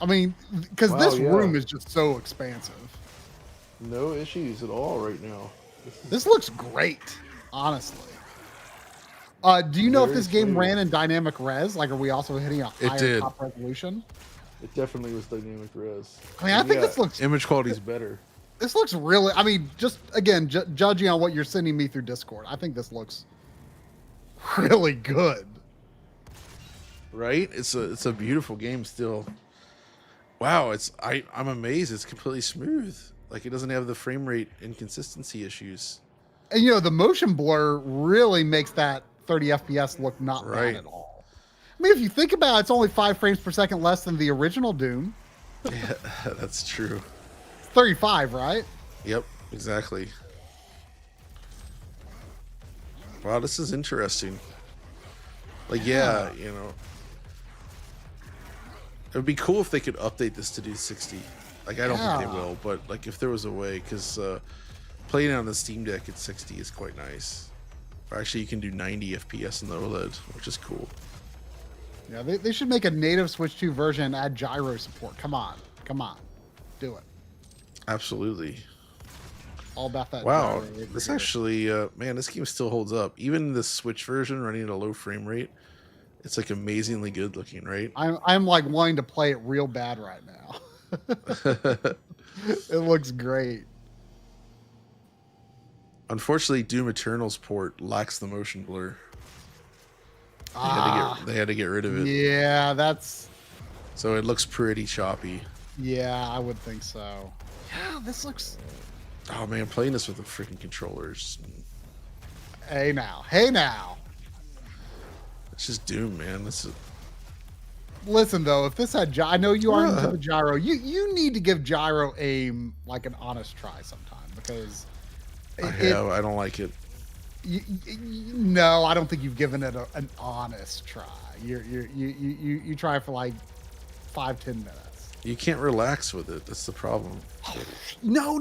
I mean, because Wow, this yeah. room is just so expansive. No issues at all right now. This looks great, honestly. Do you know if Very this game smooth. ran in dynamic res? Like, are we also hitting a It higher did. top resolution? It definitely was dynamic res. I mean, I And think this looks image quality is better. This looks really. I mean, just again, judging on what you're sending me through Discord, I think this looks really good. Right? It's a beautiful game still. Wow, I'm amazed. It's completely smooth. Like it doesn't have the frame rate inconsistency issues. And the motion blur really makes that 30 FPS look not bad Right. at all. I mean, if you think about it, it's only 5 frames per second less than the original Doom. Yeah, that's true. It's 35, right? Yep, exactly. Wow, this is interesting. Like, yeah, it would be cool if they could update this to do 60. Like, I don't think they Yeah. will, but like if there was a way, because playing on the Steam Deck at 60 is quite nice. Or actually, you can do 90 FPS in the OLED, which is cool. Yeah, they should make a native Switch 2 version and add gyro support. Come on. Do it. Absolutely. All about that. Wow, gyro over this here. actually, man, this game still holds up. Even the Switch version running at a low frame rate, it's like amazingly good looking, right? I'm like wanting to play it real bad right now. It looks great. Unfortunately, Doom Eternal's port lacks the motion blur. They had to get rid of it. Yeah, that's. So it looks pretty choppy. Yeah, I would think so. Yeah, this looks. Oh man, playing this with the freaking controllers. Hey now. It's just Doom, man. This is Listen though, if this had I know you aren't into the gyro. You need to give gyro an honest try sometime because I don't like it. No, I don't think you've given it an honest try. You try for like 5-10 minutes. You can't relax with it. That's the problem. No.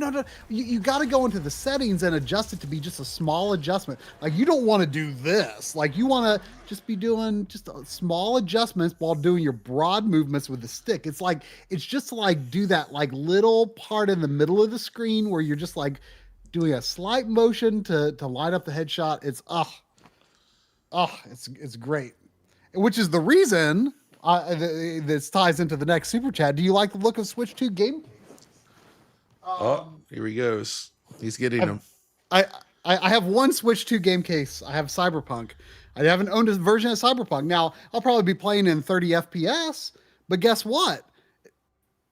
You got to go into the settings and adjust it to be just a small adjustment. Like you don't want to do this. Like you want to just be doing just small adjustments while doing your broad movements with the stick. It's just to like do that like little part in the middle of the screen where you're just like doing a slight motion to line up the headshot. It's great. Which is the reason this ties into the next super chat. Do you like the look of Switch 2 game? Oh, here he goes. He's getting them. I have one Switch 2 game case. I have Cyberpunk. I haven't owned a version of Cyberpunk. Now, I'll probably be playing in 30 FPS, but guess what?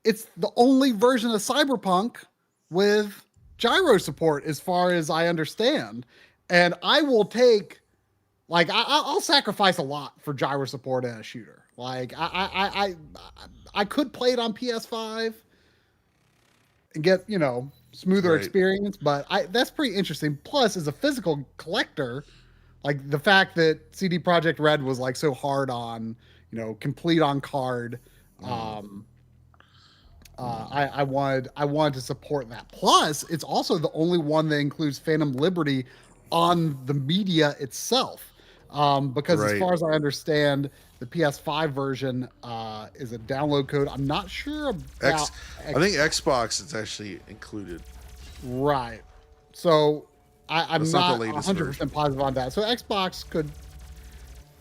It's the only version of Cyberpunk with gyro support as far as I understand. And I will take I'll sacrifice a lot for gyro support in a shooter. Like I could play it on PS5 and get, smoother Right. experience, but that's pretty interesting. Plus, as a physical collector, like the fact that CD Projekt Red was like so hard on, complete on card, I wanted to support that. Plus, it's also the only one that includes Phantom Liberty on the media itself. Because as Right. far as I understand, the PS5 version is a download code. I'm not sure about I think Xbox is actually included. right. So I'm That's not not the latest 100% positive on that. So Xbox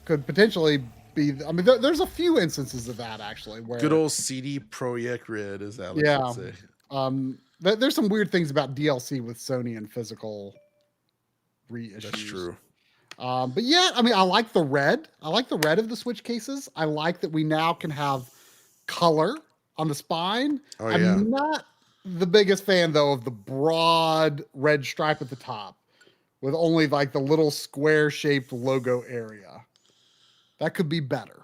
could potentially be. I mean, there's a few instances of that actually. Where Good old CD Projekt Red, as Alex Yeah. would say. There's some weird things about DLC with Sony and physical reissues. That's true. But yeah, I mean, I like the red. I like the red of the Switch cases. I like that we now can have color on the spine. Oh, yeah. I'm not the biggest fan though of the broad red stripe at the top with only like the little square shaped logo area. That could be better.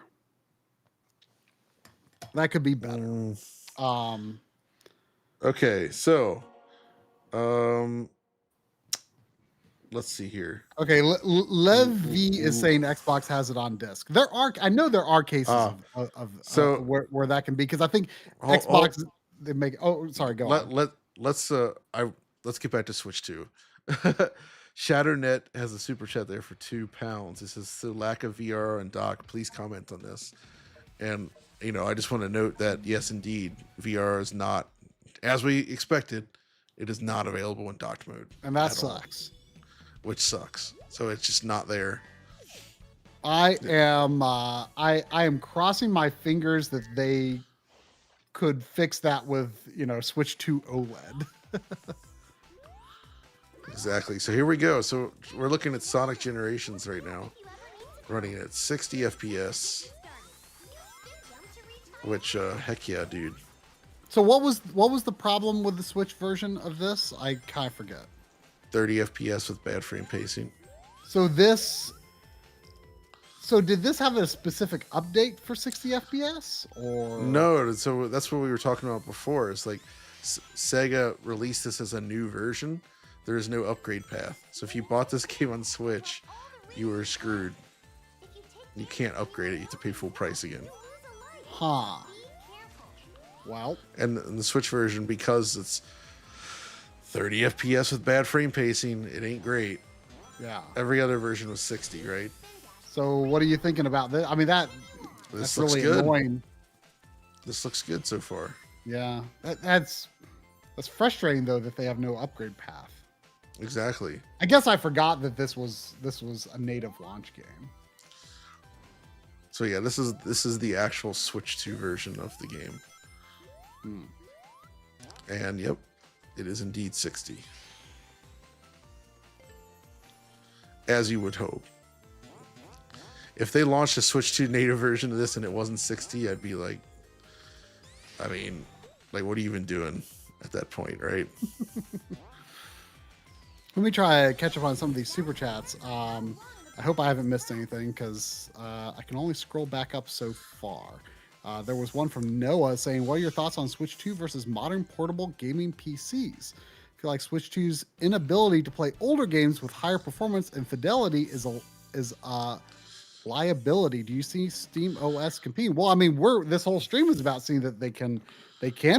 Okay, so let's see here. Okay, Levy is saying Xbox has it on disc. I know there are cases where that can be, because I think Xbox they make. Oh, sorry, go on. Let's get back to Switch 2. Shatternet has a super chat there for £2. It says, so lack of VR and dock. Please comment on this. And I just want to note that yes, indeed, VR is not, as we expected, it is not available in docked mode. And that at all, sucks. which sucks. So it's just not there. I am crossing my fingers that they could fix that with Switch 2 OLED. Exactly. So here we go. So we're looking at Sonic Generations right now, running at 60 FPS. Which heck yeah, dude. So what was the problem with the Switch version of this? I kind of forget. 30 FPS with bad frame pacing. So did this have a specific update for 60 FPS or No, so that's what we were talking about before. It's like Sega released this as a new version. There is no upgrade path. So if you bought this game on Switch, you were screwed. You can't upgrade it. You have to pay full price again. Huh. Well, And the Switch version, because it's 30 FPS with bad frame pacing, it ain't great. yeah. Every other version was 60, right? So what are you thinking about this? I mean that's This looks really good. annoying. This looks good so far. Yeah. That's frustrating though that they have no upgrade path. Exactly. I guess I forgot that this was a native launch game. So yeah, this is the actual Switch 2 version of the game. And yep, it is indeed 60. As you would hope. If they launched a Switch 2 native version of this and it wasn't 60, I'd be like, I mean, like, what are you even doing at that point, right? Let me try to catch up on some of these super chats. I hope I haven't missed anything because I can only scroll back up so far. There was one from Noah saying, "What are your thoughts on Switch 2 versus modern portable gaming PCs? I feel like Switch 2's inability to play older games with higher performance and fidelity is a liability. Do you see Steam OS competing?" Well, I mean, this whole stream is about seeing that they can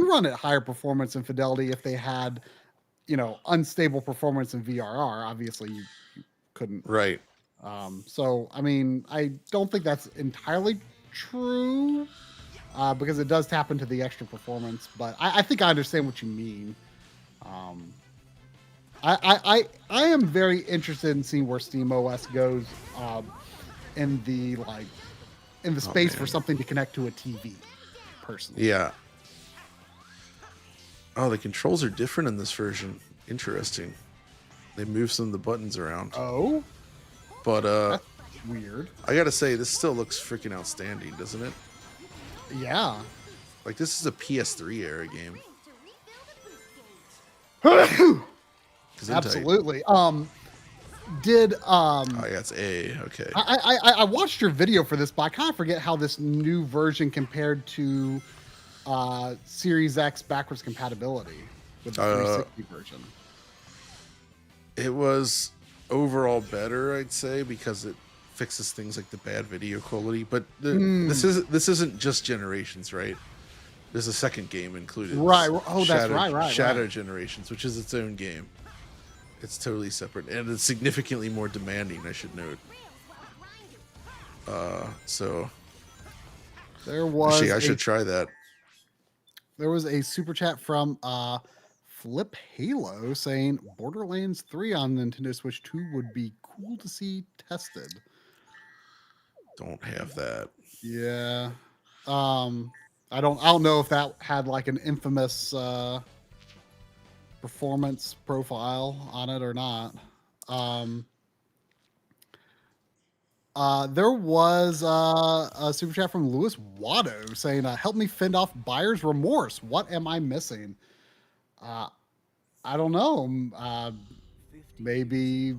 run at higher performance and fidelity if they had, unstable performance in VRR. Obviously, you couldn't. Right. So, I mean, I don't think that's entirely true because it does tap into the extra performance. But I think I understand what you mean. I am very interested in seeing where Steam OS goes in the space for man. something to connect to a TV. Personally, Yeah. Oh, the controls are different in this version. Interesting. They move some of the buttons around. Oh, But that's weird. I gotta say, this still looks freaking outstanding, doesn't it? Yeah. Like, this is a PS3 era game. Absolutely. Did Oh yeah, it's A. Okay. I watched your video for this, but I kind of forget how this new version compared to Series X backwards compatibility with the 360 version. It was overall better, I'd say, because it fixes things like the bad video quality. But this isn't just Generations, right? There's a second game included. Right. Oh, that's right. Shadow Generations, which is its own game. It's totally separate, and it's significantly more demanding, I should note. So There was actually, I should try that. There was a super chat from Flip Halo saying Borderlands 3 on Nintendo Switch 2 would be cool to see tested. Don't have that. Yeah. I don't know if that had like an infamous performance profile on it or not. There was a super chat from Louis Watto saying, "Help me fend off buyer's remorse. What am I missing?" I don't know. Maybe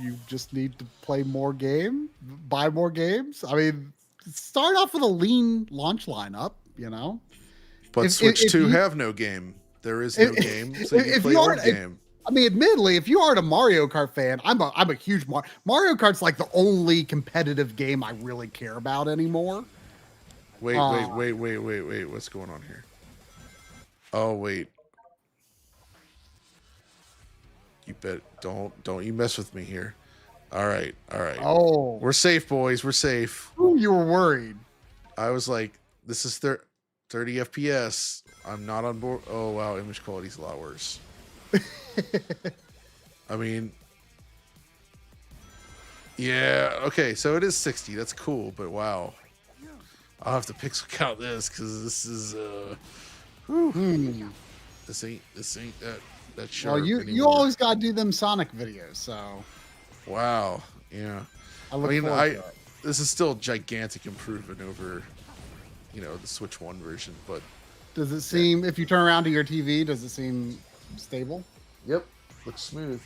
you just need to play more buy more games. I mean, start off with a lean launch lineup, But If- Switch if 2 you- have no game. There is no game, so you if play you one aren't- game. I mean, admittedly, if you aren't a Mario Kart fan, I'm a huge Mario Kart's like the only competitive game I really care about anymore. Wait. What's going on here? Oh, wait. You bet. Don't you mess with me here. All right. Oh, We're safe, boys. We're safe. ooh, you were worried. I was like, this is 30 FPS. I'm not on board. Oh, wow. Image quality's a lot worse. I mean, yeah. Okay. So it is 60. That's cool. But wow. I'll have to pixel count this because this is, this ain't that sharp Well, you anymore. always got to do them Sonic videos, so Wow. Yeah. I look I mean, forward to it. this is still a gigantic improvement over the Switch 1 version. But Does it seem, if you turn around to your TV, does it seem stable? yep, looks smooth.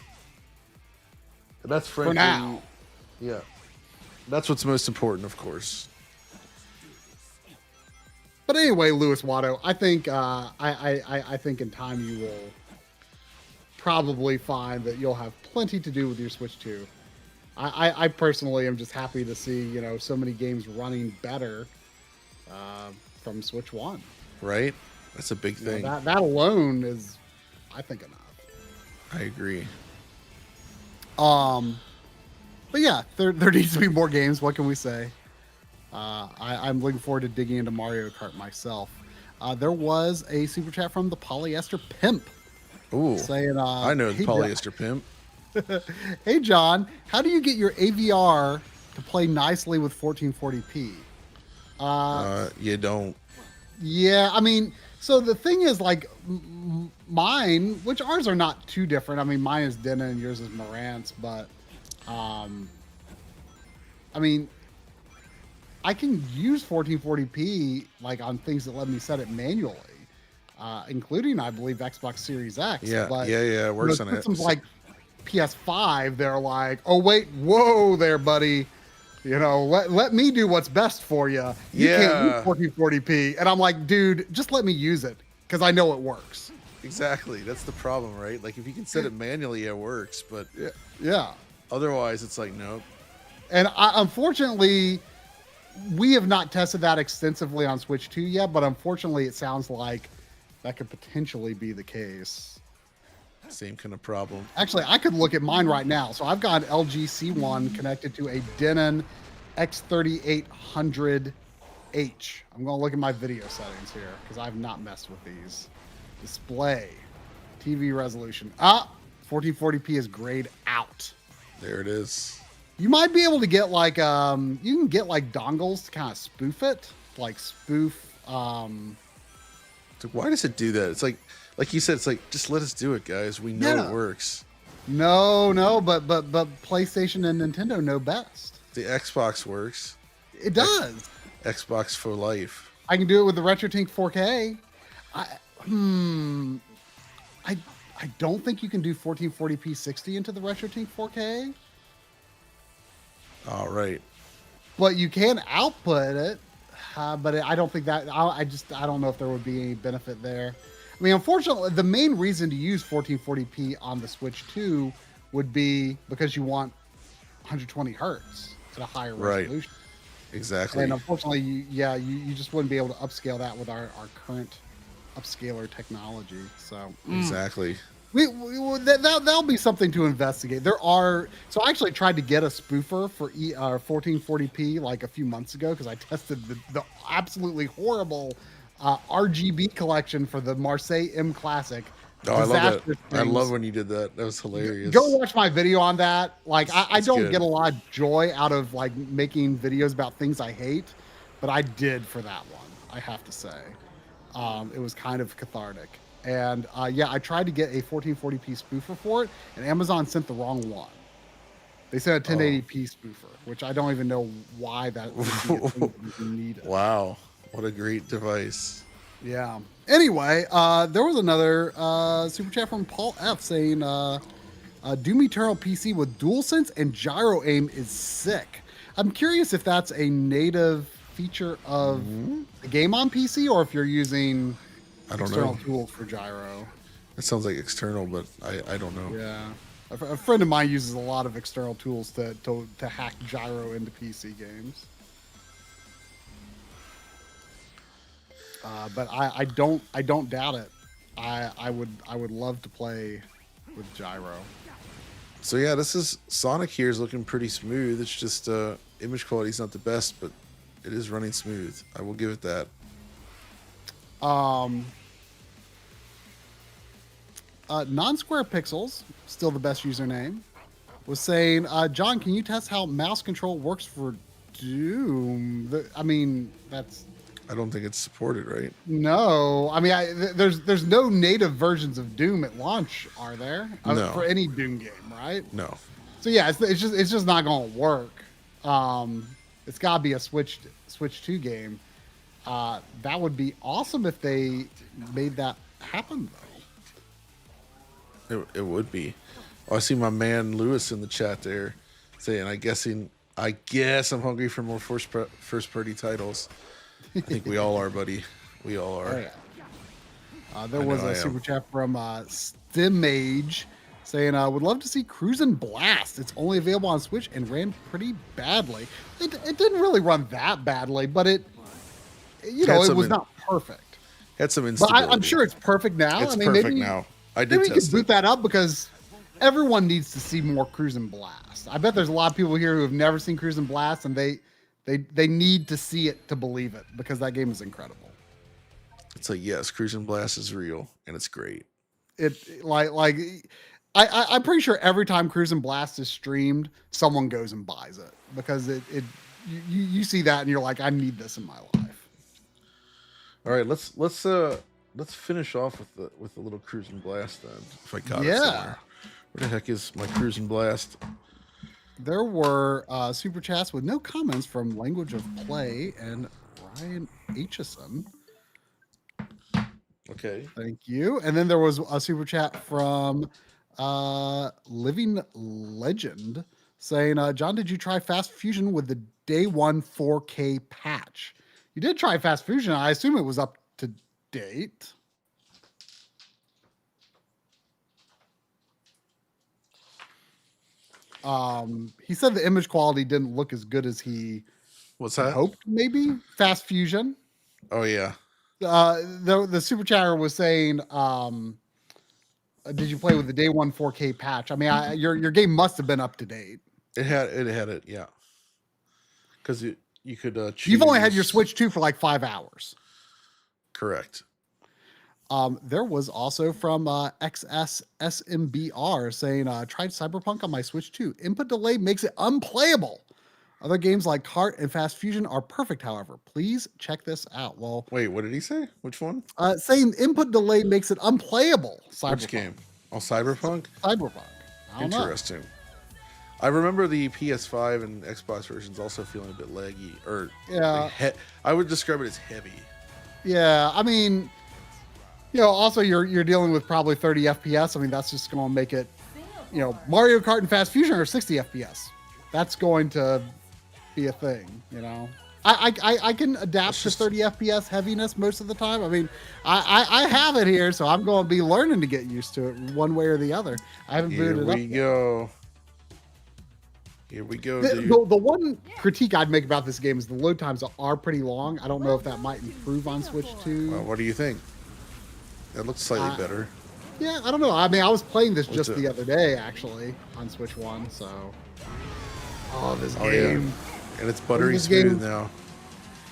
And that's For frankly, now. yeah, that's what's most important, of course. But anyway, Louis Watto, I think I think in time you will probably find that you'll have plenty to do with your Switch 2. I personally am just happy to see so many games running better from Switch 1. Right? That's a big thing. That alone is, I think, enough. I agree. But yeah, there needs to be more games. What can we say? I'm looking forward to digging into Mario Kart myself. There was a super chat from the Polyester Pimp Ooh, saying, I know the "Hey, John- Polyester Pimp. Hey John, how do you get your AVR to play nicely with 1440p?" You don't. Yeah, I mean, so the thing is, like, mine, which ours are not too different. I mean, mine is Denon and yours is Marantz, but, I mean, I can use 1440p, like, on things that let me set it manually, including, I believe, Xbox Series X. Yeah, but, yeah, it works on it. systems like PS5, they're like, oh, wait, whoa there, buddy. Let me do what's best for you. You can't use 1440p. And I'm like, dude, just let me use it because I know it works. Exactly. That's the problem, right? Like, if you can set it manually, it works. But Yeah. otherwise, it's like, nope. And unfortunately, we have not tested that extensively on Switch 2 yet, but unfortunately, it sounds like that could potentially be the case. Same kind of problem. Actually, I could look at mine right now. So I've got an LG C1 connected to a Denon X3800H. I'm going to look at my video settings here because I've not messed with these. Display, TV resolution. 1440p is grayed out. There it is. You might be able to get like you can get like dongles to kind of spoof it, like spoof. It's like, why does it do that? It's like you said, it's like, just let us do it, guys. We know Yeah. it works. No, but PlayStation and Nintendo know best. The Xbox works. It does. Xbox for life. I can do it with the RetroTink 4K. I don't think you can do 1440p 60 into the RetroTink 4K, All right. but you can output it. But I don't think that I don't know if there would be any benefit there. I mean, unfortunately, the main reason to use 1440p on the Switch 2 would be because you want 120 hertz at a higher Right. resolution. Exactly. And unfortunately, you just wouldn't be able to upscale that with our current upscaler technology. So Exactly. that'll be something to investigate. So I actually tried to get a spoofer for 1440p like a few months ago because I tested the absolutely horrible RGB collection for the Marseille M Classic. Oh, I love that. Disastrous I love things. when you did that. That was hilarious. Go watch my video on that. Like, I It's don't good. get a lot of joy out of like making videos about things I hate, but I did for that one. I have to say, it was kind of cathartic. And yeah, I tried to get a 1440p spoofer for it, and Amazon sent the wrong one. They sent a 1080p spoofer, which I don't even know why that would be a thing that you needed. Wow. What a great device. Yeah. Anyway, there was another super chat from Paul F saying, Doom Eternal PC with DualSense and gyro aim is sick. I'm curious if that's a native feature of the game on PC or if you're using I don't external know. tools for gyro. It sounds like external, but I don't know. Yeah. A friend of mine uses a lot of external tools to hack gyro into PC games. But I don't doubt it. I would love to play with gyro. So yeah, this is Sonic here is looking pretty smooth. It's just image quality is not the best, but it is running smooth. I will give it that. Non-square pixels, still the best username, was saying, John, can you test how mouse control works for Doom? I mean, that's I don't think it's supported, right? no. I mean, there's no native versions of Doom at launch, are there? No. For any Doom game, right? No. So yeah, it's just not going to work. It's got to be a Switch 2 game. That would be awesome if they made that happen, though. It would be. Oh, I see my man Lewis in the chat there saying, I guess I'm hungry for more first party titles. I think we all are, buddy. We all are. Oh, yeah. There I was know I a am. super chat from Stimage saying, would love to see Cruisin' Blast. It's only available on Switch and ran pretty badly. It didn't really run that badly, but it was not perfect. Had some But instability. I'm sure it's perfect now. It's I mean, perfect maybe, now. I did maybe we test could boot it. that up because everyone needs to see more Cruisin' Blast. I bet there's a lot of people here who have never seen Cruisin' Blast, and they need to see it to believe it because that game is incredible. It's like, yes, Cruising Blast is real and it's great. I'm pretty sure every time Cruisin' Blast is streamed, someone goes and buys it because you see that and you're like, I need this in my life. All right, let's finish off with the little Cruising Blast then. If I got it somewhere. Where the heck is my Cruising Blast? There were super chats with no comments from Language of Play and Ryan Aitchison. Okay. Thank you. And then there was a super chat from Living Legend saying, John, did you try Fast Fusion with the day one 4K patch? You did try Fast Fusion. I assume it was up to date. He said the image quality didn't look as good as he What's that? hoped, maybe. Fast Fusion. Oh yeah. The super chatter was saying, did you play with the day one 4K patch? I mean, your game must have been up to date. It had it, yeah. Because you could choose. You've only had your Switch 2 for like 5 hours. Correct. There was also from XSSMBR saying, tried Cyberpunk on my Switch 2. Input delay makes it unplayable. Other games like Kart and Fast Fusion are perfect, however. Please check this out. Well, Wait, what did he say? Which one? saying input delay makes it unplayable. Cyberpunk. Which game? Oh, Cyberpunk? Cyberpunk. I don't know. Interesting. I remember the PS5 and Xbox versions also feeling a bit laggy. Or Yeah. I would describe it as heavy. Yeah, I mean, also you're dealing with probably 30 FPS. I mean, that's just going to make it, Mario Kart and Fast Fusion are 60 FPS. That's going to be a thing, I can adapt to 30 FPS heaviness most of the time. I mean, I have it here, so I'm going to be learning to get used to it one way or the other. I haven't booted it up yet. Here we go, The dude. one critique I'd make about this game is the load times are pretty long. I don't know if that might improve on Switch 2. Well, what do you think? That looks slightly better. Yeah, I don't know. I mean, I was playing this What's just it? the other day, actually, on Switch 1, so... Oh, this Oh, game. yeah. And it's buttery This smooth game- now.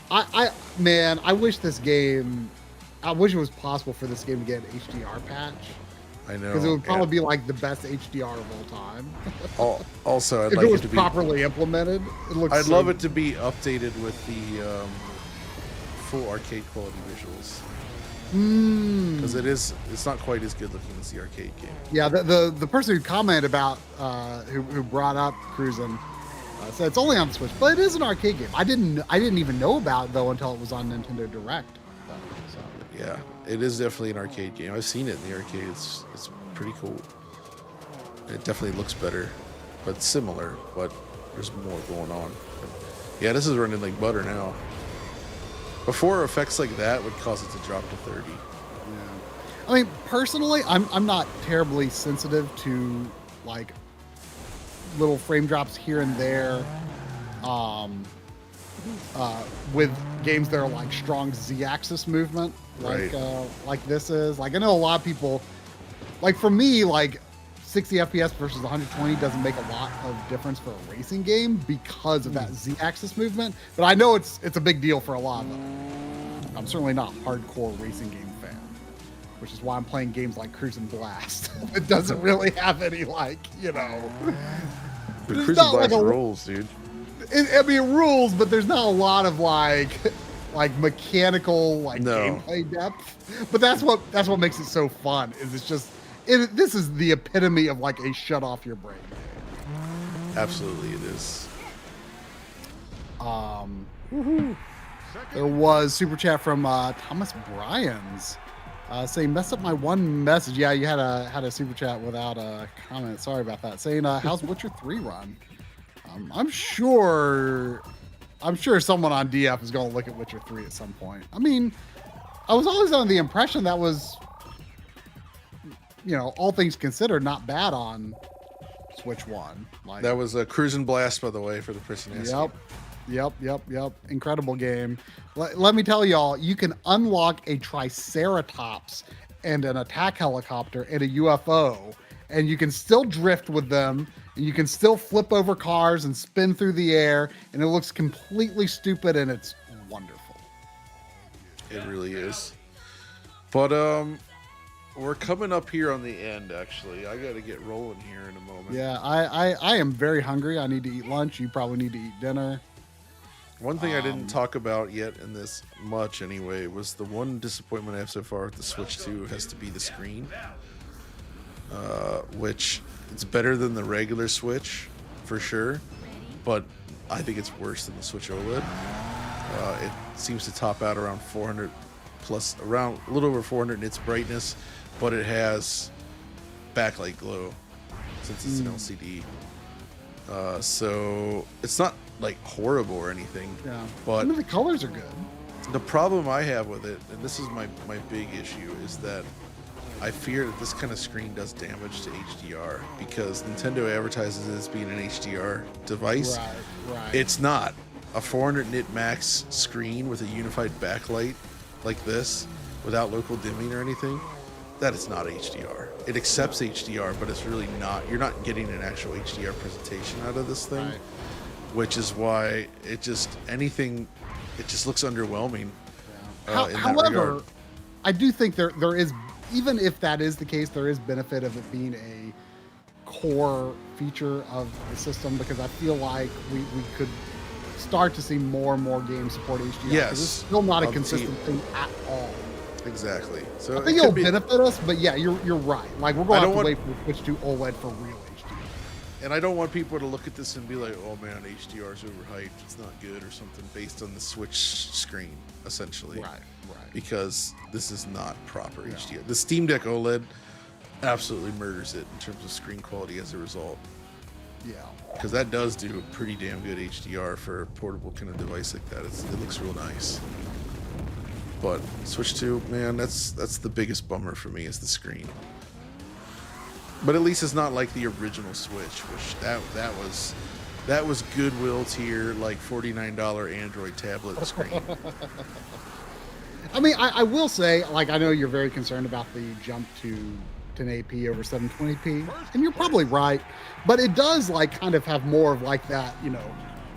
I wish this game... I wish it was possible for this game to get an HDR patch. I know. Because it would probably and be like the best HDR of all time. Also, I'd If like it was it to be. properly implemented, it looks I'd so love it to be updated with the full arcade quality visuals. Because it's not quite as good looking as the arcade game. Yeah, the person who commented about who brought up Cruisin' said it's only on the Switch, but it is an arcade game. I didn't even know about it though until it was on Nintendo Direct. So. Yeah, it is definitely an arcade game. I've seen it in the arcade. It's pretty cool. It definitely looks better, but similar. But there's more going on. Yeah, this is running like butter now. Before, effects like that would cause it to drop to 30. Yeah. I mean, personally, I'm not terribly sensitive to like little frame drops here and there. With games that are like strong Z-axis movement, like this is. Like I know a lot of people, like for me, like 60 FPS versus 120 doesn't make a lot of difference for a racing game because of that Z-axis movement. But I know it's a big deal for a lot of them. I'm certainly not a hardcore racing game fan, which is why I'm playing games like Cruisin' Blast. It doesn't really have any But It's Cruising not Blast like a- rolls, dude. I mean, it rules, but there's not a lot of like mechanical No. gameplay depth. But that's what makes it so fun. Is it's just this is the epitome of like a shut off your brain game. Absolutely, it is. There was super chat from Thomas Bryans saying, "Messed up my one message." Yeah, you had a super chat without a comment. Sorry about that. Saying, "How's Witcher 3 run?" I'm sure someone on DF is going to look at Witcher 3 at some point. I mean, I was always under the impression that was, all things considered, not bad on Switch 1. Like, That was a Cruising Blast, by the way, for the person asking. Yep. Incredible game. Let me tell y'all, you can unlock a Triceratops and an attack helicopter and a UFO, and you can still drift with them, and you can still flip over cars and spin through the air, and it looks completely stupid, and it's wonderful. It really is. But we're coming up here on the end, actually. I got to get rolling here in a moment. Yeah, I am very hungry. I need to eat lunch. You probably need to eat dinner. One thing I didn't talk about yet in this much anyway was the one disappointment I have so far with the Switch 2 has to be the screen. Which it's better than the regular Switch for sure, but I think it's worse than the Switch OLED. It seems to top out around 400 plus, around a little over 400 nits brightness, but it has backlight glow since it's an LCD. So it's not like horrible or anything. Yeah, but I mean, the colors are good. the problem I have with it, and this is my big issue, is that I fear that this kind of screen does damage to HDR because Nintendo advertises it as being an HDR device. Right. It's not. A 400 nit max screen with a unified backlight like this, without local dimming or anything, that is not HDR. It accepts HDR, but it's really not. You're not getting an actual HDR presentation out of this thing, which is why it just looks underwhelming. However, I do think there is, even if that is the case, there is benefit of it being a core feature of the system, because I feel like we could start to see more and more games support HDR. Yes, it's still not a consistent thing at all. Exactly. So I think it'll benefit us, but yeah, you're right. Like, we're going to have to wait for the Switch 2 OLED for real HDR. And I don't want people to look at this and be like, "Oh man, HDR is overhyped. It's not good," or something based on the Switch screen, essentially. Right. Because this is not proper HDR. The Steam Deck OLED absolutely murders it in terms of screen quality as a result. Yeah. Because that does do a pretty damn good HDR for a portable kind of device like that. It looks real nice. But Switch 2, man, that's the biggest bummer for me, is the screen. But at least it's not like the original Switch, which that was Goodwill tier, like $49 Android tablet screen. I mean, I will say, like, I know you're very concerned about the jump to 1080p over 720p, and you're probably right, but it does, like, kind of have more of, like, that,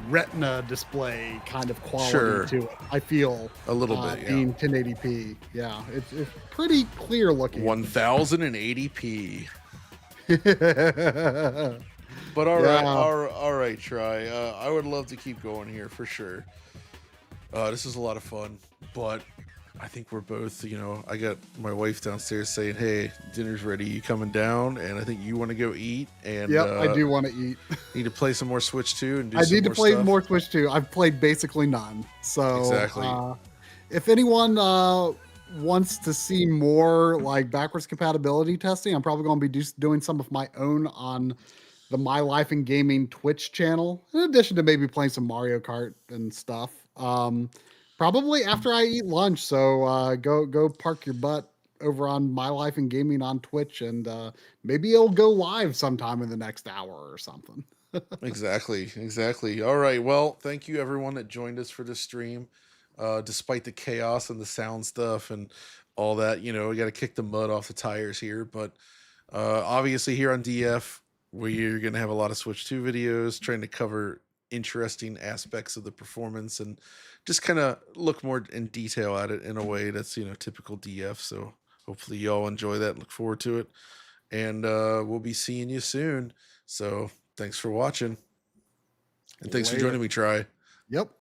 retina display kind of quality to it. I feel a little bit, yeah. Being 1080p, yeah, it's pretty clear looking. 1080p. But all right, Try. I would love to keep going here for sure. This is a lot of fun, but I think we're both, I got my wife downstairs saying, "Hey, dinner's ready. You coming down?" And I think you want to go eat. And yep, I do want to eat. Need to play some more Switch 2 and do. I need to play stuff. more Switch 2. I've played basically none. So exactly. If anyone wants to see more like backwards compatibility testing, I'm probably going to be doing some of my own on the My Life in Gaming Twitch channel, in addition to maybe playing some Mario Kart and stuff. Probably after I eat lunch. So go park your butt over on My Life in Gaming on Twitch, and maybe it'll go live sometime in the next hour or something. Exactly. All right. Well, thank you everyone that joined us for this stream. Despite the chaos and the sound stuff and all that, we got to kick the mud off the tires here. But obviously here on DF, we're going to have a lot of Switch 2 videos trying to cover interesting aspects of the performance and just kind of look more in detail at it in a way that's, typical DF. So hopefully y'all enjoy that and look forward to it. And we'll be seeing you soon. So thanks for watching. And thanks for joining me, Try. Yep.